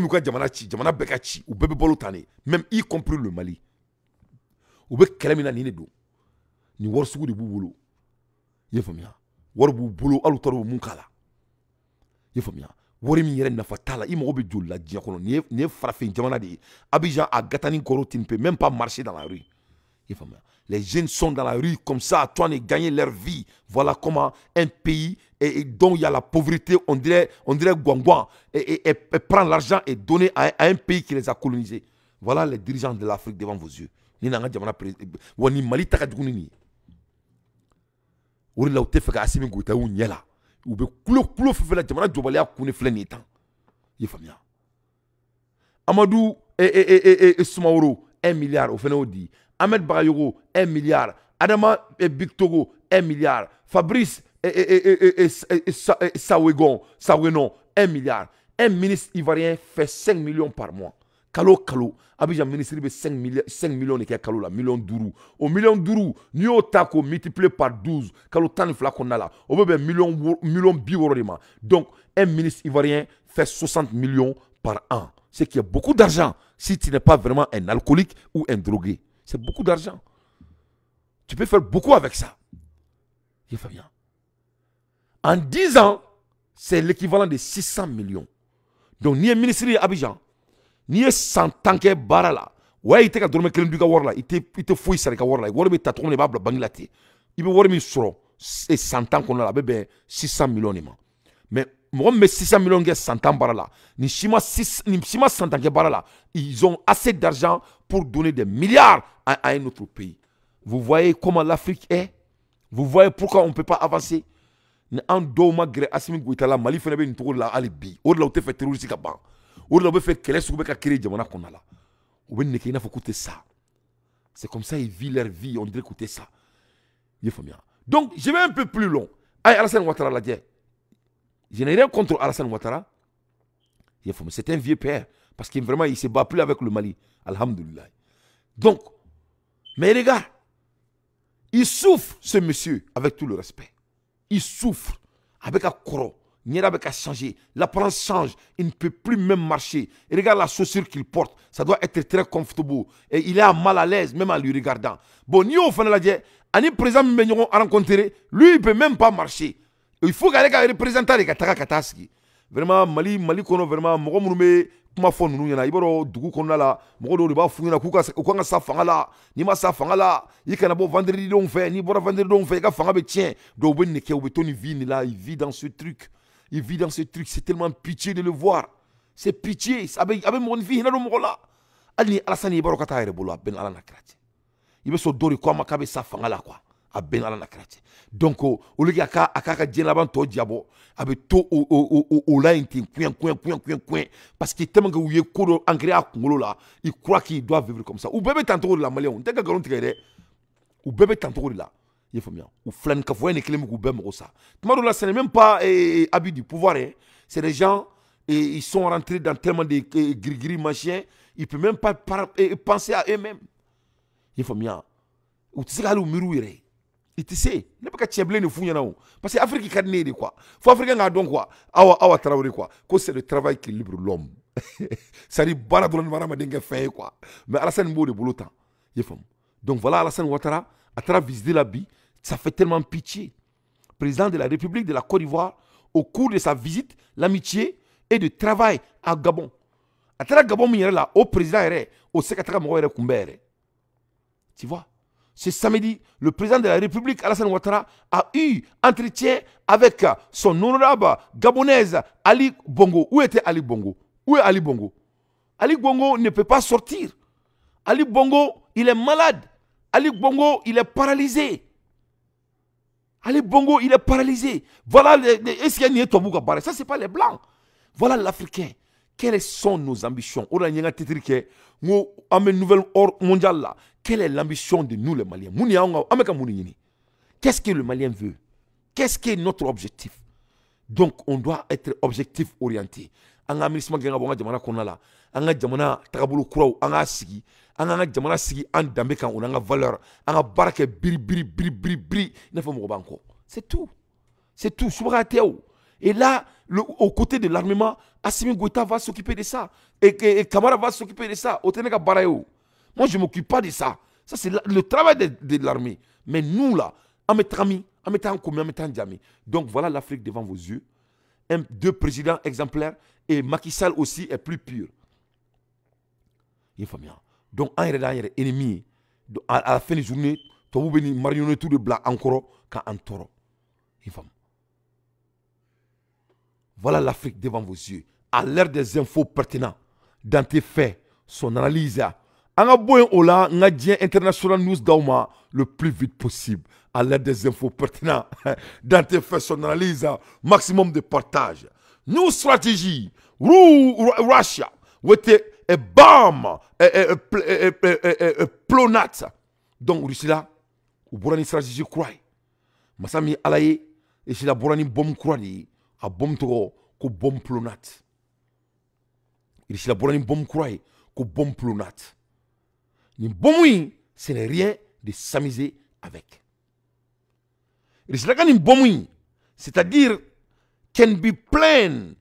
S1: ka jamana ci jamana beka ci ou bebe bolo tane même y compris le Mali obe kelemina ni ne do ni wor sugu de bubulu ye famia wor bubulu alu toro mun kala ye famia wori mi yere nafa tala i mo be jol la dia kono ni farafin jamana de Abidjan a gatani koro tin peut même pas marcher dans la rue ye famia. Les jeunes sont dans la rue comme ça, à toi de gagner leur vie. Voilà comment un pays dont il y a la pauvreté, on dirait Gwangwan, et prend l'argent et donner à un pays qui les a colonisés. Voilà les dirigeants de l'Afrique devant vos yeux. Ni nanga jamana wani Mali taka duguni ni. Ori la ote feka asimi ngota u nyela. Ube kulo fefela jamana jobale ya kune fle ni tan. Ye famia. Amadou Soumaoro 1 milliard au fene odi. Ahmed Bagayogo 1 milliard. Adama Bictogo 1 milliard. Fabrice Sawenon 1 milliard. Un ministre ivoirien fait 5 millions par mois. Kalo. Abidjan ministre de 5 millions de kalo la million d'euros. Au million d'euros, ni au taco multiplié par 12. Kalo tan flacon là. Au be million biorima. Donc un ministre ivoirien fait 60 millions par an. Ce qui est beaucoup d'argent si tu n'es pas vraiment un alcoolique ou un drogué. C'est beaucoup d'argent. Tu peux faire beaucoup avec ça. Il fait bien. En 10 ans, c'est l'équivalent de 600 millions. Donc, ni un ministre d'Abidjan, ni un 100 tanké barala. Ouais, il te ka dormir kelem du ka warla. Il te fouille ça ka warla. Il te tourner babla bangilati. Il peut voir mi soro. Et 100 ans qu'on a là, bébé 600 millions. Mais moi, mes 600 millions de 100 ans barala. Ni chima 100 ans barala. Ils ont assez d'argent pour donner des milliards à un autre pays. Vous voyez comment l'Afrique est? Vous voyez pourquoi on ne peut pas avancer? En Doma Gré Assimi Gouitala, Mali fait une tour là, alibi. Ou là, on fait terroriste à ban. Ou là, on fait qu'elle est à créer Jamana qu'on a là. Ou bien, il faut écouter ça. C'est comme ça, ils vivent leur vie, on dirait écouter ça. Il faut bien. Donc, je vais un peu plus long. Aïe, Alassane Ouattara l'a dit. Je n'ai rien contre Alassane Ouattara. C'est un vieux père. Parce qu'il vraiment, il ne se bat plus avec le Mali. Alhamdulillah. Donc, mais les gars, il souffre, ce monsieur, avec tout le respect. Il souffre. Avec un coro. Niera avec un changer. L'apparence change. Il ne peut plus même marcher. Et regarde la chaussure qu'il porte. Ça doit être très confortable. Et il est mal à l'aise, même en lui regardant. Bon, ni au fond de la diète, un président nous a rencontré. Lui, il ne peut même pas marcher. Il faut qu'il y ait un représentant de Katakaski. Vraiment, Mali, kono vraiment, moi, kuma fɔ ninnu ɲɛna i b'a dɔn dugu kɔnɔna la mɔgɔ dɔw de b'a f'u ɲɛna k'u kan ka sa fanga la n'i ma sa fanga la i kana bɔ vendredi denw fɛ n'i bɔra vendredi denw fɛ i ka fanga bɛ tiɲɛ dɔw bɛ nin kɛ u bɛ to nin vie nin la il vit dans ce truc c'est tellement pitié de le voir c'est pitié a bɛ mɔgɔninfin hinɛ don mɔgɔ la hali ni Alassane i b'a dɔn ka taa a yɛrɛ bolo a bɛn Ala na kira cɛ i bɛ sɔn dɔ de ko a ma k'a bɛ sa fanga la quoi a bɛn Ala na kira cɛ donc olu k'a ka diɲɛ laban tɔ jabɔ a bɛ to o la yen ten kuɲɛ parce que tellement que u ye ko dɔ ancré a kunkolo la il croit qu'il doit vivre comme ça u bɛɛ bɛ tan cogo de la maliyɛnw n tɛ ka nkalon tigɛ dɛ u bɛɛ bɛ tan cogo de la i y'a faamuya u filani kafoya ni kelen bɛ k'u bɛɛ mago sa tuma dɔw la ce n'est même pas abus du pouvoir hein c'est des gens ils sont rentrés dans tellement de gris machin ils peuvent même pas penser à eux-mêmes i y'a faamuya u tɛ se ka hali u miiri u yɛrɛ ye. Il te sait, ne pas que ne fou parce que l'Afrique est née de quoi. Faut Africain a donc quoi. Awa Traoré quoi. Que c'est le travail qui libère l'homme. Ça dit bara dans le marama dengue fait quoi. Mais Alassane Mbo de boulot temps. Donc voilà Alassane Ouattara à travers visiter la vie, ça fait tellement pitié. Président de la République de la Côte d'Ivoire au cours de sa visite, l'amitié et de travail à Gabon. À travers Gabon là, au président au secrétaire Mogoere Koumbere. Tu vois? Ce samedi, le président de la République, Alassane Ouattara, a eu entretien avec son honorable gabonaise Ali Bongo. Où était Ali Bongo? Où est Ali Bongo? Ali Bongo ne peut pas sortir. Ali Bongo, il est malade. Ali Bongo, il est paralysé. Ali Bongo, il est paralysé. Voilà, est-ce qu'il y a une Tobouka Barre? Ça, ce n'est pas les Blancs. Voilà l'Africain Quelles sont nos ambitions? On a une nouvelle ordre mondial là. Quelle est l'ambition de nous les Maliens? Qu'est-ce que le Malien veut? Qu'est-ce qui est notre objectif? Donc on doit être objectif orienté. Anga ministre genga bonga jamana konala. Anga jamana takabulu kuraw anga sigi. Anga jamana sigi an dambe kan on anga valeur. Anga barake biri. C'est tout. C'est tout. Et là, aux côtés de l'armement, Assimi Goïta va s'occuper de ça. Et Kamara va s'occuper de ça. Moi, je ne m'occupe pas de ça. Ça, c'est le travail de l'armée. Mais nous, là, donc voilà l'Afrique devant vos yeux. Deux présidents exemplaires. Et Macky Sall aussi est plus pur. Donc, un ennemi, à la fin de la journée, tu vas venir marionner tout de blanc encore qu'un taureau. Voilà l'Afrique devant vos yeux. À l'ère des infos pertinentes, dans tes faits, son analyse. Anga boyen ola, nga dien international news dauma le plus vite possible. À l'ère des infos pertinentes, dans tes faits, son analyse, maximum de partage. New stratégie, Russia, with a bomb, a plonat. Donc, Russie là, ou bourani stratégie quoi? Masami alaye, et c'est la bourani bombe quoi? A bombe trop, ko bombe plonat. Il est la bourani bombe quoi? Ko bombe plonat. Ni bombe, ce n'est rien de s'amuser avec. Il est là une bombe, c'est-à-dire can be planned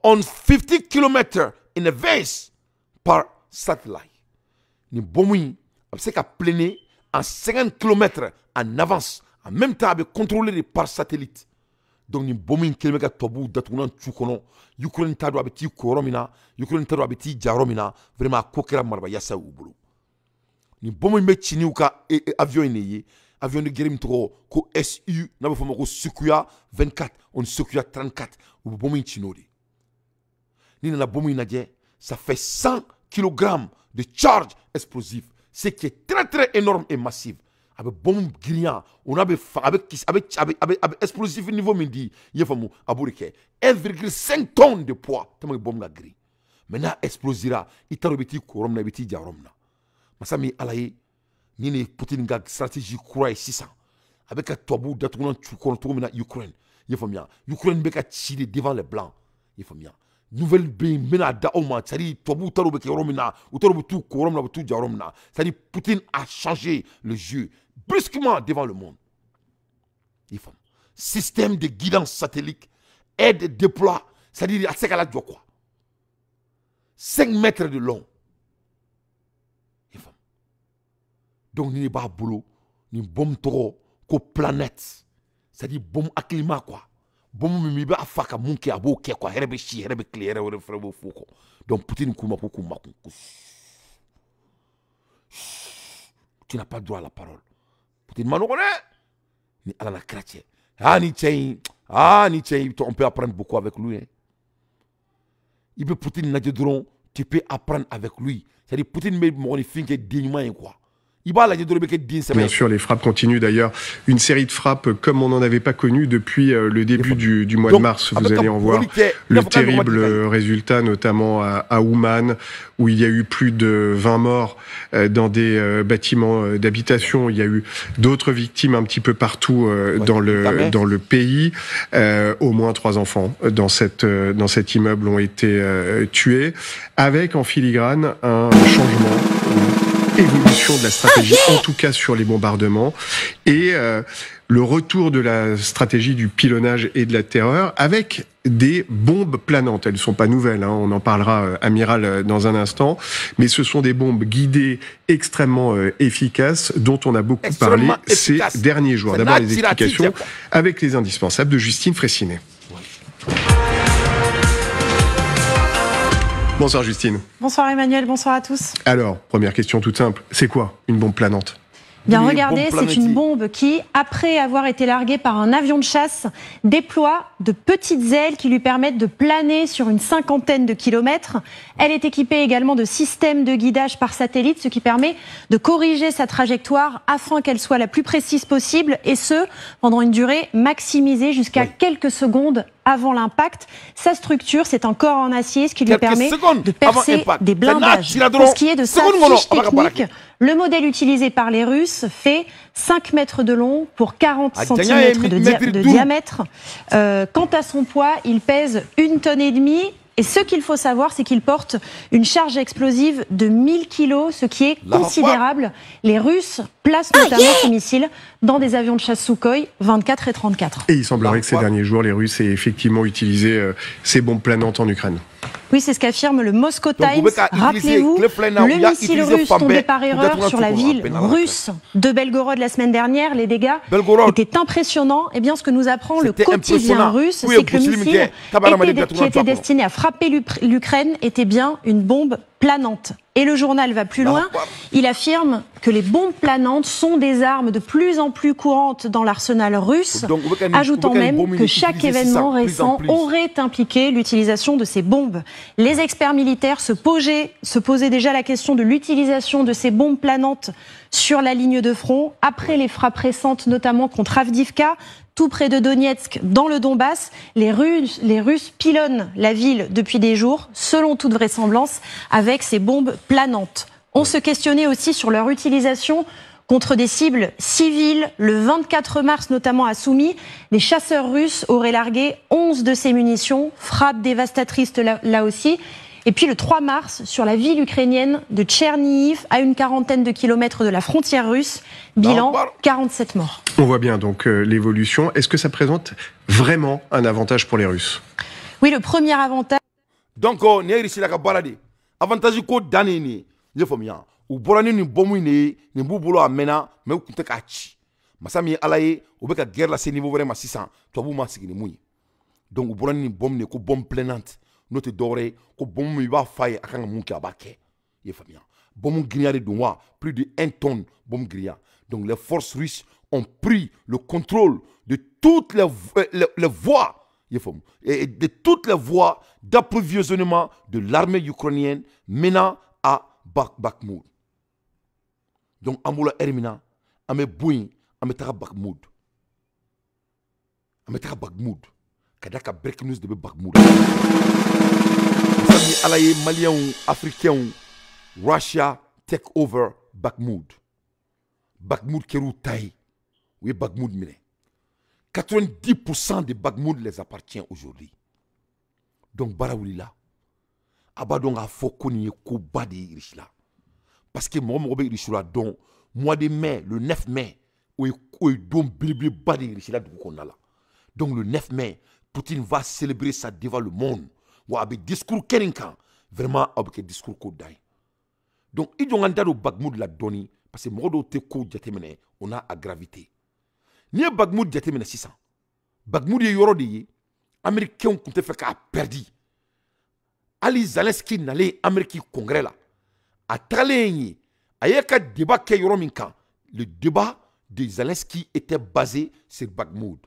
S1: on 50 km in advance par satellite. Ni bombe, c'est qu'à planer en 50 km en avance, en même temps avec contrôlé par satellite. Donc ni bombing kelmeka tobu datunan chukono Ukraine tado abeti koromina Ukraine tado abeti jaromina vraiment kokera marba yasa ubulu ni bombing me chiniuka avion ineye avion de guerre mtro ko SU na be famo ko Sukuya 24 on Sukuya 34 ou bombing chinodi ni na bombing naje ça fait 100 kg de charge explosive ce qui est très très énorme et massif. Avec bombe grillante, on a avec explosif niveau midi, il faut abourir 1,5 tonnes de poids, tellement bombe la grille. Maintenant explosira, il t'a rebeti korom na beti jaromna. Masami alaye, ni ne Poutine ga stratégie croix 600. Avec un tobu d'atounan chukon tourmina Ukraine, il faut bien. Ukraine beka chili devant les blancs, il faut bien. Nouvelle pays mena daoma, c'est-à-dire tobu tarobe ke romina, ou tarobe tout korom na tout jaromna. C'est-à-dire Poutine a changé le jeu brusquement devant le monde. Système de guidance satellite, aide déploie, c'est-à-dire à ce qu'elle a dit quoi 5 mètres de long. Donc, il n'y a pas de boulot, ni bombe trop, qu'aux planètes. C'est-à-dire bombe à climat quoi. Bombe mimiba à faka munke à beau quoi, herbe chi, herbe clé, herbe frère fouko. Donc, Poutine kouma. Tu n'as pas droit à la parole. Poutine manogone ni ala na chrétien ni tchei on peut apprendre beaucoup avec lui hein. Il peut Poutine na dedron tu peux apprendre avec lui, c'est-à-dire Poutine mais mon fin que dignement quoi.
S16: Bien sûr, les frappes continuent d'ailleurs. Une série de frappes comme on n'en avait pas connu depuis le début du mois de mars. Vous allez en voir le terrible résultat, notamment à Ouman, où il y a eu plus de 20 morts dans des bâtiments d'habitation. Il y a eu d'autres victimes un petit peu partout dans le pays. Au moins 3 enfants dans cet immeuble ont été tués, avec en filigrane un changement, évolution de la stratégie, en tout cas sur les bombardements, et le retour de la stratégie du pilonnage et de la terreur avec des bombes planantes. Elles ne sont pas nouvelles, hein, on en parlera, amiral, dans un instant, mais ce sont des bombes guidées extrêmement efficaces dont on a beaucoup parlé ces derniers jours. D'abord les explications avec les indispensables de Justine Fraissinet. Bonsoir Justine.
S17: Bonsoir Emmanuel, bonsoir à tous.
S16: Alors, première question toute simple, c'est quoi une bombe planante ?
S17: Bien, regardez, c'est une bombe qui, après avoir été larguée par un avion de chasse, déploie de petites ailes qui lui permettent de planer sur une 50aine de kilomètres. Elle est équipée également de systèmes de guidage par satellite, ce qui permet de corriger sa trajectoire afin qu'elle soit la plus précise possible, et ce, pendant une durée maximisée jusqu'à quelques secondes avant l'impact. Sa structure, c'est un corps en acier, ce qui lui permet de percer des blindages. Pour ce qui est de sa fiche technique, le modèle utilisé par les Russes fait 5 mètres de long pour 40 cm de diamètre. Quant à son poids, il pèse 1,5 tonnes. Et ce qu'il faut savoir, c'est qu'il porte une charge explosive de 1000 kg, ce qui est considérable. Les Russes placent notamment ces missiles dans des avions de chasse Sukhoi 24 et 34.
S16: Et il semblerait que ces derniers jours, les Russes aient effectivement utilisé ces bombes planantes en Ukraine.
S17: Oui, c'est ce qu'affirme le Moscow Times. Rappelez-vous, le missile russe tombé par erreur sur la ville russe de Belgorod la semaine dernière. Les dégâts étaient impressionnants. Eh bien, ce que nous apprend le quotidien russe, c'est que le missile qui était destiné à frapper l'Ukraine était bien une bombe planante. Et le journal va plus loin. Il affirme que les bombes planantes sont des armes de plus en plus courantes dans l'arsenal russe, ajoutant même que chaque événement récent aurait impliqué l'utilisation de ces bombes. Les experts militaires se posaient déjà la question de l'utilisation de ces bombes planantes sur la ligne de front, après les frappes récentes, notamment contre Avdiivka, tout près de Donetsk, dans le Donbass. Les Russes pilonnent la ville depuis des jours, selon toute vraisemblance, avec ces bombes planantes. On se questionnait aussi sur leur utilisation contre des cibles civiles. Le 24 mars, notamment à Soumy, les chasseurs russes auraient largué 11 de ces munitions, frappe dévastatrice là aussi. Et puis le 3 mars, sur la ville ukrainienne de Tchernihiv, à une quarantaine de kilomètres de la frontière russe, bilan 47 morts.
S16: On voit bien donc l'évolution. Est-ce que ça présente vraiment un avantage pour les Russes?
S17: Oui, le premier avantage...
S1: Donc, on est ici la balade. Avantage ko dani ni, je fais bien. Ou bolani ni bomu ni boubulo amena, mais ou kunte kachi. Masami alaye, ou beka guerre la ce niveau vraiment 600. Toi vous masigi ni mouy. Donc ou bolani ni bom ni ko bom plenante. Note doré, ko bom mi va faille à quand mon kabake. Je fais bien. Bom grillade de moi, plus de 1 tonne bom grillade. Donc les forces russes ont pris le contrôle de toutes les voies. Et de toutes les voies d'approvisionnement de l'armée ukrainienne menant à Bakhmoud. Donc, Amoula Hermina, Ame Bouin, Ame Taka Bakhmoud. Ame Taka Bakhmoud. Kadaka break news de Bakhmoud. Sami alaye Maliens, Africains, Russia take over Bakhmoud. Bakhmoud Kerou Taï. Oui, Bakhmoud Mine. 90% de Bakhmoud les appartient aujourd'hui. Donc, Baraoulila, Abadon a fokoni ko badi Irishla. Parce que moi, je suis là, donc, mois de mai, le 9 mai, où il don bilibli badi Irishla. Donc, le 9 mai, Poutine va célébrer ça devant le monde. Ou avec discours Keninkan, vraiment, avec discours Kodaï. Donc, ils ont entendu Bakhmoud la donner, parce que moi, on a à gravité. Ni Bakhmoud jatemina 600. Bakhmoud ye yoro de ye américain kun te fait ka perdu. Ali Zelensky n'allait Amérique congrès là. A talenyi ayeka débat ke yoro minkan. Le débat de Zelensky était basé sur Bakhmoud.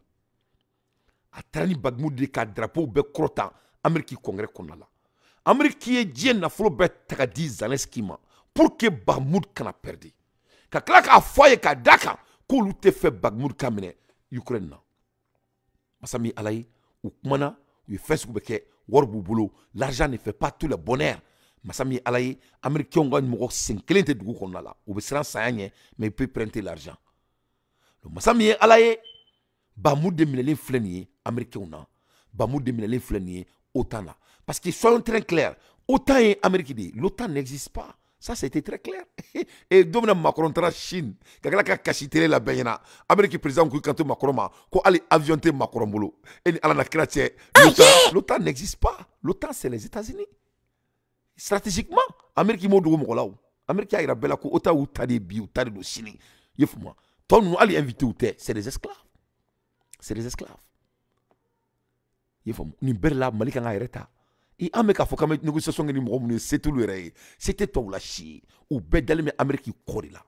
S1: A tani Bakhmoud de ka drapeau be krota Amérique congrès konala. Amérique ye dien na folo be takadi Zelensky ma pour que Bakhmoud kana perdu. Ka klak a foye ka daka Koulou te fait Bakhmoud kamene Ukraine na. Masami alaye ou kumana ou fait ce que warbu boulot. L'argent ne fait pas tout le bonheur. Masami alaye américain gagne mo 5 te dugu konna la. Ou be sera sayanye mais il peut prêter l'argent. Donc Masami alaye Bakhmoud de milele flenier américain na. Bakhmoud de milele flenier OTAN na. Parce que soyons très clairs, OTAN et Amérique dit l'OTAN n'existe pas. Ça, c'était très clair. Et Dominique Macron tra Chine, quand il a caché la bagnana, Amérique président quand Macron ma, quand allait avionter Macron bolo, et à la chrétien, l'OTAN n'existe pas. L'OTAN c'est les États-Unis. Stratégiquement, Amérique mo dogo mo lawo. Amérique a ira bela ko OTAN ou tade bi ou tade do Chine. Yef moi. Ton nous allez inviter ou té, c'est des esclaves. C'est des esclaves. Yef moi. Ni berla malika nga ireta. Et Amérique faut quand même négociation ni mo c'est tout le reste. C'était toi la chi ou bedale mais Amérique corila.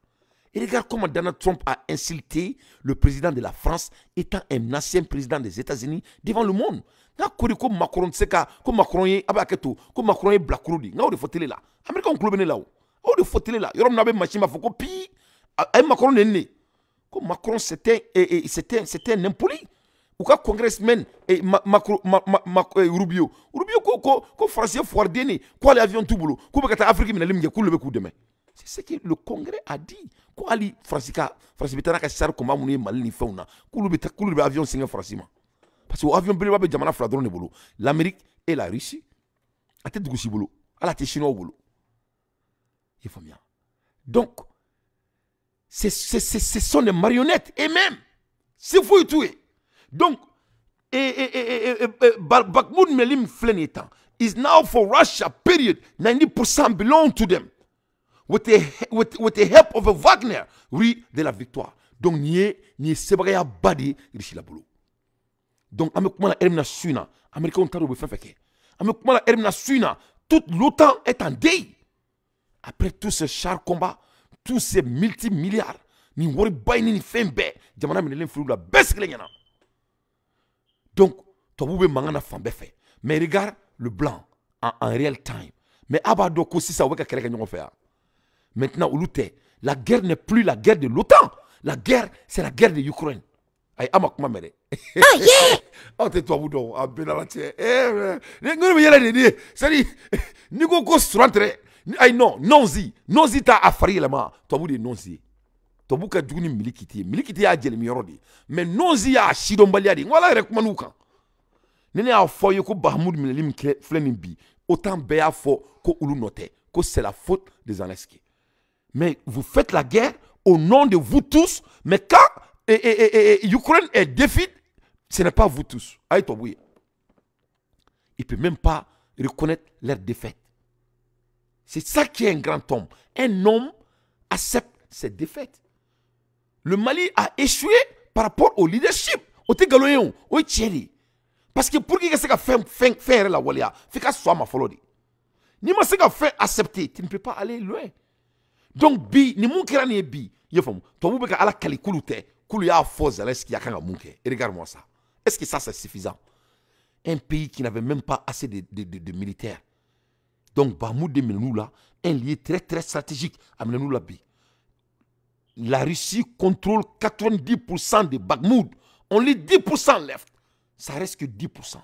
S1: Et regarde comment Donald Trump a insulté le président de la France étant un ancien président des États-Unis devant le monde. Na koriko Macron seka ko Macron yi abaketo ko Macron yi black rudi. Na o de fotele la. Amérique on club ne la o. O de fotele la. Yorom na be machine ma foko pi ay Macron ne. Ko Macron c'était un impoli. ou ka congressman et Rubio ko français foardé ko les avions tout boulot ko be ka Afrique mina limge ko le be ku demain. C'est ce que le Congrès a dit. Ko ali France bitana ka sar ko mamuni mal ni fewna ko le be avion singa France ma. Parce que avion bele ba jamana fla drone bolo. L'Amérique et la Russie a tête de bolo, ala te chinois bolo. Il faut bien. Donc ce sont des marionnettes et même c'est vous tuer. Donc Bakhmut Melim Flenetan is now for Russia, period. 90% belong to them. With the help of a Wagner, oui, de la victoire. Donc, ni Sebrea Badi, Richila Boulou. Donc, Amekuma la Ermina Suna, Américain Ontaro Befefeke. Amekuma la Ermina Suna, toute l'OTAN est en deuil. Après tous ces chars combats, tous ces multimilliards, ni Wari Baini ni Fembe, Jamana Minelin Flou la best Glenyana. Donc, Toboube Mangana Fambefe. Mais regarde le blanc en real time. Mais Abado Kosi Saweka Kereka Nyon fait. Maintenant, la guerre n'est plus la guerre de l'OTAN. La guerre, c'est la guerre de l'Ukraine. Aïe, Amakuma Mede. Ah, yeah! Oh, t'es-toi, Boudon. Ah, Benalatie. C'est-à-dire, Nigo Kos rentre. Aïe, non, non-zi. Non-zi t'a affari la main. Toi, vous dites non-zi. Toi, vous dites milikiti. Milikiti a djel miyorodi. Mais non-zi a chidombaliadi. Voilà, rekmanoukan. Nene a foye ko Bahmoud Minelim Flenimbi. Autant béa fo ko Oulu note. Que c'est la faute des Zelensky. Mais vous faites la guerre au nom de vous tous. Mais quand l'Ukraine est défaite, ce n'est pas vous tous. Il ne peut même pas reconnaître leur défaite. C'est ça qui est un grand homme. Un homme accepte ses défaites. Le Mali a échoué par rapport au leadership. Au Tegaloyon, au Tchéli. Parce que pour qu'il y ait faire la Walia, il faut que soit ma following. Ni ma se ka fait accepter, tu ne peux pas aller loin. Donc bi ni mun kera ni bi, yefam. To bu be ka ala kali kulute, kulu ya force Zelensky ya kanga munke. Et regarde-moi ça. Est-ce que ça c'est suffisant? Un pays qui n'avait même pas assez de militaires. Donc Bahmoud de Melnoula, un lieu très très stratégique à Melnoula bi. La Russie contrôle 90% de Bakhmut. Only 10% left. Ça reste que 10%.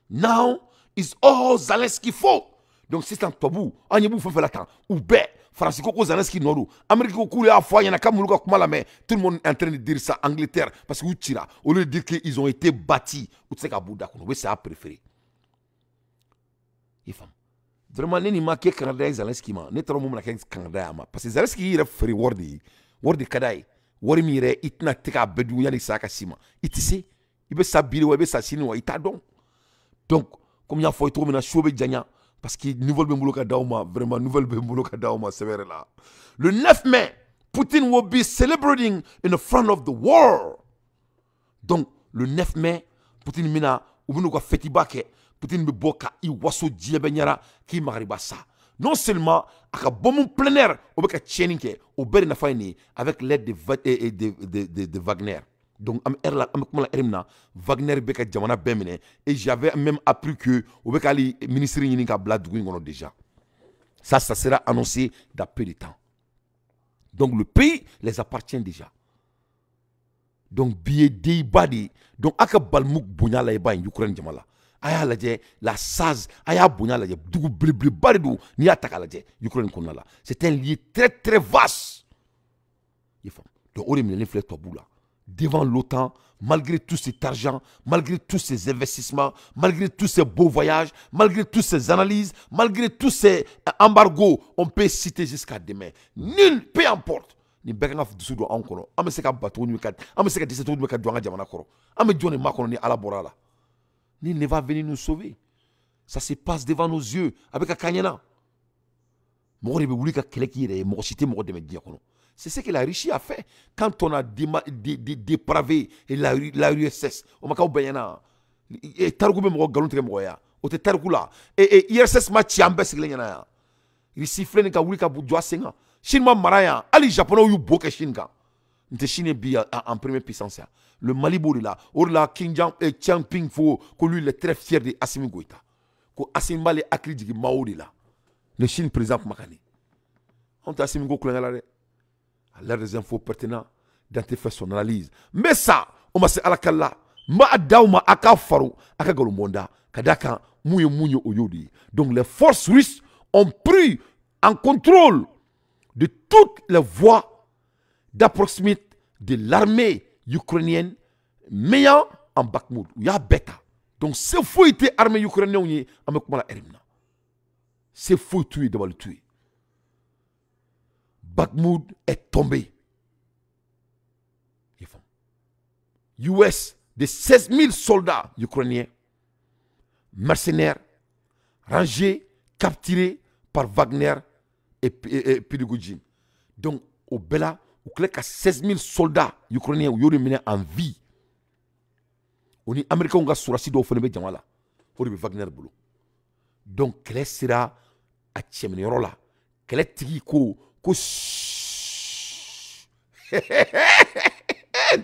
S1: Now is all Zelensky fault. Donc c'est un tabou. On y a fait la temps. Ou bé, France Koko Zelensky Noru. Amérique Koko a foi, il y en a comme tout le monde est en train de dire ça. Angleterre, parce que vous tirez. Au lieu de dire qu'ils ont été bâtis, vous savez qu'à Bouddha, c'est à préférer. Il femme. Vraiment, n'est pas que Canada Zelensky ma. N'est pas que Canada ma. Parce que Zelensky il a fait wordi, wordi kadai, wordi mire, itna teka bedou yani saka sima. Itise, il veut s'habiller ou il veut s'assiner ou il t'a donc. Donc, comme il y a fait trop maintenant, choube djanya. Parce que nouvelle Bembouloka Dauma, vraiment nouvelle Bembouloka Dauma, c'est vrai là. Le 9 mai, Poutine will be celebrating in the front of the world. Donc, le 9 mai, Poutine mina, ou bien nous fêter baké, Poutine me boka, i waso diebenyara, ki maribasa. Non seulement, aka bomon plein air, ou bien tchéninke, ou bien na faini, avec l'aide de Wagner. Donc, Wagner beka jamana bemine et j'avais même appris que au bekali ministre ni ka bladouin déjà. Ça sera annoncé dans peu de temps. Donc le pays les appartient déjà. Donc billet badi donc aka balmuk bunya la ba en Ukraine jamala. Aya la je la saz aya bunya la je dugu blibli baridu ni ataka la je Ukraine konala. C'est un lieu très très vaste. Il faut donc on les flèches to boula. Devant l'OTAN, malgré tout cet argent, malgré tous ces investissements, malgré tous ces beaux voyages, malgré toutes ces analyses, malgré tous ces embargos, on peut citer jusqu'à demain. Nul, peu importe. Ni bekanga fudusu do ankoro. Ame seka bato ni kat. Ame seka diseto ni kat doanga jamana koro. Ame jone makono ni alaborala. Ni ne va venir nous sauver. Ça se passe devant nos yeux avec Akanyana. Mori be wuli ka keleki re mo cité mo de media kono. C'est ce que la Russie a fait quand on a dépravé la URSS. On m'a dit et Targoube mo galon tre mo ya. O te Targoula et URSS ma tiambe siglenya na. Russie flene ka wuli ka bu jwa senga. Chine ma maraya ali japonais yu boke Chine ka. Nte Chine bi en première puissance. Le Mali bo là, or la King Jang et Chiang Ping Fo que lui il est très fier de Assimi Goïta. Ko Assimi Mali akri digi Mao de là. Le Chine présent makani. On t'a Assimi Goïta là. À l'heure des infos pertinentes, d'être fait son analyse. Mais ça, on m'a dit à la Kalla, ma dauma aka faru aka galomonda kadaka mouye oyodi. Donc les forces russes ont pris en contrôle de toutes les voies d'approximation de l'armée ukrainienne meilleur en Bakhmout. Il y a bêta. Donc c'est fou était armée ukrainienne avec moi la Erimna. C'est fou tuer devant le tuer. Bakhmout est tombé. US de 16 000 soldats ukrainiens, mercenaires, rangés, capturés par Wagner et Prigojine. Donc, au Bela, il y a 16 000 soldats ukrainiens qui ont mené en vie. On est américain, on a sourasi do fene be jamala. On est Wagner bolo. Donc, quel sera à Tchemnerola? Quel est tigi ko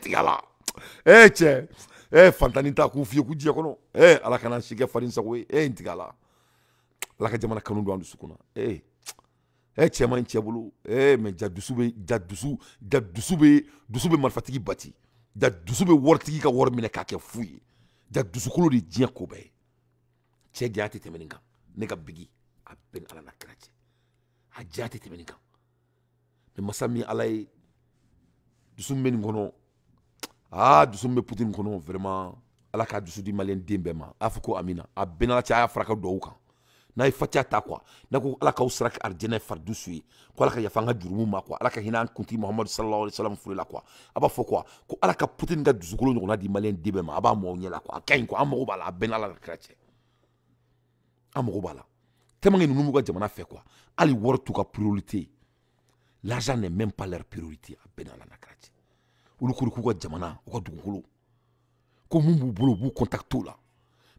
S1: tigala. Tche. Fantanita ku fiye ku dia kono. Ala kana shike farin sawe. Tigala. Ala ka jamana kanu do andu sukuna. Chema nchebulu. Mais dusube malfatigi bati. Dusube wortigi ka wor mine ka ke fuyi. Dusukulu di dia ko be. Che diate temeninga. Nega bigi. A ben ala na krache. A diate temeninga. Mais masami alay dusumbe ngono. Dusumbe Poutine kono vraiment ala ka dusu di malien dembema. Afuko amina. A ben ala cha fraka do ukan. Na ifati ata kwa na ko ala ka usrak arjena fardu sui ko ala ka yafanga jurumu ma kwa ala ka hinan kunti Muhammad sallallahu alaihi wasallam furila kwa aba fo kwa ko ala ka Putin ga dusukolo ngona di malien dibe ma aba mo nyela kwa kain ko amogo bala ben ala krache amogo bala temangi nunu ga jamana fe kwa ali wortu ka priorité. L'argent n'est même pas leur priorité ben ala na krache ulu kuru ko jamana ko dugukolo ko mumbu bolo bu contacto la.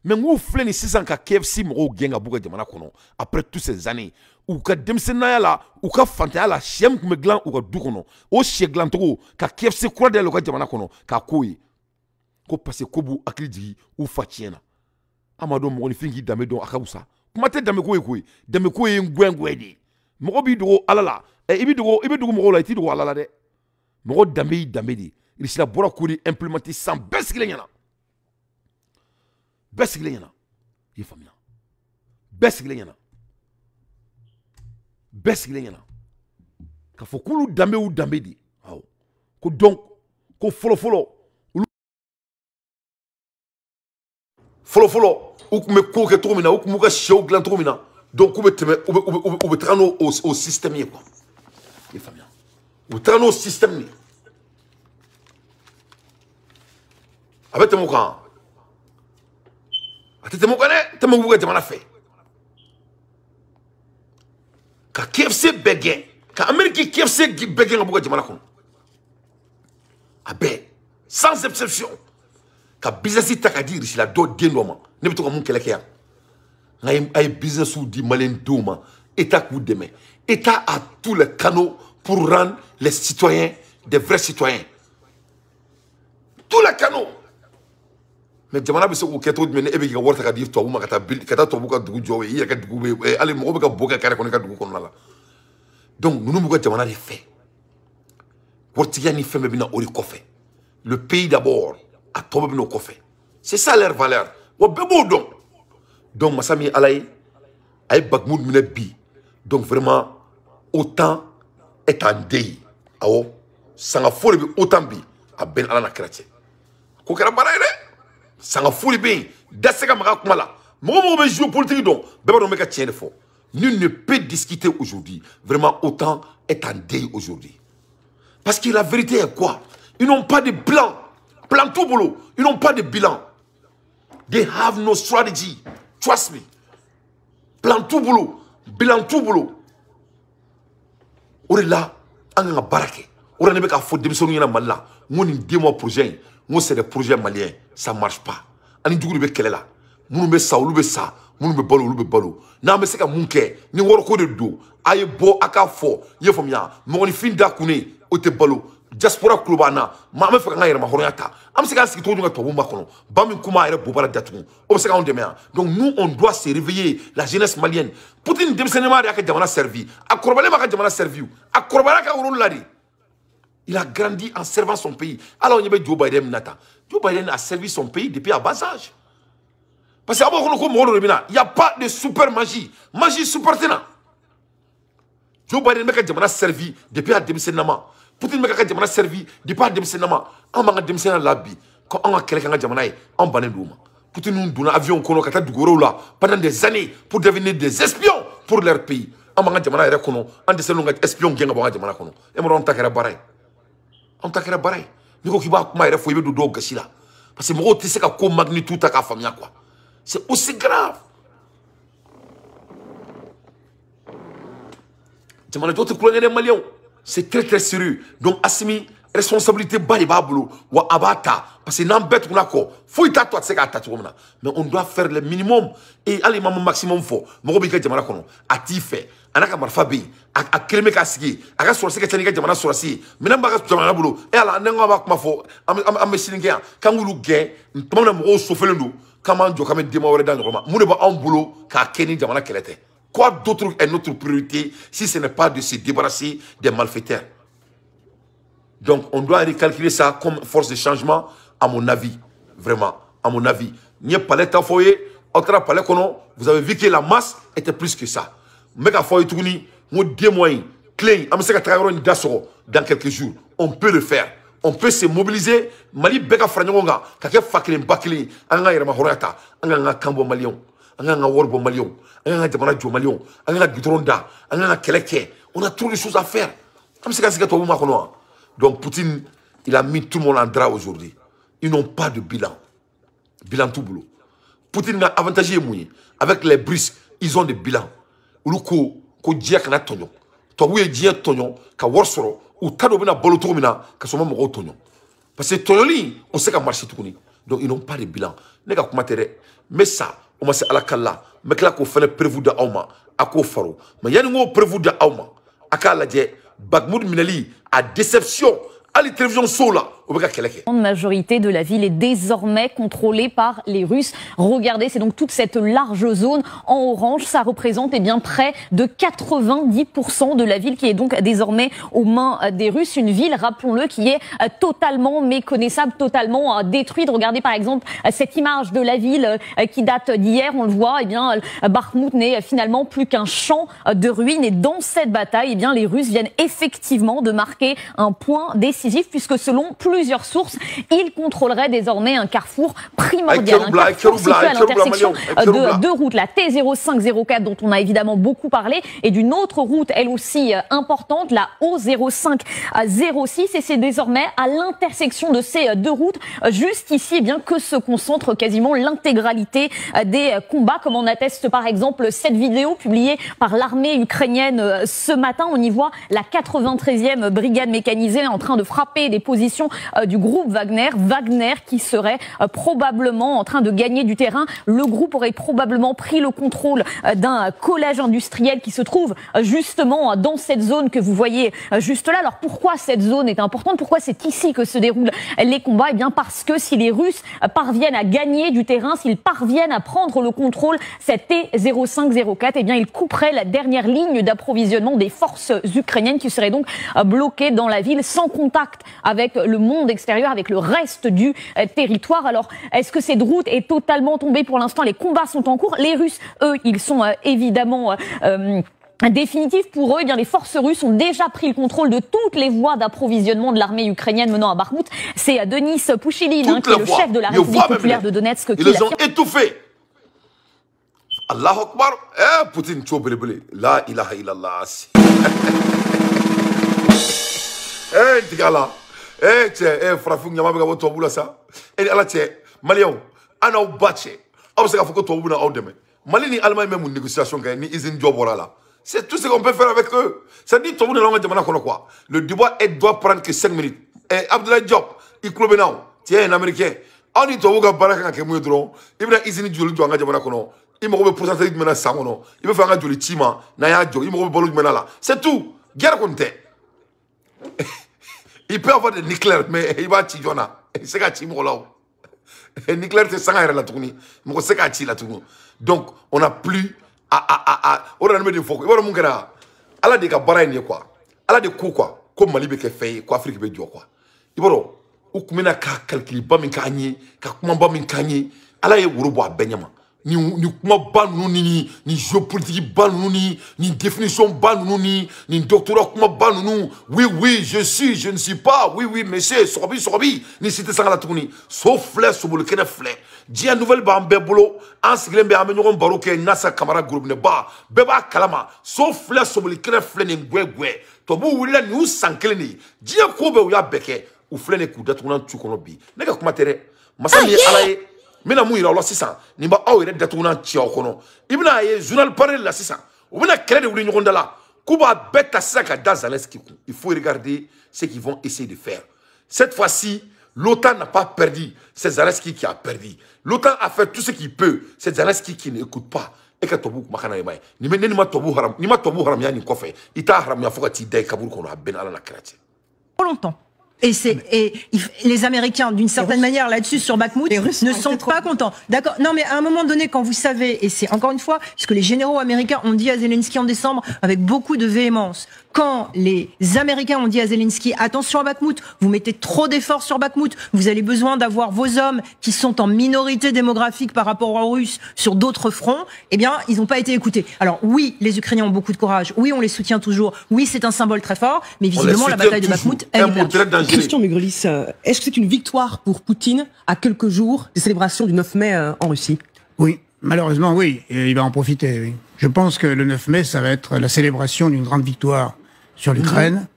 S1: Mais vous faites 600 KFC mo genga buga jamana kono après toutes ces années ou ka demsenaya la ou ka fantaya la chem me glan ou ka du kono o che glan to ka KFC kura de lo ka jamana kono ka koyi ko passe ko bu akridji ou fatiena amado mo ni fingi dame don akabusa kuma te dame koyi dame koyi ngwengwedi mo bi do alala ibi do mo la ti do alala de mo dame di il sila bora ko di implémenter sans beskilenyana. Besiglenyana, il faut bien. Besiglenyana. Ka fo kulu dambe ou dambe di. Ko donc, ko follow. Follow. Ou me ko ke tromina, ou mu ka show glan tromina. Donc ou be trano au système quoi. Il faut bien. Ou trano au système ni. Avec mon camp. Ate temo kane temo buga jamana fe ka KFC begen ka Amerique KFC begen buga jamana kono abe sans exception ka business takadi risila do dendoma ne bito ko mun keleke ya ngay ay business ou di malen doma état coup demain état a tous les canaux pour rendre les citoyens des vrais citoyens, tous les canaux. Mais jamana biso ko keto men ebe ga worta ka dir to buma kata bil kata to buka dugu jowe ya ka dugu be ale mo be ka boka kare ko ka dugu kono la. Donc nous nous jamana les fait portiga ni femme bina ori kofe le pays d'abord a tobe bino kofe c'est ça leur valeur wo bebo donc masami alay ay Bakhmout mine bi donc vraiment autant est en deuil awo sanga fole bi autant bi a ben ala na chrétien ko kara baraire sanga foli bien daseka maka kumala mo be jouer politique donc beba do meka tienne fort nul ne peut discuter aujourd'hui vraiment autant est en deuil aujourd'hui parce que la vérité est quoi? Ils n'ont pas de plan tout boulot, ils n'ont pas de bilan, they have no strategy, trust me. Plan tout boulot, bilan tout boulot. On est là on a barake on ne peut pas faire démission na malla mon 2 mois projet moi c'est des projets maliens ça marche pas ani dugu be kele la munu be sa olu be sa munu be balo na me se ka munke ni woro ko de do aye bo aka fo ye fo miya mo ni finda kune o te balo diaspora klubana ma me fa nga yere ma horoyata am se ka siki to dunga to bomba kono ba mi kuma yere bo bara datu o se ka on demain donc nous on doit se réveiller la jeunesse malienne Poutine demsenema de aka jamana servi akorbale ma ka jamana servi akorbale ka woro ladi Il a grandi en servant son pays. Alors, il y avait Joe Biden. Joe Biden a servi son pays depuis à bas âge. Parce qu'il n'y a pas de super magie. Magie super tenant. Joe Biden a servi depuis à démissionnement. Poutine a servi depuis à démissionnement. On a démissionné la vie. Quand on a quelqu'un qui a démissionné, on a démissionné. Poutine nous a un avion pendant des années pour devenir des espions pour leur pays. On a démissionné des espions qui ont démissionné. Et on a démissionné. On t'a créé pareil. Ni ko kiba kuma yɛrɛ fo ibe do do gasi la. Parce que mɔgɔw tɛ se ka ko magnitude ta ka faamuya quoi. C'est aussi grave. Jamana jɔ tɛ kulonkɛ dɛ Maliyɛnw. C'est très très sérieux. Donc Assimi responsabilité ba de b'a bolo wa a b'a ta parce que n'an bɛɛ tuguna kɔ foyi t'a to a tɛ se k'a ta cogo min na. Mais on doit faire le minimum et hali ma maximum fɔ mɔgɔ b'i ka jamana kɔnɔ a t'i fɛ. A n'a ka marifa bɛ yen a kelen bɛ k'a sigi a ka sɔrɔsi ka ca n'i ka jamana sɔrɔsi ye minɛn b'a ka jamana bolo e ala ne ko b'a kuma fɔ an bɛ sini kɛ yan k'an k'olu gɛn tuma min na mɔgɔw sofelen don k'an b'an jɔ k'an bɛ denma wɛrɛ da ɲɔgɔn ma mun de b'anw bolo k'a kɛ ni jamana kɛlɛ tɛ quoi d'autre est notre priorité si ce n'est pas de se débarrasser des malfaiteurs. Donc on doit recalculer ça comme force de changement à mon avis vraiment à mon avis n'y palais ta foyer autre palais kono vous avez vu que la masse était plus que ça. Mais quand il y a des moyens clés, dans quelques jours, on peut le faire. On peut se mobiliser. Mali beka franjonga, kake fakile mbakile, anga yera mahorata, anga kambo malion, anga worbo malion, anga jamana jo malion, anga gitronda, anga keleke. On a trop de choses à faire. Donc Poutine, il a mis tout le monde en drap aujourd'hui. Ils n'ont pas de bilan. Bilan tout boulot. Poutine a avantagé avec les Brics, ils ont des bilans. Ulu ko dia kana tonyo to wuye dia tonyo ka worsoro ou tado bina bolo to mina ka soma mo tonyo parce que tonoli on sait ka marcher tukuni donc ils n'ont pas de bilan ne ka kuma tere mais ça on ma se ala kala mais kala ko fele prévu da awma ako faro mais yani ngo prévu da awma aka la je Bagmoud Minali à déception à la télévision sola.
S18: La majorité de la ville est désormais contrôlée par les Russes. Regardez, c'est donc toute cette large zone en orange. Ça représente bien près de 90% de la ville qui est donc désormais aux mains des Russes. Une ville, rappelons-le, qui est totalement méconnaissable, totalement détruite. Regardez par exemple cette image de la ville qui date d'hier. On le voit, Bakhmout n'est finalement plus qu'un champ de ruines. Et dans cette bataille, les Russes viennent effectivement de marquer un point décisif puisque selon plusieurs sources, ils contrôleraient désormais un carrefour primordial. Un carrefour situé à l'intersection de deux routes, la T0504 dont on a évidemment beaucoup parlé et d'une autre route, elle aussi importante, la O0506. Et c'est désormais à l'intersection de ces deux routes, juste ici, que se concentre quasiment l'intégralité des combats, comme on atteste par exemple cette vidéo publiée par l'armée ukrainienne ce matin. On y voit la 93e brigade mécanisée en train de frapper des positions du groupe Wagner. Wagner qui serait probablement en train de gagner du terrain. Le groupe aurait probablement pris le contrôle d'un collège industriel qui se trouve justement dans cette zone que vous voyez juste là. Alors pourquoi cette zone est importante? Pourquoi c'est ici que se déroulent les combats? Parce que si les Russes parviennent à gagner du terrain, s'ils parviennent à prendre le contrôle, cette T0504, ils couperaient la dernière ligne d'approvisionnement des forces ukrainiennes qui seraient donc bloquées dans la ville sans contact avec le monde extérieur, avec le reste du territoire. Alors, est-ce que cette route est totalement tombée pour l'instant? Les combats sont en cours. Les Russes, eux, ils sont évidemment définitifs. Pour eux, les forces russes ont déjà pris le contrôle de toutes les voies d'approvisionnement de l'armée ukrainienne menant à Bakhmout. C'est Denis Pouchilin, qui est le chef de la République populaire de Donetsk, qui
S1: les ont étouffés. Allahu Akbar. Poutine, la ilaha illallah. Tigala. Frafou Nyamabe Gabo Toboula ça. Et ala tche, Malion, ana ou batche. On sait qu'il faut que Toboula en demain. Mali ni Allemagne même une négociation ni usine job là. C'est tout ce qu'on peut faire avec eux. Ça dit Toboula l'anglais demande quoi. Le débat doit prendre que 5 minutes. Et Abdoulaye Diop, il club now. Tiens un américain. On dit Toboula baraka ke mu dron. Il va usine job do anga jamana kono. Il me pourcentage de menace sangono. Il me fait un joli tima na ya jo. Il me bolu menala. C'est tout. Guerre contre. Il peut avoir des nucléaires, mais il va tirer Jona. C'est qu'à tirer là. Les nucléaires, c'est 100 € la tournée. Mais c'est qu'à tirer la tournée. Donc, on n'a plus on a mis des focus. On a des baraines quoi. On a des coups quoi. ko Mali be ke fay ko Afrique be jo quoi iboro u kumena ka calcul ba min kanyi ka kuma ba min kanyi ala ye wuro bo abenyama ni kuma ba nunu ni géopolitique ba nunu ni définition ba nunu ni doctorat kuma ba nunu oui je ne suis pas oui monsieur sorbi ni cité sangala tukuni so fleur so bol kene fleur dia nouvelle ba ambe bolo en siglembe ame ñogon baroke nasa camara groupe ne ba beba kalama so fleur so bol kene fleur ni gwegwe to bu willa ni usankele ni dia ko be ya beke u fleur ne ku datuna tukono bi ne ka kuma tere masali alaye mina mu yira lo sisan ni ba aw yere datuna ci okono ibna ye journal parler la sisan ou bina créer de wuli ñogon dala kuba beta saka dans Zelensky. Il faut regarder ce qu'ils vont essayer de faire. Cette fois-ci, l'OTAN n'a pas perdu, c'est Zelensky qui a perdu. L'OTAN a fait tout ce qu'il peut, c'est Zelensky qui n'écoute pas. Et que Tobu makana yemay ni men ni ma Tobu haram ya ni kofe ita haram ya foka ti day kabur kono ben ala na krati.
S19: Trop longtemps. Et les Américains, d'une certaine manière, là-dessus, sur Bakhmout, ne sont pas contents. D'accord. Non, mais à un moment donné, quand vous savez, et c'est encore une fois, ce que les généraux américains ont dit à Zelensky en décembre, avec beaucoup de véhémence, quand les Américains ont dit à Zelensky, attention à Bakhmout, vous mettez trop d'efforts sur Bakhmout, vous avez besoin d'avoir vos hommes qui sont en minorité démographique par rapport aux Russes sur d'autres fronts, eh bien, ils n'ont pas été écoutés. Alors oui, les Ukrainiens ont beaucoup de courage, oui, on les soutient toujours, oui, c'est un symbole très fort, mais visiblement, la bataille de Bakhmout, elle est perdue.
S20: Christian Mugrelis, est-ce que c'est une victoire pour Poutine à quelques jours des célébrations du 9 mai en Russie?
S21: Oui, malheureusement, oui. Et il va en profiter, oui. Je pense que le 9 mai, ça va être la célébration d'une grande victoire sur l'Ukraine.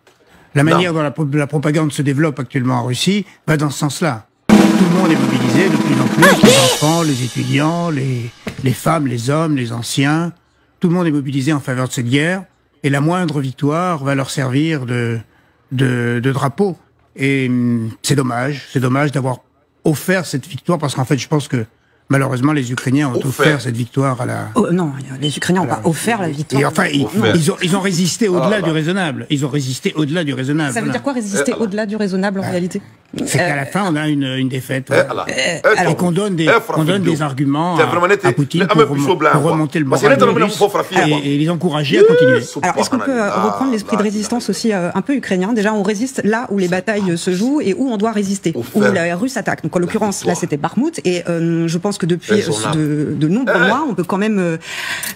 S21: La manière dont la propagande se développe actuellement en Russie va dans ce sens-là. Tout le monde est mobilisé de plus en plus, les enfants, les étudiants, les femmes, les hommes, les anciens. Tout le monde est mobilisé en faveur de cette guerre. Et la moindre victoire va leur servir de drapeau. Et c'est dommage d'avoir offert cette victoire, parce qu'en fait, je pense que malheureusement, les Ukrainiens ont offert cette victoire à la...
S19: Oh, non, les Ukrainiens n'ont pas offert la victoire.
S21: Et enfin, ils ont résisté au-delà du raisonnable. Ils ont résisté au-delà du raisonnable.
S20: Ça veut dire quoi, résister au-delà du raisonnable, en réalité?
S21: C'est qu'à la fin, on a une défaite. Et qu'on donne des arguments à Poutine pour remonter le moral et les encourager à continuer.
S20: Alors, est-ce qu'on peut reprendre l'esprit de résistance aussi un peu ukrainien? Déjà, on résiste là où les batailles se jouent et où on doit résister, où la Russe attaque. Donc, en l'occurrence, là, c'était Bakhmout. Et je pense que depuis de nombreux mois, on peut quand même...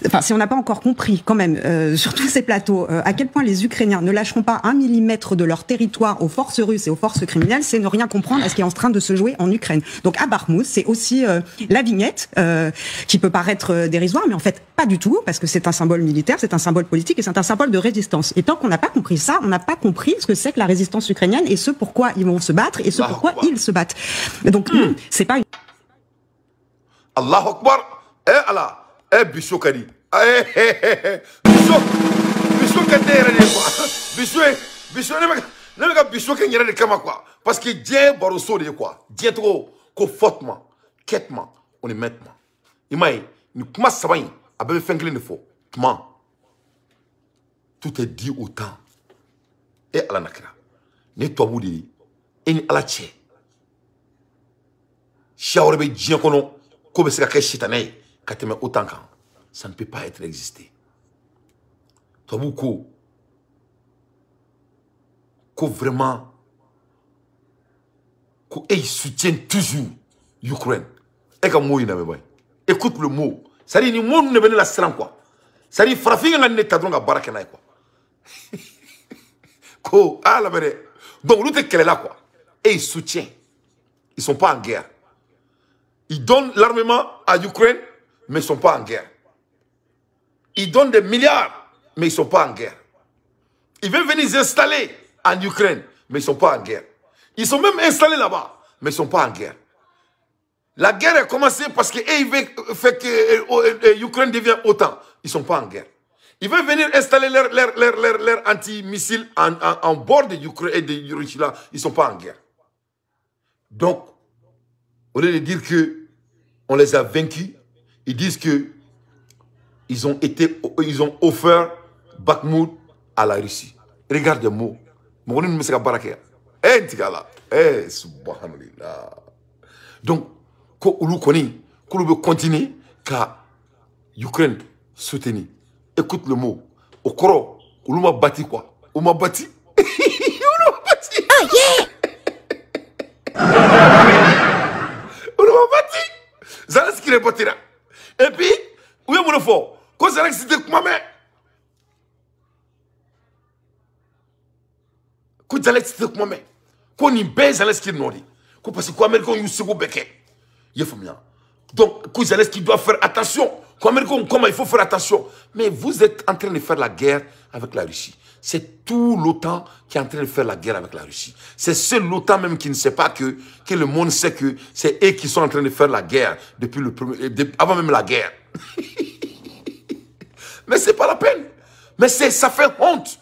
S20: Enfin, si on n'a pas encore compris, quand même, sur tous ces plateaux, à quel point les Ukrainiens ne lâcheront pas 1 millimètre de leur territoire aux forces russes et aux forces criminelles, c'est ne rien comprendre à ce qui est en train de se jouer en Ukraine. Donc à Bakhmout, c'est aussi la vignette qui peut paraître dérisoire, mais en fait pas du tout, parce que c'est un symbole militaire, c'est un symbole politique et c'est un symbole de résistance. Et tant qu'on n'a pas compris ça, on n'a pas compris ce que c'est que la résistance ukrainienne et ce pourquoi ils vont se battre et ce pourquoi ils se battent. Donc c'est pas une...
S1: Allahu Akbar, Allah, Bissou Kadi, Bissou Kadi, Bissou ne ka Bissou Kadi yɛrɛ de kama quoi, parce que diɲɛ baroso de ye quoi, diɲɛ tɔgɔ ko fɔtuma, kɛtuma, o ni mɛtuma. I m'a ye ni kuma saba in a bɛɛ bɛ fɛn kelen de fɔ, tuma. Tout est dit au temps. Et Ala na kira, ne tubabu de ye, e ni Ala cɛ. Siya wɛrɛ bɛ diɲɛ kɔnɔ ko bɛ se ka kɛ sitanɛ ye ka tɛmɛ autant kan. Ça ne peut pas être existé. Tubabu ko vraiment il soutient toujours l'Ukraine. Et comme mot, écoute le mot. Ça dit, ni mot ne venait la serre quoi. Ça dit, Frafing n'a pas de barakena quoi. Ko, ah la vérité. Donc, l'autre qu'elle est là quoi. Et il soutient. Ils ne sont pas en guerre. Ils donnent l'armement à l'Ukraine, mais ils ne sont pas en guerre. Ils donnent des milliards, mais ils ne sont pas en guerre. Ils veulent venir s'installer en Ukraine, mais ils ne sont pas en guerre. Ils sont même installés là-bas, mais ils ne sont pas en guerre. La guerre a commencé parce qu'ils veulent faire que l'Ukraine devienne OTAN. Ils ne sont pas en guerre. Ils veulent venir installer leur anti-missiles en bord de l'Ukraine et de Russie là. Ils ne sont pas en guerre. Donc, au lieu de dire qu'on les a vaincus, ils disent qu'ils ont offert Bakhmout à la Russie. Regarde les mots. Subhanallah. Donc, ko ulu koni, ko veut continuer qu'à Ukraine soutenir. Écoute le mot. Au coro, ulu m'a bâti quoi? Ou m'a bâti? qu'il est bâti là. Et puis, où est mon fort? Quand Zelensky c'était comment mais? Quand Zelensky c'était comment mais? Quand il baise Zelensky non dit. Quand parce que quoi Américain il se gobeké. Il faut bien. Donc, quand Zelensky doit faire attention. Quand Américain comment il faut faire attention. Mais vous êtes en train de faire la guerre avec la Russie. C'est tout l'OTAN qui est en train de faire la guerre avec la Russie. C'est seul l'OTAN même qui ne sait pas que le monde sait que c'est eux qui sont en train de faire la guerre depuis avant même la guerre. Mais c'est pas la peine. Mais ça fait honte.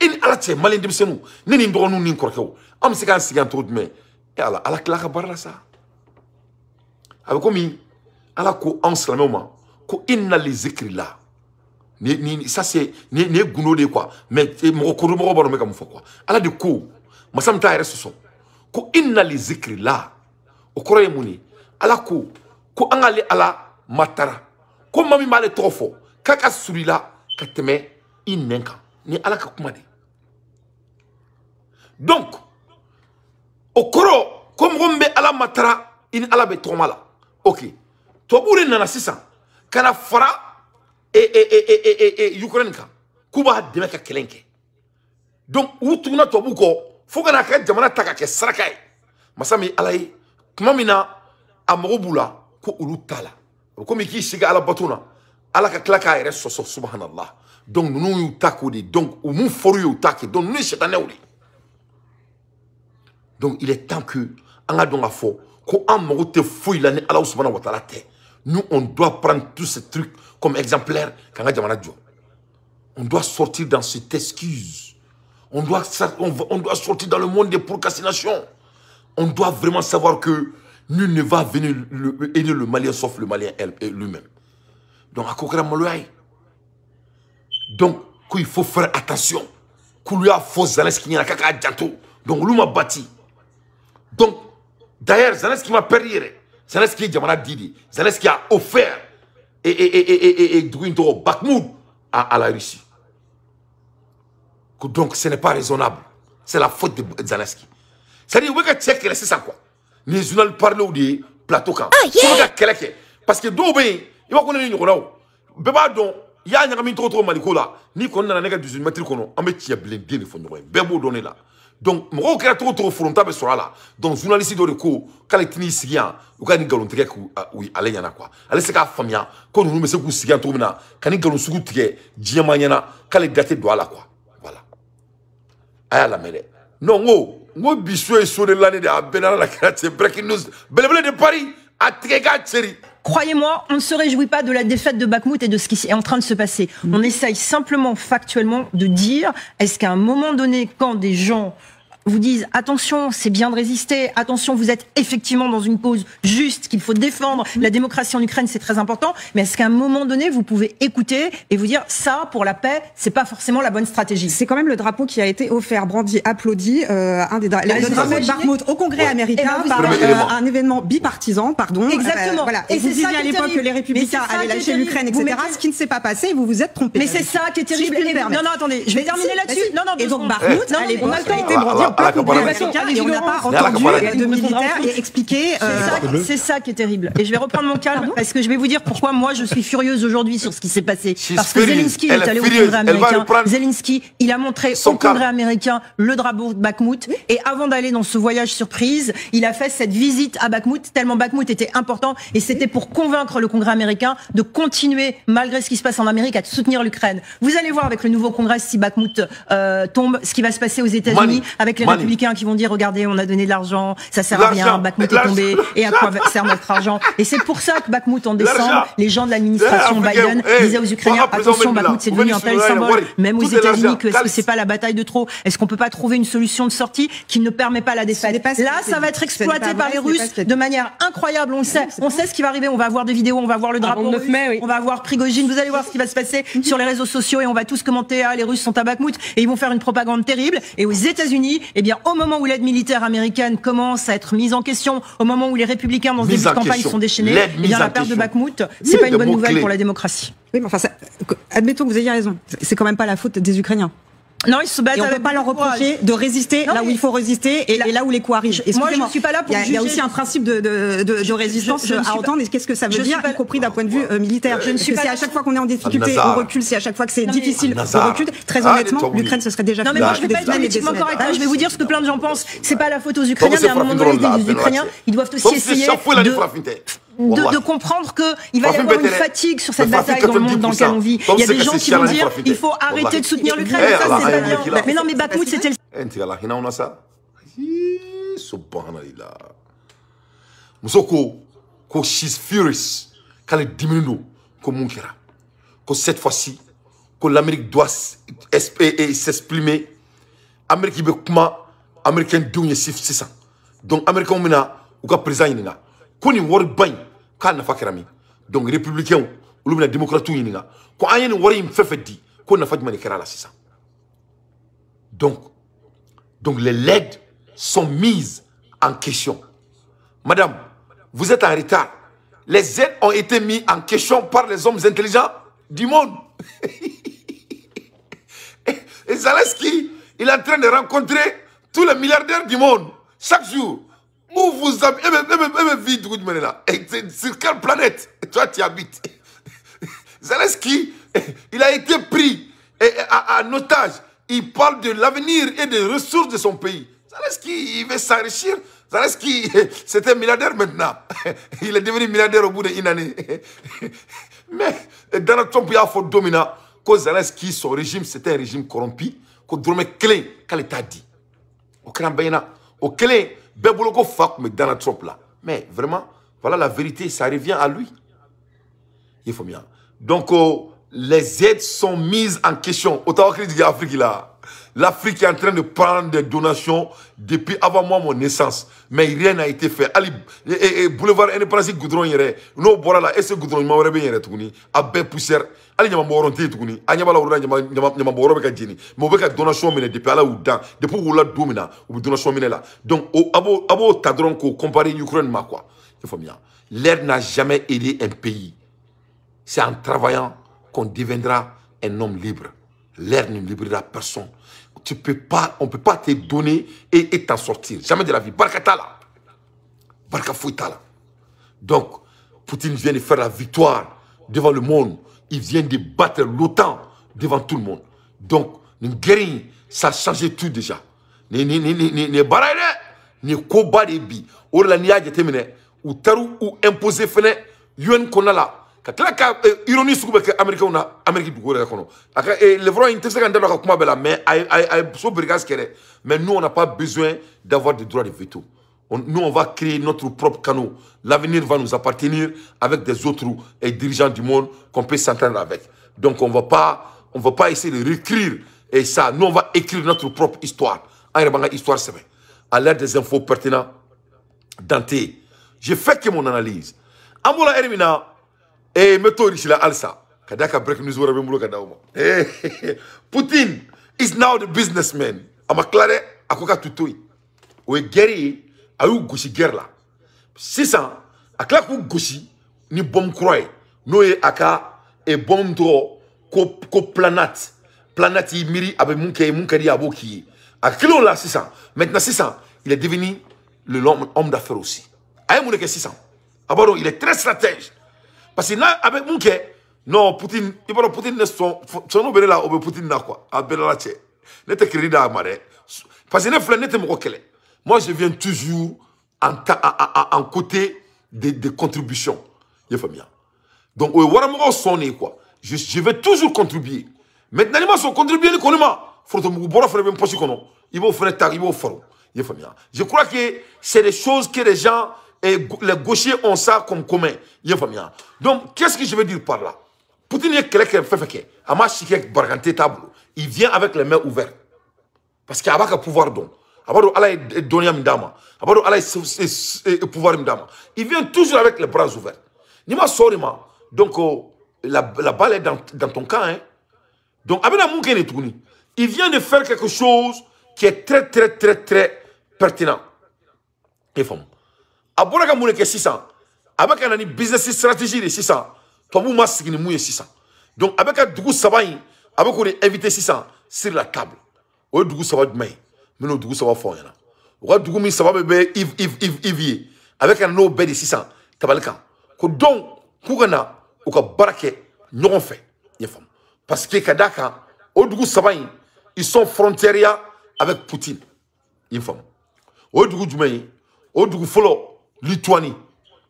S1: Il ala tse malin de senu. Ni ndonu ni korko. Am se kan sigan tout mais ala kla ka barla ça. Avec comme ala ko en moment ko inna les écrits là. Ça c'est ni guno de quoi mais mo ko mo baro me kam fo quoi. Ala de ko masam ta reso so. Ko inna les écrits là. O koroye muni ala ko angale ala matara. Ko mami male trofo. Kaka surila kateme inenka ni ala ka kuma de. Donc okoro comme rombe ala matara in ala be tromala. OK. To bure nana sisa kana fara Ukraine ka kuba de ka kelenke. Donc utuna to buko fo kana ka jamana taka ke saraka e. Masami alay kuma mina amrobula ko ulutala. Ko mi ki siga ala batuna ala ka klaka ere so subhanallah. Donc nous yu takodi donc ou mu foru yu taki donc nous chetanewli. Donc il est temps que on a donc à faux qu'on a monté fouille l'année Allah subhanahu wa ta'ala. Nous on doit prendre tous ces trucs comme exemplaires quand on doit sortir dans cette excuse. On doit sortir dans le monde des procrastinations. On doit vraiment savoir que nul ne va venir aider le Malien sauf le Malien lui-même. Donc à Kokra Maloaï. Donc il faut faire attention. Qu'il y a faux Zelensky qui n'a qu'à janto. Donc lui m'a bâti. Donc, d'ailleurs, Zelensky m'a perdu. Zelensky Jamana Didi. Zelensky a offert et Bakhmout à la Russie. Donc, ce n'est pas raisonnable. C'est la faute de Zelensky. C'est-à-dire, vous pouvez checker, c'est ça quoi. Les journalistes parlent au plateau camp. Parce que d'où il va connaître une roue. Bébadon, il y a un trop malikola. Ni qu'on a un nègre 18 mètres qu'on a. On met qui a blindé le fond de Bébo donné là. Donc, je suis trop frontal sur là. Donc, journaliste de recours, quand les Tunisiens, ou quand ils galons tigé, oui, allez, y en a quoi. Allez, c'est qu'à famille, quand nous mettons ces gens trop maintenant, quand ils galons sous tigé, diamaniana, quand les datés doivent là quoi. Voilà. Aïe la mêlée. Non, moi, bisou sur l'année de Benara la création, breaking news, belé de Paris, à Trégat, série.
S19: Croyez-moi, on ne se réjouit pas de la défaite de Bakhmout et de ce qui est en train de se passer. On essaye simplement, factuellement, de dire, est-ce qu'à un moment donné, quand des gens vous disent attention, c'est bien de résister, attention, vous êtes effectivement dans une cause juste qu'il faut défendre, la démocratie en Ukraine c'est très important, mais est-ce qu'à un moment donné vous pouvez écouter et vous dire ça pour la paix, c'est pas forcément la bonne stratégie.
S20: C'est quand même le drapeau qui a été offert, brandi, applaudi, un des le drapeau de Bakhmout au Congrès américain par un événement bipartisan, pardon.
S19: Exactement.
S20: Voilà. Et vous disiez à l'époque que les républicains allaient lâcher l'Ukraine, etc. Ce qui ne s'est pas passé, et vous vous êtes trompé.
S19: Mais c'est ça qui est terrible. Non, attendez, je vais terminer là-dessus. Non,
S20: et donc Bakhmout, à l'époque, a été brandi en plein Congrès américain et on n'a pas entendu de militaires et expliquer.
S19: C'est ça qui est terrible. Et je vais reprendre mon calme parce que je vais vous dire pourquoi moi je suis furieuse aujourd'hui sur ce qui s'est passé. Parce que Zelensky est allé au Congrès américain. Zelensky, il a montré au Congrès américain le drapeau de Bakhmout et avant d'aller dans ce voyage surprise, il a fait cette visite à Bakhmout tellement Bakhmout était important et c'était pour convaincre le Congrès américain de continuer malgré ce qui se passe en Amérique à soutenir l'Ukraine. Vous allez voir avec le nouveau Congrès si Bakhmout tombe, ce qui va se passer aux États-Unis avec les républicains qui vont dire regardez, on a donné de l'argent, ça sert à rien, Bakhmout est tombé, et à quoi sert notre argent? Et c'est pour ça que Bakhmout en décembre, les gens de l'administration Biden disaient aux Ukrainiens attention, Bakhmout c'est devenu un tel symbole, même aux États-Unis, que est-ce que c'est pas la bataille de trop? Est-ce qu'on peut pas trouver une solution de sortie qui ne permet pas la défaite? Là, ça va être exploité par les Russes de manière incroyable, on le sait, on sait ce qui va arriver, on va voir des vidéos, on va voir le drapeau russe, on va voir Prigojine, vous allez voir ce qui va se passer sur les réseaux sociaux et on va tous commenter les Russes sont à Bakhmout et ils vont faire une propagande terrible. Et aux États-Unis, eh bien au moment où l'aide militaire américaine commence à être mise en question, au moment où les républicains dans ce début de campagne sont déchaînés, eh bien la perte de Bakhmout, c'est pas une bonne nouvelle pour la démocratie.
S20: Oui, mais enfin, admettons que vous ayez raison. C'est quand même pas la faute des Ukrainiens.
S19: Non, ils se battent.
S20: Et on ne peut pas leur reprocher de résister là où il faut résister et là où les coups arrivent.
S19: Moi, je ne suis pas là pour juger.
S20: Il y a aussi un principe de résistance à entendre. Et qu'est-ce que ça veut dire, y compris d'un point de vue militaire. Je ne suis pas. Si à chaque fois qu'on est en difficulté, on recule. Si à chaque fois que c'est difficile, on recule. Très honnêtement, l'Ukraine se serait déjà fait.
S19: Non, mais moi, je ne vais pas être politiquement correct. Je vais vous dire ce que plein de gens pensent. C'est pas la faute aux Ukrainiens, mais à un moment donné, les Ukrainiens, ils doivent aussi essayer de comprendre qu'il va y avoir une fatigue sur cette bataille dans le monde dans lequel on vit. Il y a des gens qui vont dire il faut arrêter de soutenir l'Ukraine. Ça, c'est pas bien. Mais non, mais Bakhmout, c'était le.
S1: Subhanallah. Musoko, ko she's furious. Quand elle diminue, comme que cette fois-ci, que l'Amérique doit s'exprimer. Amérique comment américain dougne c'est ça. Donc américain mina ou ka président yinga. Koni wori bain kan na fakrami. Donc républicain ou le démocrate yinga. Ko ayen wori im fefedi ko na fadima ni kerala c'est ça. Donc les LED sont mises en question. Madame, vous êtes en retard. Les aides ont été mis en question par les hommes intelligents du monde. Et Zelensky, il est en train de rencontrer tous les milliardaires du monde. Chaque jour. Où vous avez... Sur quelle planète toi tu habites? Zelensky, il a été pris en otage. Il parle de l'avenir et des ressources de son pays. Zelensky, il veut s'enrichir. Zelensky, c'est un milliardaire maintenant. Il est devenu milliardaire au bout d'une année. Mais Donald Trump, il a fait dominant. Que Zelensky, son régime, c'était un régime corrompu. Que Dromé clé, qu'elle t'a dit. Au Krambéna, au clé, Beboloko Fak, mais Donald Trump là. Mais vraiment, voilà la vérité, ça revient à lui. Il faut bien. Donc, les aides sont mises en question. Autant que l'Afrique là. L'Afrique est en train de prendre des donations depuis avant moi mon naissance. Mais rien n'a été fait. Ali, boulevard Indépendance goudron yere. No bora la ese goudron ma wéré yere tuguni. Abé poussière. Ali nyama boronté tuguni. Anyaba la wura nyama boro beka jini. Mo beka donation mine depuis ala ou dan. Depuis ou la domina ou donation mine là. Donc abo tadron ko comparer Ukraine ma quoi. Il faut bien. L'aide n'a jamais aidé un pays. C'est en travaillant qu'on deviendra un homme libre. L'air ne libérera personne. Tu peux pas, on ne peut pas te donner et t'en sortir. Jamais de la vie. Barkatala. Barkafouitala. Donc, Poutine vient de faire la victoire devant le monde. Il vient de battre l'OTAN devant tout le monde. Donc, une guerre, ça a changé tout déjà. Ne baraye, ne koba de bi. Or la niya jetemine, ou taru ou imposé fene, yuen konala. Quand ironie sur les Américains, on a Amérique du Gouvernement. Les vrais intéressants dans comment bela, mais nous on n'a pas besoin d'avoir des droits de veto. Nous on va créer notre propre canot. L'avenir va nous appartenir avec des autres dirigeants du monde qu'on peut s'entendre avec. Donc on va pas essayer de réécrire et ça. Nous on va écrire notre propre histoire. Histoire c'est vrai. À l'aide des infos pertinentes. Dante, j'ai fait que mon analyse. Amoula Erimina. Et mettons ici la alsa. Kadaka break news wara bembulo kadauma. Putin is now the businessman. Amaklare akoka tutoi. O guerrier ayu goshi guerre là. 600 akla ku goshi ni bom croy. Noé aka e bom dro ko planète. Planète yi miri abe munkari aboki. Akilo là 600. Maintenant 600, il est devenu l'homme d'affaires aussi. Aye moune ke 600. Abaro il est très stratège. Parce que là, avec mon non, Poutine, il va Poutine ne son obéi là, au Poutine n'a quoi, à Belalache. N'était crédit à Maré. Parce que n'était mon coquel. Moi, je viens toujours en côté des contributions. Il faut bien. Donc, on sonner quoi. Je vais toujours contribuer. Maintenant, ils vont contribuer les connaissances. Faut que vous faire même poche qu'on ils vont faire tard, ils vont faire. Il faut bien. Je crois que c'est des choses que les gens et les gauchers ont ça comme commun. Il faut bien. Donc, qu'est-ce que je veux dire par là? Poutine est quelqu'un qui fait il vient avec les mains ouvertes. Parce qu'il n'y a pas de pouvoir donc. Il vient toujours avec les bras ouverts. Donc, la balle est dans ton camp. Hein? Donc, il vient de faire quelque chose qui est très, très, très, très pertinent. Il faut. Aboraga moune ke 600 avec un business stratégie de 600 to mou mas signi mouye 600 donc avec un dougou sabayi avec on invité 600 sur la table o dugu saba jumɛn minnu dugu saba fɔ ɲɛna o ka dugu min saba bɛ bɛ Yves ye avec un n'o bɛɛ de sisan tabali kan ko donc k'u ka na u ka baara kɛ ɲɔgɔn fɛ i y'a faamu parce que ka d'a kan o dugu saba in ils sont frontières avec Poutine i y'a faamu o dugu jumɛn ye o dugu fɔlɔ Lituanie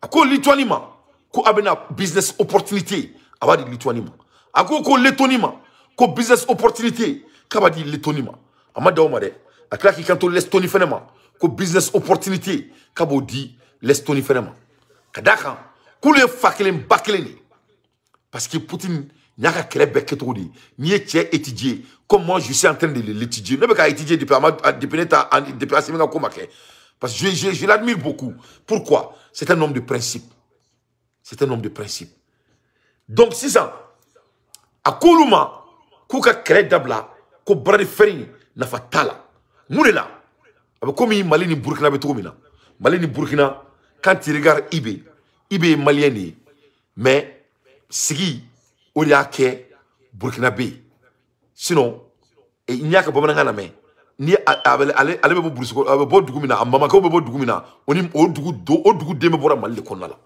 S1: a ko Lituanie ma ko a bɛna business opportunité a b'a di Lituanie ma a ko Lettonie ma ko business opportunité k'a b'a di Lettonie ma a ma d'aw ma dɛ a tila k'i kanto l'Estonie fɛnɛ ma ko business opportunité k'a b'o di l'Estonie fɛnɛ ma ka d'a kan k'olu ye fa kelen ba kelen de parce que Poutine n'a ka kɛlɛ bɛɛ kɛ cogo di n'i ye cɛ étudier comme moi je suis en train de l'étudier ne bɛ ka étudier depuis Assimi ka ko ma kɛ parce que je l'admire beaucoup pourquoi c'est un homme de principe c'est un homme de principe donc sisan a k'olu ma k'u ka kɛlɛ dabila ko bara de fɛrin nafa t'a la mun de la a bɛ komi Mali ni Burkina bɛ cogo min na Mali ni Burkina quand tu regardes Ibe est malien de ye mais sigi o de y'a kɛ Burkina bɛ yen sinon n y'a ka bamanankan lamɛn ni ale bɛ bɔ burusi a bɛ bɔ dugu min na a mamakaw bɛ bɔ dugu min na o dugu den bɛ bɔra Mali de kɔnɔna la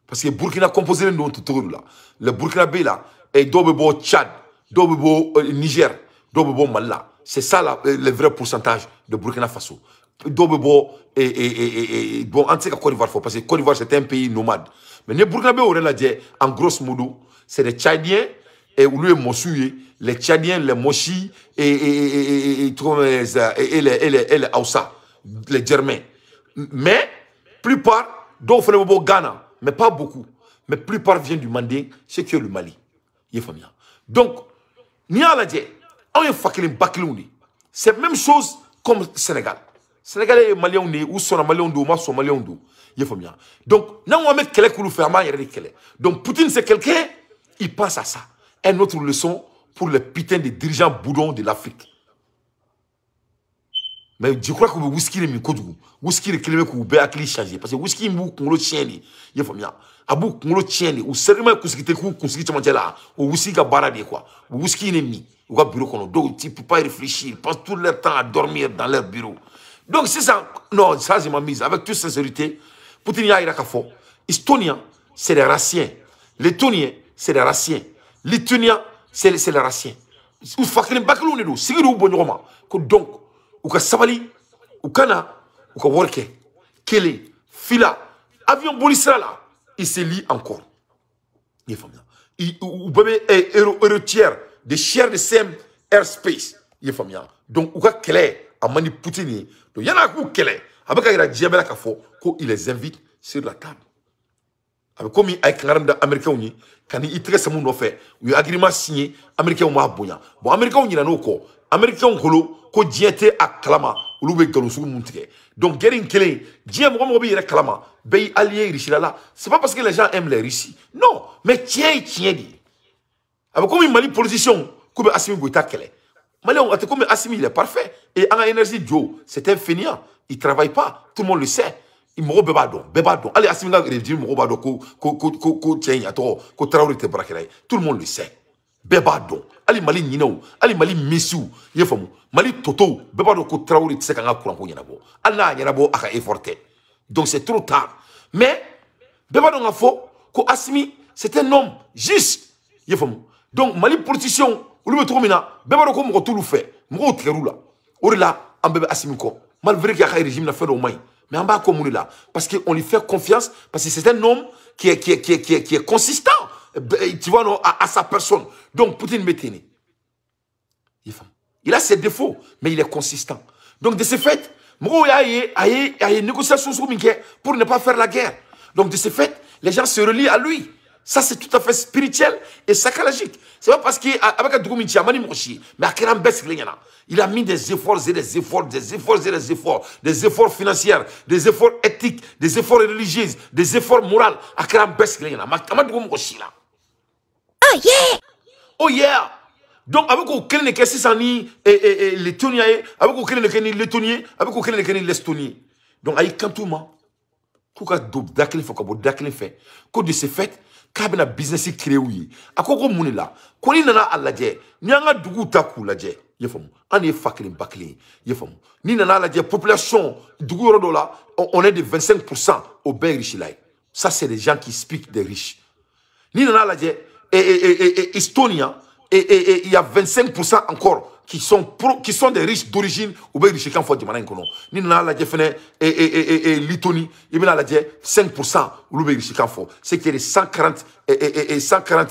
S1: parce que Burkina composé don cogo la le Burkina bɛ la dɔw bɛ bɔ Tchad dɔw bɛ bɔ Niger dɔw bɛ bɔ Mali la c'est ça le vrai pourcentage de Burkina Faso dɔw bɛ bɔ bon an tɛ se ka Côte d'Ivoire fɔ parce que Côte d'Ivoire c'est un pays nomade mais ni Burkina bɛ o yɛrɛ lajɛ en grosso modo c'est des Tchadiens et olu ye Mossu ye les Tchadiens les Moshi et les Hausa les Germains mais plupart dɔw fana bɛ bɔ Ghana mais pas beaucoup mais plupart viennent du Mandé ce qui est le Mali il est familier donc n'i y'a lajɛ anw ye fa kelen ba kelenw de c'est même chose comme Sénégal Sénégalais ye Maliens de ou sɔnna Maliens do ou ma sɔn Maliens do il est familier donc n'an ko an bɛ kɛlɛ k'olu fɛ an b'an yɛrɛ de kɛlɛ donc Poutine c'est quelqu'un il pense à ça une autre leçon pour les putains de dirigeants boudons de l'Afrique mais je crois que le whisky est mieux whisky est clé que vous avez changé parce que whisky est beaucoup chien il est familier a beaucoup chien ou seulement que ce qui était cool que ce qui te là ou whisky a baradé quoi whisky est mis ou a bureau qu'on donc tu peux pas réfléchir ils passent tout leur temps à dormir dans leur bureau donc c'est ça non ça je m'amuse avec toute sincérité Poutine ya ira kafo Estonien c'est des Raciens Lettoniens c'est des Raciens Lituaniens c'est les Raciens ou fakene baklu ne do sigiru bonoma ko donc ou ka sabali ou kana ou ka worke kele fila avion bolisra là il se lie encore il famille ou bébé héritière de chair de same airspace il famille donc ou ka kele a mani Poutine donc yana ku kele abaka ira diabela ka fo ko il les invite sur la table avec comme avec ngaram américain ni kan i tɛgɛ sɛmu nɔfɛ u ye agreement signé américain m'a bonya bon américain ɲinɛ n'o kɔ américain kolo ko diɲɛ tɛ a kalama olu bɛ nkalon sugu mun tigɛ donc guerre in kelen diɲɛ mɔgɔ mɔgɔ bɛ yɛrɛ kalama bɛɛ y'i allié Russie la c'est pas parce que les gens aiment les Russes non mais tiɲɛ ye tiɲɛ de ye a bɛ komi Mali politicien k'u bɛ Assimi Goïta kɛlɛ Malien a tɛ komi Assimi il est parfait et an ka énergie jo c'est un fainéant il travaille pas tout le monde le sait il mɔgɔ bɛɛ b'a dɔn allez Assimi ka régime mɔgɔ b'a dɔn ko tiɲɛ in a tɔgɔ ko Traoré tɛ baarakɛla ye tout le monde le sait bɛɛ b'a dɔn hali Mali ɲinɛw hali Mali misiw i ye faamu Mali totow bɛɛ b'a dɔn ko Traoré tɛ se k'an ka kuranko ɲɛnabɔ hali n'a ɲɛnabɔ a ka effort tɛ donc c'est trop tard mais bɛɛ b'a dɔn k'a fɔ ko Assimi c'est un homme juste i ye faamu donc Mali politiciens olu bɛ cogo min na bɛɛ b'a dɔn ko mɔgɔ t'olu fɛ mɔgɔw tigɛr'u la o de la an bɛɛ bɛ Assimi kɔ malgré qu'il y a un régime na fɛn dɔw man ɲi mais on va comme là parce qu'on lui fait confiance parce que c'est un homme qui est consistant tu vois non, à sa personne donc Poutine Météné il a ses défauts mais il est consistant donc de ce fait il y a une négociation pour ne pas faire la guerre donc de ce fait les gens se relient à lui ça c'est tout à fait spirituel et psychologique c'est pas parce qu'il avec un document Mani Moshi mais à quel il a mis des efforts et des efforts, des efforts et des efforts, des efforts financiers, des efforts éthiques, des efforts religieux, des efforts moraux. À quel oh yeah! Oh yeah! Donc avec auquel ne qu'est-ce que ni Lettonia, avec auquel ne qu'est ni Lettonia, avec auquel ne qu'est ni l'Estonie. Donc aïe quand tout ma, kuka dob dakle faut que dakle fait, que de ce fait kabina business créé oui. À quoi comme là, qu'on y nana à la dje, nyanga dugu taku la dje. Il faut on est fakling bakling. Il faut ni nana la population du là, on est de 25% au bien riche là. Ça c'est des gens qui speak des riches. Ni nana la Estonia et il y a 25% encore qui sont des riches d'origine ou bien riches quand faut dire maintenant. Ni nana la fene et Lituanie, il y a la 5% ou bien riches quand faut. C'est qu'il y a 140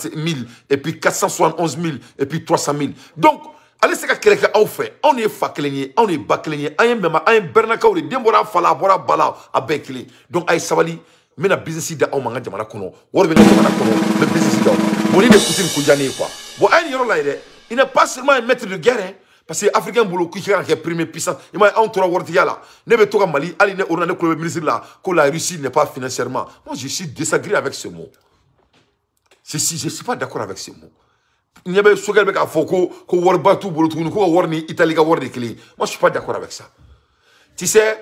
S1: 000 et puis 471 000 et puis 300 000. Donc allez, c'est que on fait. On est faklénier, on est baklénier, on est même, on est bernaka, on est démora, fala, bora, bala, à bekli. Donc, aïe, savali, mais la business ida, on m'a dit, on a kono, on va jamana kono, le business ida. On est des cousines koujane, quoi. Bon, aïe, yoro là, il n'est pas seulement un maître de guerre, hein, parce que Africain boulot, qui est premier puissant, il m'a entouré à là. Ne veut pas Mali, allez, on a le ministre là, que la Russie n'est pas financièrement. Moi, je suis désagré avec ce mot. Je ne suis pas d'accord avec ce mot. Il y a des choses qui font que Warbatou, Bolotounou, Warni, Italie, Warni, Kili. Moi, je ne suis pas d'accord avec ça. Tu sais,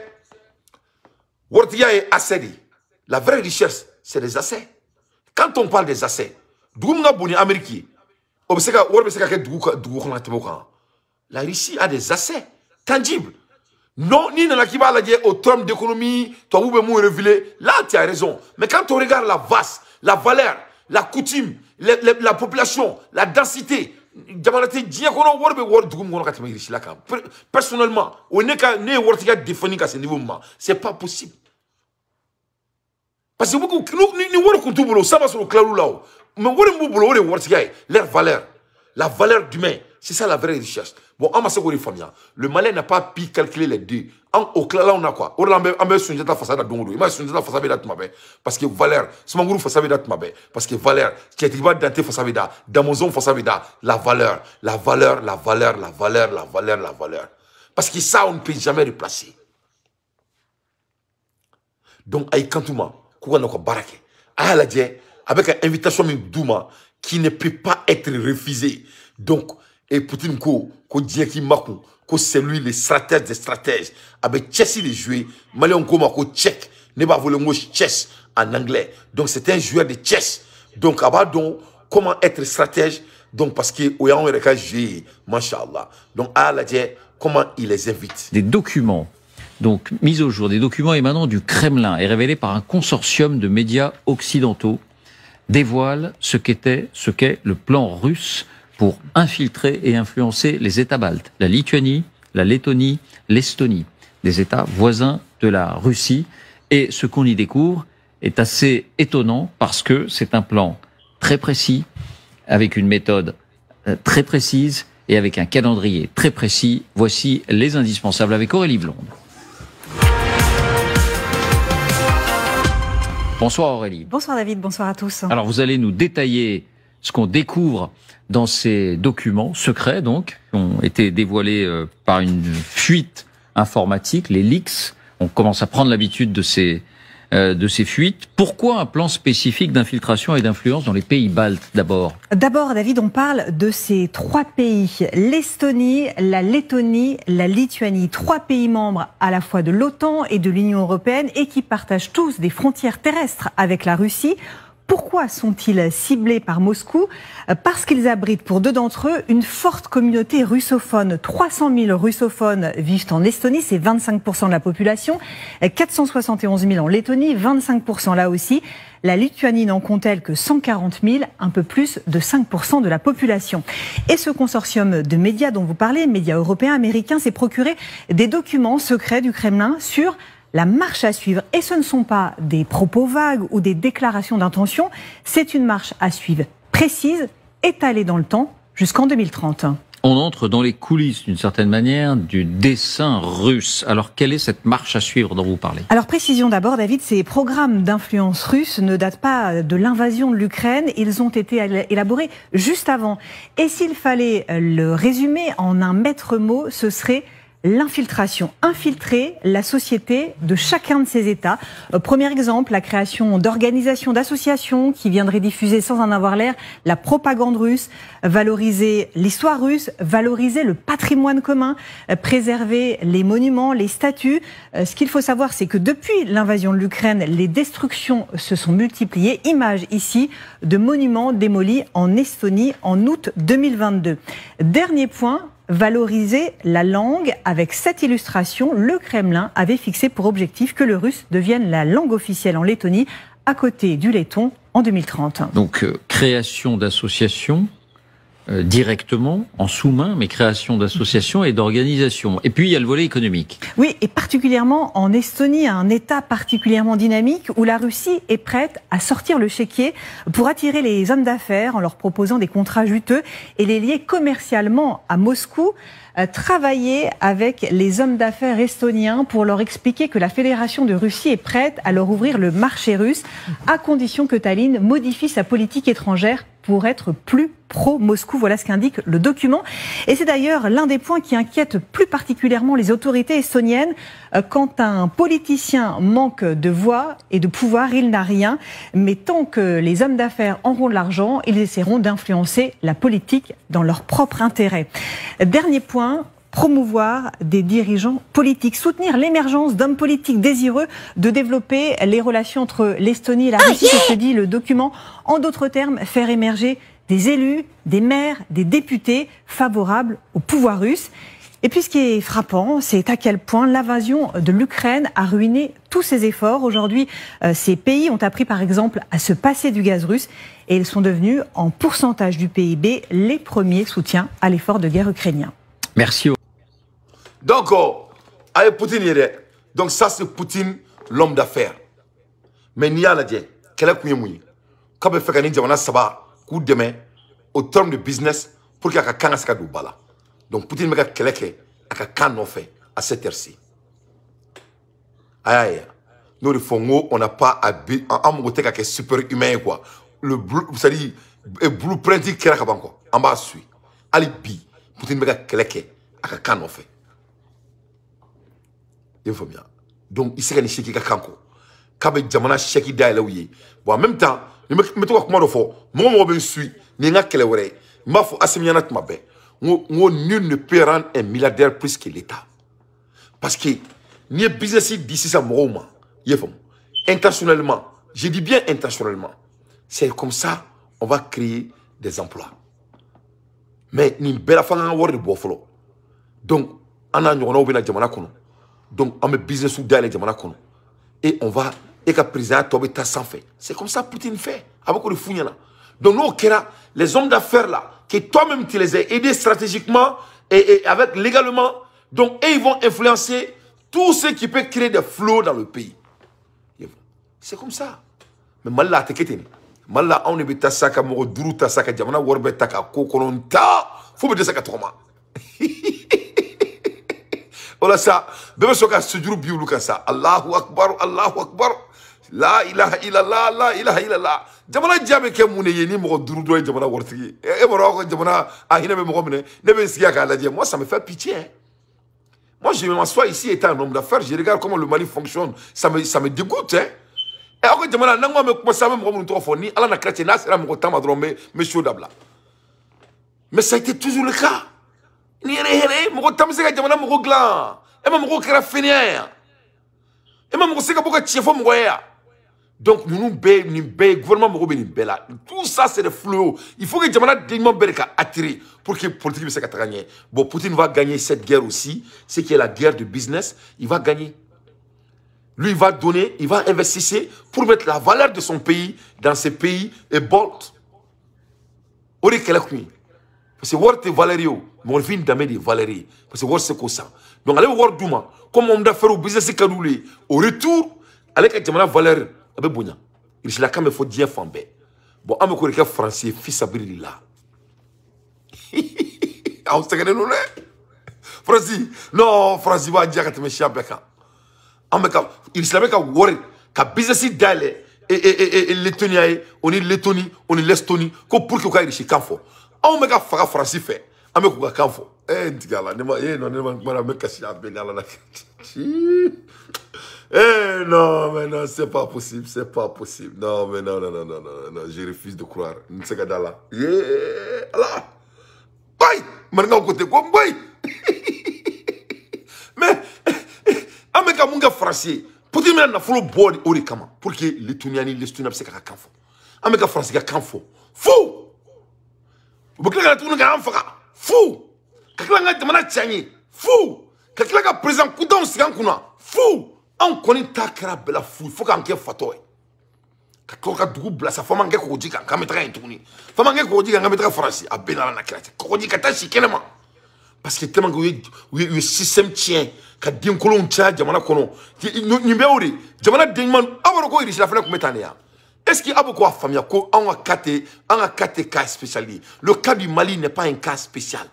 S1: Wartia est assez. La vraie richesse, c'est les assets. Quand on parle des assets, la Russie a des assets tangibles. Non, ni dans la kiba au terme d'économie, toi, vous pouvez révéler. Là, tu as raison. Mais quand on regarde la vaste, la valeur, la coutume, la population, la densité, personnellement, on n'est qu'à définir à ce niveau. Ce n'est pas possible. Parce que nous, ça va sur le clalou là. Mais leur valeur, la valeur d'humain, c'est ça la vraie richesse. Bon, le Malais n'a pas pu calculer les deux. Au là, on a quoi? On a sunjata fasada dongo. Il m'a sunjata fasabeda tmabe. Parce que valeur, smanguru fasabeda tmabe. Parce que valeur, qui est dante fasabeda, damozon fasabeda, la valeur, la valeur, la valeur, la valeur, la valeur, la valeur. Parce que ça, on ne peut jamais replacer. Donc, aïe kantouma, kouga noko barake. Aïe la dje, avec une invitation douma qui ne peut pas être refusée. Donc, et Poutine ko dje ki makou. C'est lui le stratège des stratèges. Avec Chelsea les jouer, Malien Koma ko tchèque, ne pas voler le mot chess en anglais. Donc c'est un joueur de chess. Donc donc comment être stratège? Donc parce que Oyan Reka jouer, Masha'Allah. Donc à la comment il les invite?
S2: Des documents, donc mis au jour, des documents émanant du Kremlin et révélés par un consortium de médias occidentaux dévoilent ce qu'est le plan russe pour infiltrer et influencer les États baltes, la Lituanie, la Lettonie, l'Estonie, des États voisins de la Russie. Et ce qu'on y découvre est assez étonnant parce que c'est un plan très précis, avec une méthode très précise et avec un calendrier très précis. Voici les indispensables avec Aurélie Blonde. Bonsoir Aurélie.
S20: Bonsoir David, bonsoir à tous.
S2: Alors vous allez nous détailler ce qu'on découvre dans ces documents secrets, donc, qui ont été dévoilés par une fuite informatique, les leaks. On commence à prendre l'habitude de ces fuites. Pourquoi un plan spécifique d'infiltration et d'influence dans les pays baltes, d'abord?
S20: D'abord, David, on parle de ces trois pays, l'Estonie, la Lettonie, la Lituanie. Trois pays membres à la fois de l'OTAN et de l'Union européenne et qui partagent tous des frontières terrestres avec la Russie. Pourquoi sont-ils ciblés par Moscou? Parce qu'ils abritent pour deux d'entre eux une forte communauté russophone. 300 000 russophones vivent en Estonie, c'est 25% de la population. 471 000 en Lettonie, 25% là aussi. La Lituanie n'en compte-t-elle que 140 000, un peu plus de 5% de la population. Et ce consortium de médias dont vous parlez, médias européens, américains, s'est procuré des documents secrets du Kremlin sur la marche à suivre. Et ce ne sont pas des propos vagues ou des déclarations d'intention, c'est une marche à suivre précise, étalée dans le temps, jusqu'en 2030.
S2: On entre dans les coulisses, d'une certaine manière, du dessein russe. Alors, quelle est cette marche à suivre dont vous parlez?
S20: Alors, précision d'abord, David, ces programmes d'influence russe ne datent pas de l'invasion de l'Ukraine. Ils ont été élaborés juste avant. Et s'il fallait le résumer en un maître mot, ce serait l'infiltration. Infiltrer la société de chacun de ces États. Premier exemple, la création d'organisations, d'associations qui viendraient diffuser sans en avoir l'air la propagande russe, valoriser l'histoire russe, valoriser le patrimoine commun, préserver les monuments, les statues. Ce qu'il faut savoir, c'est que depuis l'invasion de l'Ukraine, les destructions se sont multipliées. Image ici de monuments démolis en Estonie en août 2022. Dernier point,
S3: valoriser la langue. Avec cette illustration, le Kremlin avait fixé pour objectif que le russe devienne la langue officielle en Lettonie, à côté du letton en 2030.
S2: Donc, création d'associations directement, en sous-main, mais création d'associations et d'organisations. Et puis, il y a le volet économique.
S3: Oui, et particulièrement en Estonie, un État particulièrement dynamique où la Russie est prête à sortir le chéquier pour attirer les hommes d'affaires en leur proposant des contrats juteux et les lier commercialement à Moscou. Travailler avec les hommes d'affaires estoniens pour leur expliquer que la Fédération de Russie est prête à leur ouvrir le marché russe, à condition que Tallinn modifie sa politique étrangère pour être plus pro-Moscou. Voilà ce qu'indique le document. Et c'est d'ailleurs l'un des points qui inquiète plus particulièrement les autorités estoniennes. Quand un politicien manque de voix et de pouvoir, il n'a rien. Mais tant que les hommes d'affaires auront de l'argent, ils essaieront d'influencer la politique dans leur propre intérêt. Dernier point, promouvoir des dirigeants politiques, soutenir l'émergence d'hommes politiques désireux de développer les relations entre l'Estonie et la Russie, c'est ce que dit le document. En d'autres termes, faire émerger des élus, des maires, des députés favorables au pouvoir russe. Et puis ce qui est frappant, c'est à quel point l'invasion de l'Ukraine a ruiné tous ces efforts. Aujourd'hui, ces pays ont appris par exemple à se passer du gaz russe et ils sont devenus, en pourcentage du PIB, les premiers soutiens à l'effort de guerre ukrainien.
S2: Merci.
S1: Donc, avec Poutine, donc ça c'est Poutine, l'homme d'affaires. Mais n'y a pas de quel est le mouillé. Quand on fait gagner des sabats, coup de main, au terme de business, pour qu'il y ait un can à ce bala. Donc Poutine m'a quel est un can non fait à cette heure-ci. Aïe, nous le faisons, on n'a pas un mot qui est super humain quoi. Le c'est-à-dire le blueprint qui est là quoi. En bas suit. Alibi, Poutine m'a quel est un can non fait. Donc, il s'est gagné chez Kanko. Quand il y a un chèque d'ailleurs, bon, en même temps, il me dit comment il faut. Moi, je suis, il n'y a qu'elle est. Il m'a fait assimiler notre mabé. Nul ne peut rendre un milliardaire plus que l'État. Parce que, ni business d'ici, ça m'a intentionnellement, je dis bien intentionnellement, c'est comme ça, on va créer des emplois. Mais, ni belle femme en word de boifolo. Donc, on a un peu de donc, on met business ou d'aller et on va, et que le président Tobeta s'en fait. C'est comme ça que Poutine fait, avec le fouillana. Donc, nous, les hommes d'affaires là, que toi-même tu les as aidés stratégiquement et avec légalement, donc, et ils vont influencer tout ce qui peut créer des flots dans le pays. C'est comme ça. Mais mal là, mal là, on est bêta saka, moro duru ta saka, jamana warbe taka, kokononta, faut me dire ça qu'à toi. Voilà ça. Bébé soka sujuru biulu comme ça. Allahu Akbar, Allahu Akbar. La ilaha illallah, la ilaha illallah. Jamana jabe ke mune yeni mo duru do jamana wortigi. E boro jamana ahina me mo mene. Ne be siya ka la dire. Moi ça me fait pitié. Hein. Moi je m'assois ici étant un homme d'affaires, je regarde comment le Mali fonctionne. Ça me dégoûte hein. Et après jamana nangwa me ko sa me mo to foni ala na chrétien na sera mo tama dromé me chaud dabla. Mais ça a été toujours le cas. Ni rien, mon tamse ka jamana mo glan. Et même mo kera finir. Et même mo seka boka tiefo mo ya. Donc nous gouvernement mo beni bela. Tout ça c'est des fléaux. Il faut que jamana dignement bereka attirer pour que politique se gagner. Bon Poutine va gagner cette guerre aussi, c'est qui est la guerre de business, il va gagner. Lui il va donner, il va investir pour mettre la valeur de son pays dans ses pays et bolt. Ori kala kuni. Parce que Word est Valério, mon fin d'amé de Valérie. Parce que Word c'est comme ça. Donc allez voir Douma, comme on doit faire au business canoulé. Au retour, allez que Jamana Valérie, avec Bounia. Il se la quand il faut dire Fambé. Bon, on me connaît que français, fils abri là. Ah, on se connaît nous là. Français, non, Français va dire que tu me chies avec ça. Il se la met qu'à Word, qu'à business d'aller et Lettonie, on est Lettonie, on est l'Estonie, pour que vous ayez chez Canfo. On me fait français fait. On me fait Canfo. Eh, tigala, non, eh, non, mais non, c'est pas possible, c'est pas possible. Non, mais non, je refuse de croire. C'est que là. Yeah, là. Bye! Maintenant, côté quoi, bye! Mais, on me fait un français. Pour dire, on a fait le board au Rikama. Pour que les Tuniani, les Tunab, c'est qu'à Canfo. On me fait français, qu'à Canfo. Fou! Vous voulez que tout le monde fou! kakilanga jamana tianye fou kakilanga président kudon sigan kuna fou on connaît ta kera bela fou faut qu'on ke fato ka ko dugu bla sa fama ngeko jika ka metra intuni fama ngeko jika ngametra France a benala na kera ko jika ta shikenema parce que tellement que le système tient ka din kolon tia jamana kono ni beori jamana dinman aboro ko iri la fana ko metania est-ce qu'il y a beaucoup de familles qui ont un cas spécial? Le cas du Mali n'est pas un cas spécial.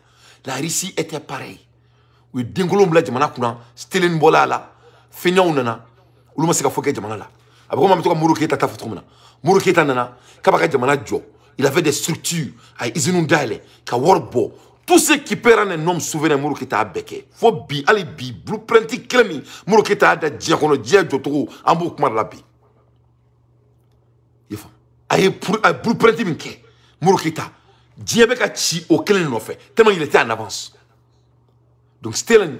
S1: La Russie était pareil. Oui, Dingolom la jamana kuna, Stelin bola la, Fenya unana, uluma seka foke jamana la. Après comment Mouro Keïta ta fotomena. Mouro Keïta nana, kabaka jamana jo. Il avait des structures, à Izinundale, ka Warbo. Tout ce qui perd un nom souverain Mouro Keïta a beke. Faut bi, allez bi, blueprinti klemi, Mouro Keïta a da diakono, dia jotoro, ambo kumar la bi. Aye blueprint minke Mouro Keïta diable ka chi au kelen no fait tellement il était en avance donc Stelen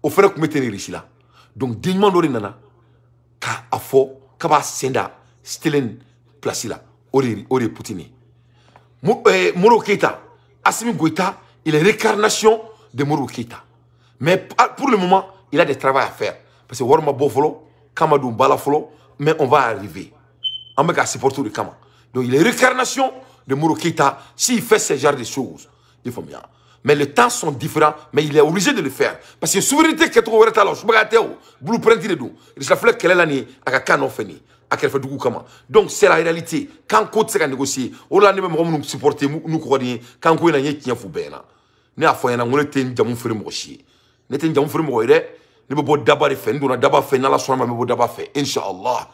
S1: au frère ko metene richi là donc dignement lori nana ka afo ka ba senda Stelen place là ori Poutine Mouro Keïta Assimi Goïta il est réincarnation de Mouro Keïta mais pour le moment il a des travail à faire parce que Warma Bofolo Kamadou Balafolo mais on va arriver on va supporter le Kama. Donc il est réincarnation de Mouro Keïta s'il fait ce genre de choses. Il faut bien. Mais les temps sont différents, mais il est obligé de le faire. Parce que la souveraineté qui est trop alors, je ne blueprint de nous. Il s'est fait qu'elle est l'année, à quand on fait. À quel fait du coup comment. Donc c'est la réalité. Quand côté s'est négocié, on a même nous supporter nous croire quand on a rien qui a fou bien. Ne a fait un on était un jamoun frère mochi. N'était un jamoun frère mochi. Ne peut d'abord faire, nous on d'abord fait, dans la soirée mais d'abord fait. Inch'Allah.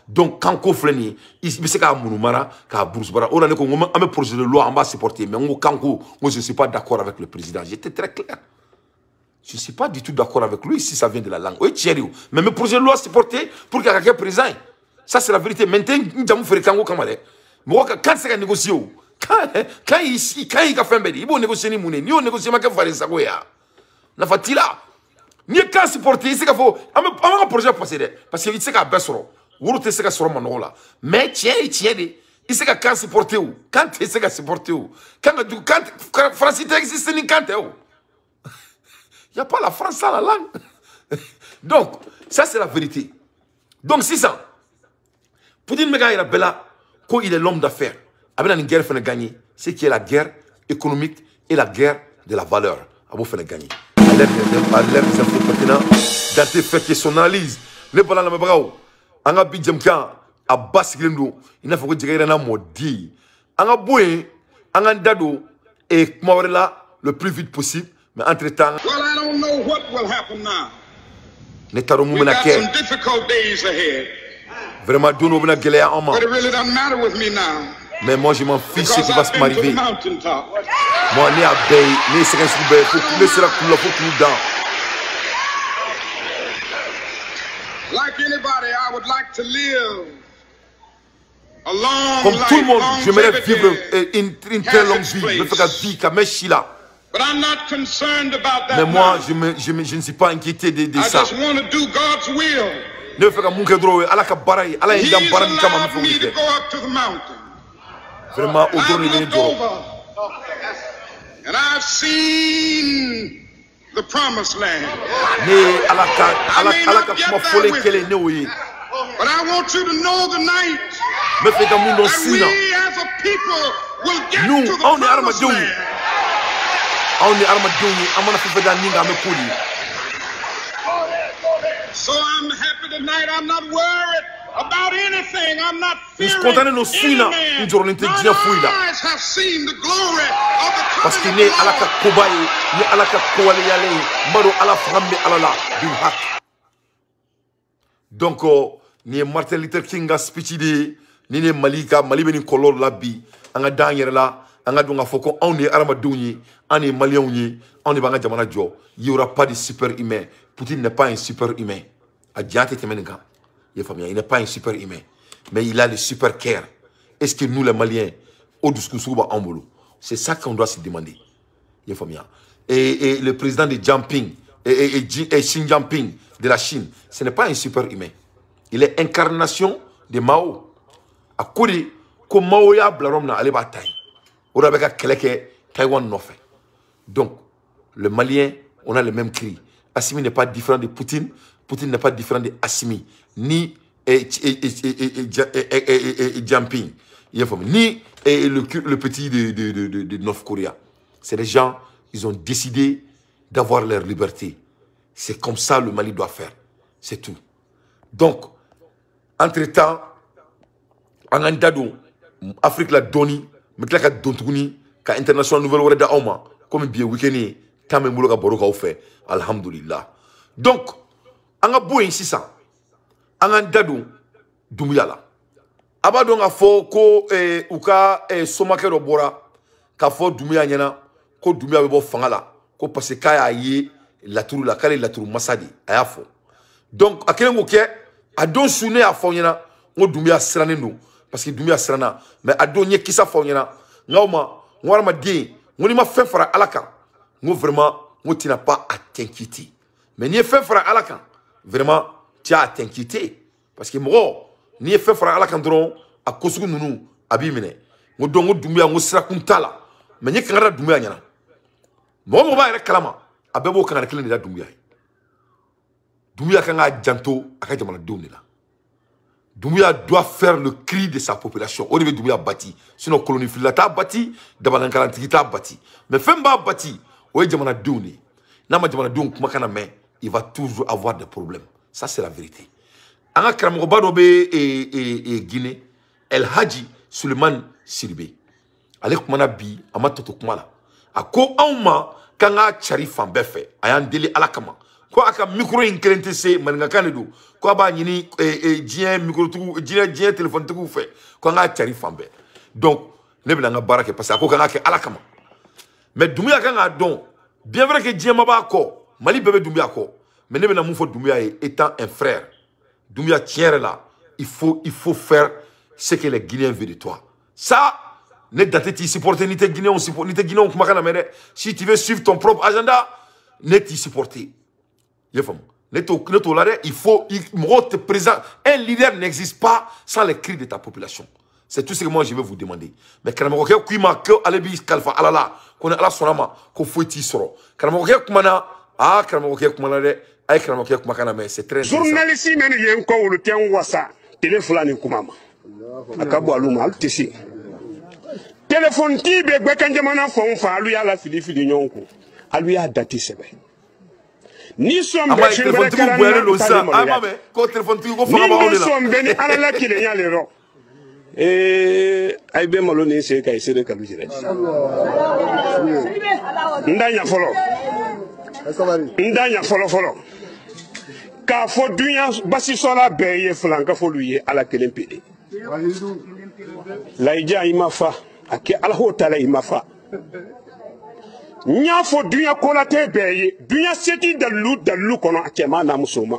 S1: Donc quand on fait ni, il se qu'à Mounoumara, qu'à Boursbara, on a un projet de loi, on va supporter. Mais moi je ne suis pas d'accord avec le président. J'étais très clair. Je ne suis pas du tout d'accord avec lui si ça vient de la langue. Oui, Thierry. Mais mes projets de loi supporter pour qu'il y ait quelqu'un présent. Ça c'est la vérité. Maintenant, nous faire quand quand c'est négocié, quand il a fait un béni, il va négocier ni mouné, ni on négocie ma faire ça goya. Na fatila. Ni quand supporter, c'est qu'il faut un projet passer parce qu'il sait qu'à Bessoro. Vous te savez sur mon là, mais tiens, il sait quand supporter où, quand il sait supporter où, quand France existe ni quand où, il n'y a pas la France dans la langue. Donc ça c'est la vérité. Donc c'est ça. Poutine me gagne la bella, quand il est l'homme d'affaires, avec une guerre fait gagner, c'est qui est la guerre économique et la guerre de la valeur. À vous faire gagner. À l'aide des infos pertinents, d'artefacts et son analyse, les balles dans le bras. Anga bijamka a basigendo ina foko jigera na modi anga boye anga dado et kumawrela le plus vite possible mais entre temps
S4: well I don't know what will happen now
S1: netaro mumena ke
S4: some difficult days ahead
S1: vraiment dono bena gelea en
S4: but it really doesn't matter with me now
S1: mais moi je m'en fiche ce qui va m'arriver moi ni abay ni sekan sube faut que sera cool faut que dans
S4: like anybody, I would like to live a long
S1: comme
S4: life.
S1: Tout le monde, j'aimerais vivre une très longue vie.
S4: But I'm not concerned about that.
S1: Mais moi, je ne suis pas inquiété de ça.
S4: I just want to do God's will.
S1: He's allowed me to go
S4: up to the mountain.
S1: Vraiment,
S4: I've looked over and I've seen the promised land. I may not get there with it, but I want you to know tonight that we as a people will get to the promised land. So I'm happy tonight. I'm not worried about anything. I'm not fearing any man. My eyes have seen the glory of the
S1: parce qu'il est à la Kobaye, il est à la Kowale Yale, Maro à la Frambe à la Bilhak. Donc, ni Martin Luther King a speeché, ni Malika, Malibeni Kolor Labi, Anga Daniela, Anga Dunga Foko, on est Armadouni, on est Maliouni, on est Banga Jamana Joe. Il n'y aura pas de super humain. Poutine n'est pas un super humain. Adjate Temenga, il n'est pas un super humain. Mais il a le super care. Est-ce que nous, les Maliens, au discours en boulot? C'est ça qu'on doit se demander. Et le président de Jinping et Xi Jinping de la Chine, ce n'est pas un super humain. Il est incarnation de Mao. À Kori, comme Mao ya blarom na ale bataille. Ora beka keleke Taiwan no fait. Donc, Le Malien, on a le même cri. Assimi n'est pas différent de Poutine. Poutine n'est pas différent de Assimi. Ni Jianping. Ni le petit de North Korea. C'est des gens, ils ont décidé d'avoir leur liberté. C'est comme ça le Mali doit faire. C'est tout. Donc, entre-temps, en Andado, Afrique la doni, mais la dontuni, ka international nouvelle word da oma, comme bien week-end, quand même boloka boroka fait, alhamdulillah. Donc, en a beau ici ça, en Andado, Doumbouya Abadon a fo ko uka somake do bora, ka fo Doumbouya nyana, ko Doumbouya bebo fangala, ko parce que kaya ye la tour la kale la tour masadi, aya fo. Donc, à quel moment a don souné à Fonyana, on Doumbouya sraneno, parce que Doumbouya srana, mais a donné qui ça Fonyana, ngauma, on m'a dit, on m'a fait faire à la can, on vraiment, on n'a pas à t'inquiéter. Mais ni fait faire à la can, vraiment, tu as à t'inquiéter, parce que moi, ni fait faire à la can dron, à cause que nous, abimene, on donne Doumbouya, on sera kuntala, mais ni quand Doumbouya nyana, moi, on va y réclamer, à Bebo quand on a clé de Doumbouya. Doumbouya kanga janto aka jamana doni la. Doumbouya doit faire le cri de sa population. On devait Doumbouya bâti. Sinon colonie filata bâti, dabana kalantikita bâti. Mais femba bâti, oye jamana doni. Nama jamana doni kumakana mais il va toujours avoir des problèmes. Ça c'est la vérité. Anga kramoba dobe et Guinée, El Hadji Suleiman Siribé. Ale kumana bi ama toto kumala. Ako auma kanga chari fambe fe. Ayan deli alakama. Quoi aka micro inkrente se maninga kanedo quoi ba nyini dien micro tu dien téléphone tu fait quoi nga tari fambe donc ne bina nga barake parce que ko nga ke alakama mais Doumbouya nga don bien vrai que dien maba ko Mali bébé Doumbouya ko mais ne bina mu fo Doumbouya étant un frère Doumbouya tiens là il faut faire ce que les Guinéens veulent de toi ça ne date ti supporter ni te Guinéen on supporter ni te Guinéen kuma kana mere si tu veux suivre ton propre agenda ne t'y supporter. Il faut te présenter. Un leader n'existe pas sans les cris de ta population. C'est tout ce que moi je vais vous demander. Mais quand on a que Alebi Kalfa Alala, qu'on a la sonama, qu'on faut y soro. Quand on a kumana, quand on a kumana de, quand on a kumana mais c'est très.
S5: Journaliste men yen ko le tien wasa, téléphone ni kumama. Akabo aluma altisi. Téléphone ti be gbekanjamana fon fa alu ya la fili nyonko. Alu ya dati sebe. Ni sommes bénis à la qui les ro. Et Aïbe Malone, c'est qu'à essayer de caluger. Ndanya follow. Car faut dunya basi sola beye flanka faut lui à la kelempede. Laïja imafa, ake alhotala imafa. Nya fo dunya kolate beye dunya seti dalu kono akema na musoma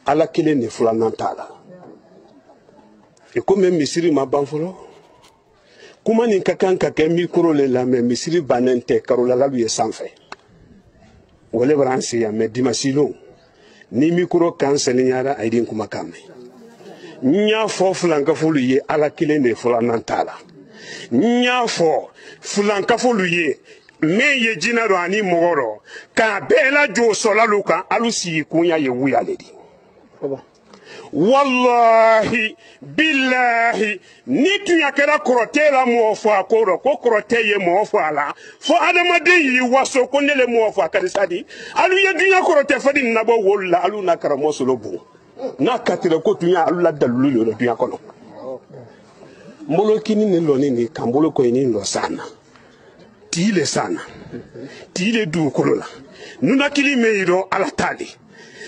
S5: ala kele ne flanantala e comme misiri mabanfolo kuma ni kakanka ke micro le la me misiri banente karola la lui sanfe wole bransi ya me dimasilo ni micro cancel nyara aidin kuma kame nya fo flanka fo lui ala kele ne flanantala nya fo flanka fo lui mais ye jina do ani mogoro ka bela jo sola luka alusi kunya ye wuya ledi wallahi billahi ni tu yakera krote la mo fo akoro ko krote ye mo fo ala fo adama de yi waso ko nele mo fo akalisadi alu ye dunya krote fadi nabo wolla alu na karamo solo bu na katire ko tunya alu la dalulu lo dunya kono mbolo kini ne lo ni kambolo ko ni lo sana tile sana tile du kolola nuna kili meiro ala tali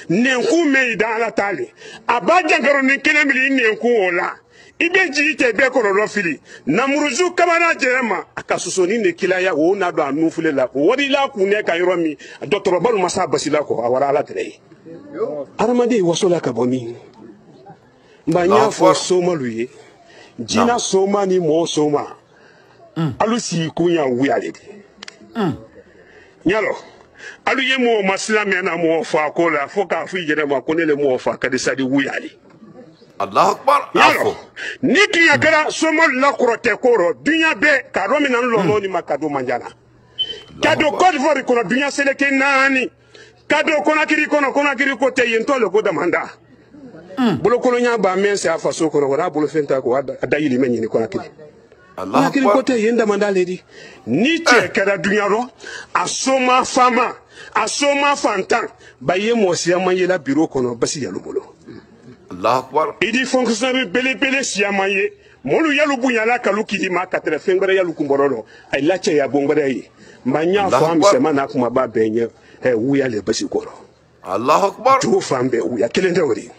S5: nenku meida ala tali abaja ngaro ne kele mili nenku ola ibe jite be kololo fili namuruzu kamana jerema akasusoni ne kila ya wo na do anu fule la wori la ku ne ka yoromi docteur balu masa basila ko awara ala tele aramade wasola ka boni mbanya fo soma luye jina soma ni mo soma alusi kunya wuyaledi nyalo alu ye mo maslame na mo fa ko la fo ka fu jere ma ko ne le mo fa ka de sadi wuyali
S1: Allah akbar
S5: nyalo niki yakara somo la krote koro dunya be ka romi nan lo no ni makado manjana kado Côte d'Ivoire kono dunya seleke nani kado konakiri kote yento le ko damanda bolo kono nya ba men se afaso kono wala bolo fenta ko ada yili men ni konakiri Allah akbar kote yenda manda ledi ni te kada dunya ro asoma fama asoma fantan baye mo sia manye la bureau kono basi yalu bolo Allah akbar idi fonctionnaire bele sia manye molu yalu bunyala kalu kidima katre fengere yalu kumborodo ay lache ya bongore yi manya fam sema na kuma ba benye wuya le basi koro Allah akbar tu fambe wuya kelende wori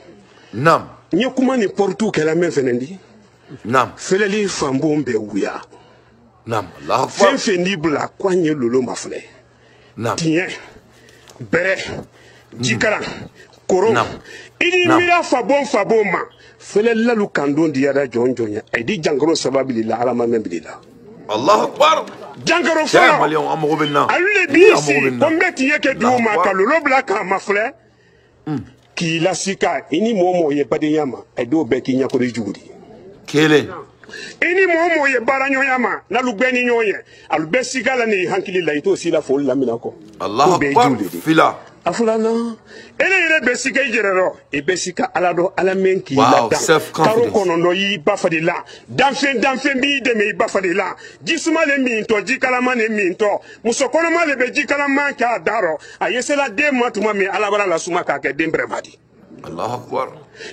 S5: nam nye kuma ni portu kala men fenendi nam feleli fambombe wuya nam Allah akbar fendi bla kwanye lolo mafle nam tien bere jikara koro idi mira faboma felella lu kandon di yada jonjonya edi jangoro sababili la alama membilila Allah akbar jangoro fa malion amogo benna alule bisi kombeti yeke duma kalolo blaka mafle ki la sika ini momo ye bade yama edo be ki nyakori judi kele ini momo ye baranyo yama na lugbeni nyoye alube sika la ni hankili la ito sila fol la minako Allah akbar fila afulana ele besika ijerero e besika alado alamenki la da karo kono no yi bafadila danfen bi de me bafadila jisuma le minto jikalama ne minto musokono ma le be jikalama ka daro ayesela de matuma me alabara la suma ka ke dembre badi Allah akbar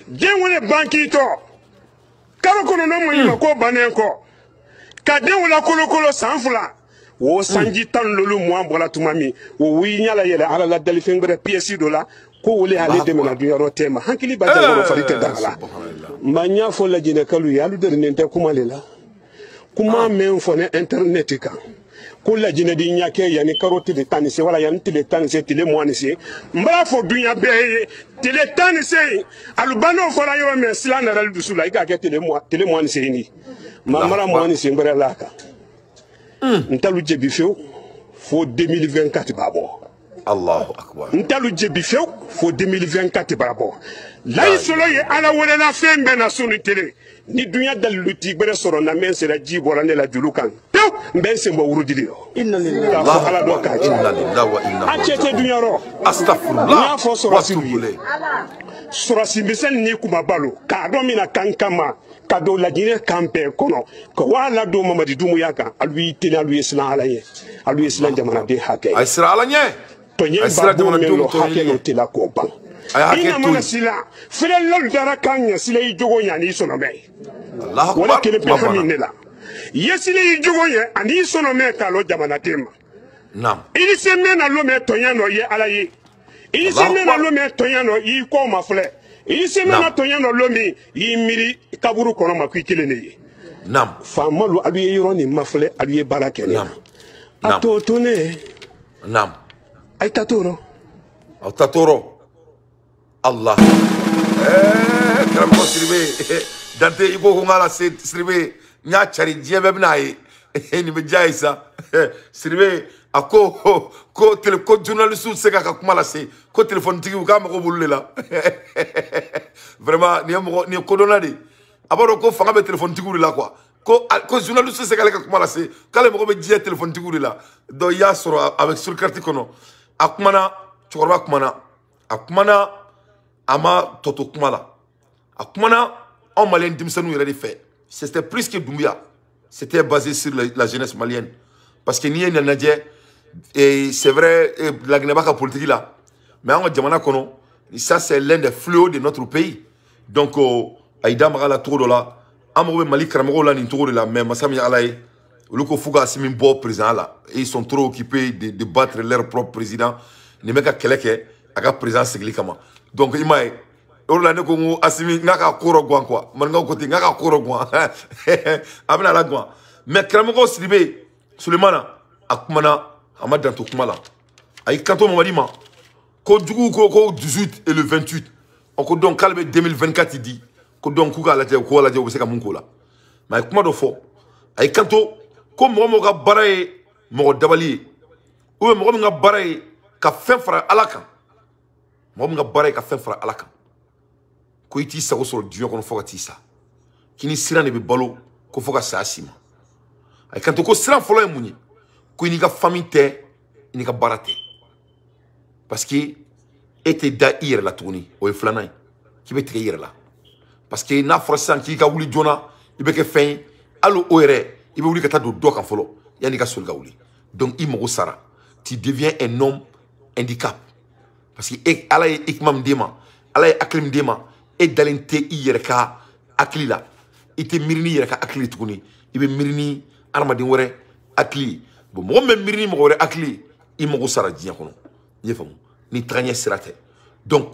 S5: de wole banki to karo kono no mo yima ko banenko ka de wala kolokolo sanfula wo sanji tan lolu mo bola tumami wo wi nyala yele ala la dali fengre piesi dola ko wole ale de mena duya rotema hankili ba jangoro farite dala manya fo la jine kalu yalu de nente kuma lela kuma men fo ne internet ka ko la jine di nyake yani karote de tanise wala yani tele tanise tele mo anise mbara fo duya be tele tanise alubano fo la yo men silana ral dusula ika ke tele mo anise ni mamara mo anise mbara laka ntalu jebi few fo 2024 babo Allahu akbar ntalu jebi few fo 2024 babo lay solo ye ala wala na fembe na sunu tele ni dunya daluti gbere soro na men se la jibo la ne la julukan tew mben se mo wurudili yo inna lillahi ala do ka inna lillahi wa inna achete dunya ro astaghfirullah na fo soro sibule soro simbisen ni kuma balo ka do mina kankama kado la jine kampe kono ko wala do mamadi dumu yaka alwi tena alwi islam alaye alwi islam jamana de hake ay sira alanye to nyen ba do melo hake no tela ko ban ina mana sila fele lol dara kanya sila yi jogo nyani sono me Allah akbar wala kele pe famine la yesile yi jogo ye ani sono me ka lo jamana tema nam ili se me na lo me to nyano ye alaye ili se me na lo me to nyano yi ko mafle isi mena tonyano lomi yimiri kaburu kono makwikile ne nam famalu abiye yironi mafle abiye barake nam atotone nam ay tatoro Allah karam sirbe dante ibo ko ngala sirbe nya chari jebe bnayi ni be jaisa sirbe ako ko journaliste se ka kuma la se ko téléphone tigi ka mako bulle la vraiment ni ko donadi abaro ko fanga be téléphone tigi la quoi ko journaliste se ka kuma la se kale mako be jie téléphone tigi la do ya soro avec sur carte kono akumana chorba akumana ama toto kumala akumana en malien dimsanu yere de fait c'était plus que Doumbia c'était basé sur la jeunesse malienne parce que ni nadje et c'est vrai la gnabaka politique là mais en Djamana kono ça c'est l'un des fléaux de notre pays donc aïda magala tour là amobe mali kramego là ni tour là mais masami alaye luko fuga simi bo président là et ils sont trop occupés de battre leur propre président ni meka keleke aga président segli kama donc imaye orla ne ko asimi ngaka koro gwan quoi man nga ko ti ngaka koro gwan abna la gwan mais kramego Sidibé Souleymana akumana amad to kumala ay kanto mamadi ma ko dugu ko 18 et le 28 on ko donc calme 2024 dit ko donc ku la ko la je ka munko la mais kuma do fo ay kanto ko mo ga baraye mo dabali ou mo ga baraye ka fen fara alaka mo ga baraye ka fen fara alaka ko iti sa ko so dio ko fo ka tisa kini sira ne be balo ko fo ka sa asima ay kanto ko sira folo e muni ko ni ga famille te
S1: i ni ka baara tɛ parce que e tɛ da i yɛrɛ la tuguni o ye filanan ye k'i bɛ tigɛ i yɛrɛ la parce que n'a fɔra sisan k'i ka wuli joona i bɛ kɛ fɛn ye hali o yɛrɛ i bɛ wuli ka taa don dɔ kan fɔlɔ yanni i ka soli ka wuli donc i mago sara tu deviens un homme handicap parce que e ala ye hikima min d'e ma ala ye hakili min d'e ma e dalen tɛ i yɛrɛ ka hakili la i tɛ miiri n'i yɛrɛ ka hakili tuguni i bɛ miiri ni adamaden wɛrɛ hakili bon mɔgɔ min bɛ miiri ni mɔgɔ wɛrɛ hakili i mago sara diɲɛ kɔnɔ i ye faamu ni tagaɲɛ sira tɛ donc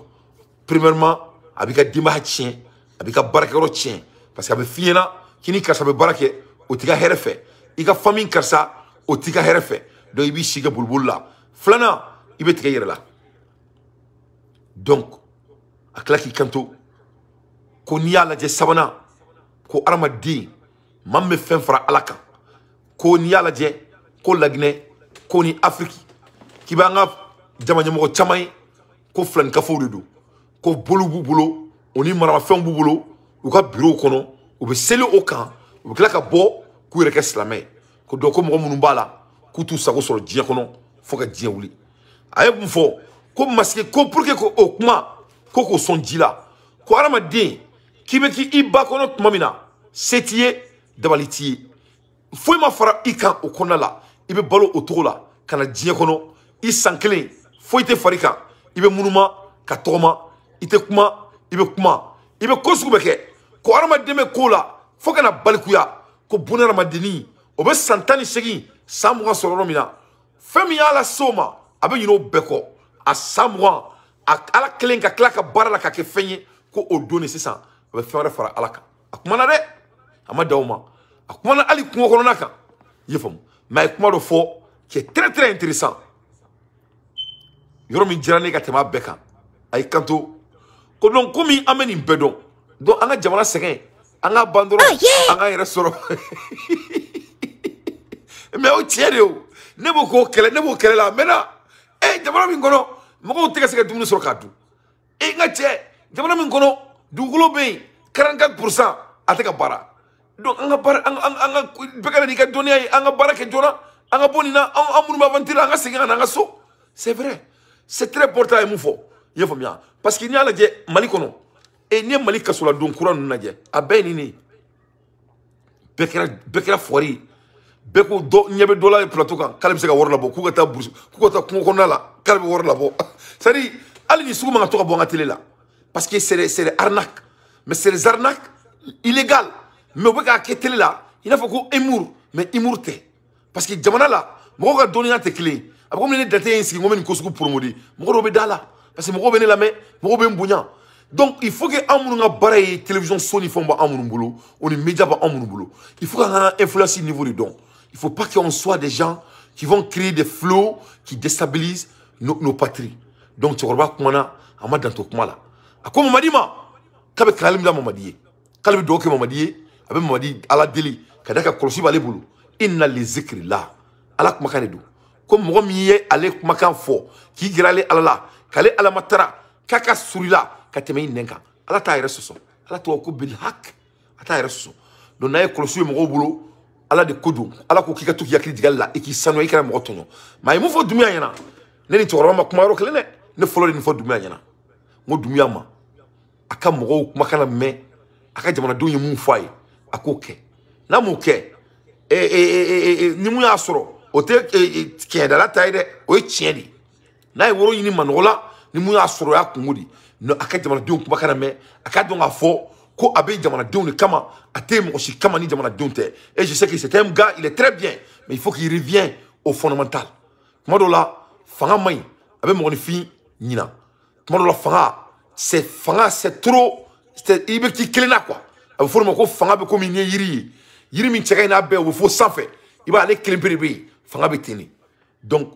S1: premièrement a b'i ka denbaya tiɲɛ a b'i ka baarakɛyɔrɔ tiɲɛ parce que a bɛ f'i ɲɛna k'i ni karisa bɛ baara kɛ o t'i ka hɛrɛ fɛ i ka famille karisa o t'i ka hɛrɛ fɛ donc i b'i si kɛ boliboli la filanan i bɛ tigɛ i yɛrɛ la donc a tila k'i kanto ko n'i y'a lajɛ sabanan ko adamaden maa min bɛ fɛn fara ala kan ko n'i y'a lajɛ ko laginɛ ko ni afiriki k'i b'an ka jama ɲɛmɔgɔ caman ye ko filanikafow de don ko bolo b'u bolo o ni maramafɛnw b'u bolo u ka bureau kɔnɔ u bɛ seli o kan u bɛ tila ka bɔ k'u yɛrɛ kɛ silamɛ ye ko donc ko mɔgɔ minnu b'a la k'u t'u sago sɔrɔ diɲɛ kɔnɔ fo ka diɲɛ wuli a ye mun fɔ ko masakɛ ko pour que ko o kuma ko k'o sɔn ji la ko adamaden k'i bɛ k'i ba kɔnɔ tuma min na se t'i ye dabali t'i ye foyi ma fara i kan o kɔnɔna la i bɛ balo o cogo la ka na diɲɛ kɔnɔ i san kelen foyi tɛ fari kan i bɛ munuma ka tɔgɔma i tɛ kuma i bɛ kuma i bɛ ko sugu bɛ kɛ ko adamaden bɛ ko la fo ka na balikuya ko buna adamadennin o bɛ san 18 san 20 sɔrɔ yɔrɔ min na fɛn min y'a lase o ma a bɛ ɲinɛ o bɛɛ kɔ a san 20 ala kelen ka tila ka baara la ka kɛ fɛn ye ko o don ni sisan a bɛ fɛn wɛrɛ fara ala kan a kumana dɛ a ma da o ma a kumana hali kungo kɔnɔna kan i ye faamu mais a ye kuma dɔ fɔ qui est très très intéressant yɔrɔ min diyara ne ka tɛmɛ a bɛɛ kan a y'i kanto ko donc komi an bɛ nin bɛɛ dɔn donc an ka jamana sɛgɛn an ka ban dɔrɔn an k'an yɛrɛ sɔrɔ mais o tiɲɛ de o ne b'o k'o kɛlɛ ne b'o kɛlɛ la maintenant jamana min kɔnɔ mɔgɔw tɛ ka se ka dumuni sɔrɔ k'a dun n ka cɛ jamana min kɔnɔ dugukolo bɛ yen 44% a tɛ ka baara donc an ka baara an ka bɛɛ ka n'i ka dɔnniya ye an ka baara kɛ joona an ka bɔ nin na an minnu b'a ventile an ka segin ka na an ka so c'est vrai c'est très important a ye mun fɔ i y'a faamuya parce que n'i y'a lajɛ Mali kɔnɔ n'i ye Mali kasoladon kura ninnu lajɛ a bɛɛ ye nin de ye bɛɛ kɛra fɔri ye bɛɛ ko dɔ ɲɛ bɛ dɔ la plateau kan k'ale bɛ se ka wari labɔ k'u ka taa kungo kɔnɔna la k'ale bɛ wari labɔ c'est à dire hali ni sugu man ka to ka bɔ an ka télé la parce que c'est des arnaques mais c'est des arnaques illégales mais u bɛ k'a kɛ télé la i n'a fɔ ko humour mais humour tɛ parce que jamana la mɔgɔw ka dɔnniya tɛ kelen ye a bɛ komi ne date ye n sigi n ko n bɛ nin ko sugu promoter mɔgɔ dɔw bɛ da la parce que mɔgɔw bɛ ne lamɛn mɔgɔw bɛ n bonya donc il faut que an minnu ka baara ye télévision so ni fɛnw b'an minnu bolo o ni média b'an minnu bolo il faut k'an ka influence niveau de dɔn il faut pas qu'on soit des gens qui vont créer des flots qui déstabilisent nos patries donc cɛkɔrɔba kumana a ma dan to kuma la a ko Mamadi ma k'a bɛ kalali min da Mamadi ye k'ale bɛ dugawu kɛ Mamadi ye a bɛ Mamadi ala deli ka da ka kɔlɔsi b'ale bolo inna li zikri la ala kumakan de don ko mɔgɔ min ye ale kumakan fɔ k'i gɛrɛ ale ala la k'ale ala ma tara k'a ka suri la ka tɛmɛ i nɛn kan ala t'a yɛrɛ sɔsɔ ala tɔgɔ ko bil hak a t'a yɛrɛ sɔsɔ donc n'a ye kɔlɔsi ye mɔgɔw bolo ala de ko don ala ko k'i ka to k'i hakili jigin ale la i k'i sanuya i kɛra mɔgɔ tɔɲɔ mais a ye mun fɔ Dunbiya ɲɛna ne ni cɛkɔrɔba ma kuma yɔrɔ kelen dɛ ne fɔlɔ de nin fɔ Dunbiya ɲɛna n ko Dunbiya ma a ka mɔgɔw kumakan na mɛn a ka jamanadenw ye mun fɔ a ye a k'o kɛ n'a m'o kɛ ni mun y'a sɔrɔ o tɛ tiɲɛdala ta ye dɛ o ye tiɲɛ de n'a ye woro ɲini manɔgɔ la ni mun y'a sɔrɔ o y'a kungo de a ka jamanadenw kumakan na mɛn a ka dɔn k'a fɔ ko a bɛ jamanadenw de kama a tɛ mɔgɔ si kama ni jamanadenw tɛ et je sais que c'est un gars il est très bien mais il faut qu'il revienne au fondamental tuma dɔw la fanga man ɲi a bɛ mɔgɔninfin ɲina tuma dɔw la fanga c'est trop i bɛ k'i kelen na quoi a bɛ fɔ o ma ko fanga bɛ komi ni ye yiri ye yiri min cɛ ka ɲi n'a bɛɛ o bɛ fɔ sanfɛ i b'a ale kelen pe de bɛ yen fanga bɛ ten de donc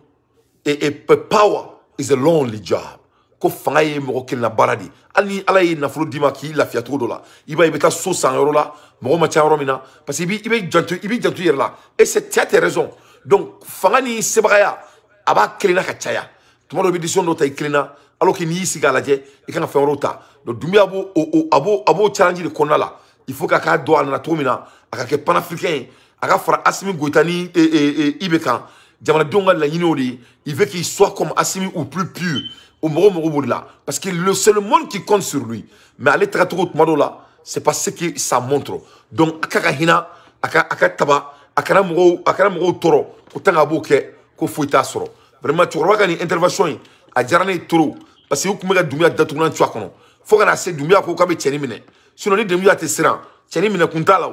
S1: power is a lonely job ko fanga ye mɔgɔ kelen na baara de hali ni ala ye nafolo d'i ma k'i lafiya cogo dɔ la i b'a ye i bɛ taa so san yɔrɔ la mɔgɔ ma ca yɔrɔ min na parce que i bɛ janto i yɛrɛ la et c'est tu as tes raisons donc fanga ni sebagaya a b'a kelen na ka caya tuma dɔ i bɛ décision dɔ ta i kelen na alors que n'i y'i sigi a lajɛ i kan ka fɛn wɛrɛw ta donc Dunbiya b'o challenge de kɔnɔna la il faut k'a k'a dɔn a nana cogo min na a ka kɛ panafricain ye a ka fara Asimi Goïta ni IBK kan jamana donga la yinori, il veut qu'il soit comme Assimi ou plus pur. Au moro là. Parce que c'est le monde qui compte sur lui. Mais aller traiter au Mado là, c'est pas ce que ça montre. Donc, akaka hina, akaka taba, akana moro toro, autant à boke, ko fouita soro. Vraiment, tu vois qu'il y a une intervention, à jarane toro, parce que vous pouvez dumia datounan tu as kono. Faut qu'on a assez dumia pour qu'on ait tieni mine. Sinon, les dumia te seran, tieni mine kunta là.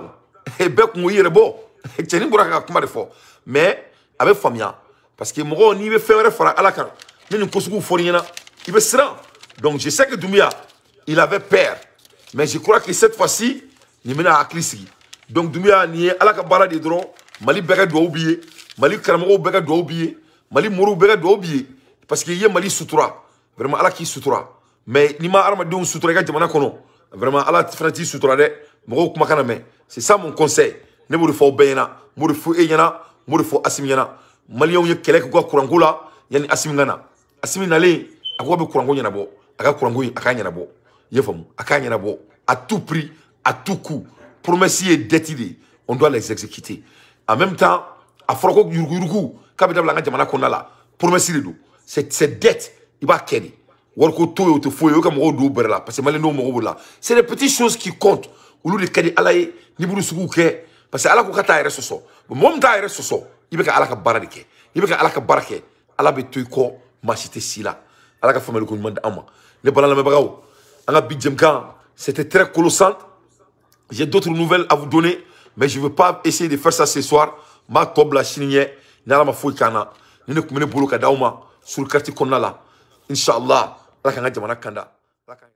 S1: Et bec mouille rebo, tieni bouraka kuma de fort. Mais, avec famia, parce que moro ni veut faire fora à la can. Il veut serein. Donc je sais que Doumbia, il avait peur. Mais je crois que cette fois-ci, il mène à Klisi. Donc Doumbia, il est à la cabara des droits. Mali Bega doit oublier. Mali Karamoro Bega doit oublier. Mali Mourou Bega doit oublier. Parce qu'il y a Mali Soutura. Vraiment, à la qui Soutura. Mais il m'a armé d'un Soutura. Vraiment, à la Franti Soutura. C'est ça mon conseil. Ne vous le faut Bayana. Ne vous le faut Eyana. Ne vous le faut Assimiana. Mali, on y a quelqu'un qui a Kurangula. Il y a Assimingana. Assimi nale akwa be kurango nyana bo aka kurango aka nyana bo yefamu aka nyana bo à tout prix à tout coup promesses et dettes on doit les exécuter en même temps a foroko yurugu kabita blanga jamana konala promesses do cette dette il va keni worko to to foyo kam go do berla parce que malé no mo là c'est les petites choses qui comptent ou le kadi alaye ni buru sugu ke parce que ala ko kata ere soso mom ta ere soso ibeka ala ka baradike ibeka ala ka barake ala be toy ko machité sila ala ka famille ko demande ama ne bala la me bagaw anga bidjem kan c'était très colossal. J'ai d'autres nouvelles à vous donner mais je veux pas essayer de faire ça ce soir ma tobla chiniye na ma fo kana ni ne kumene bolo ka dauma sur le quartier konna la inshallah la ka jamana kanda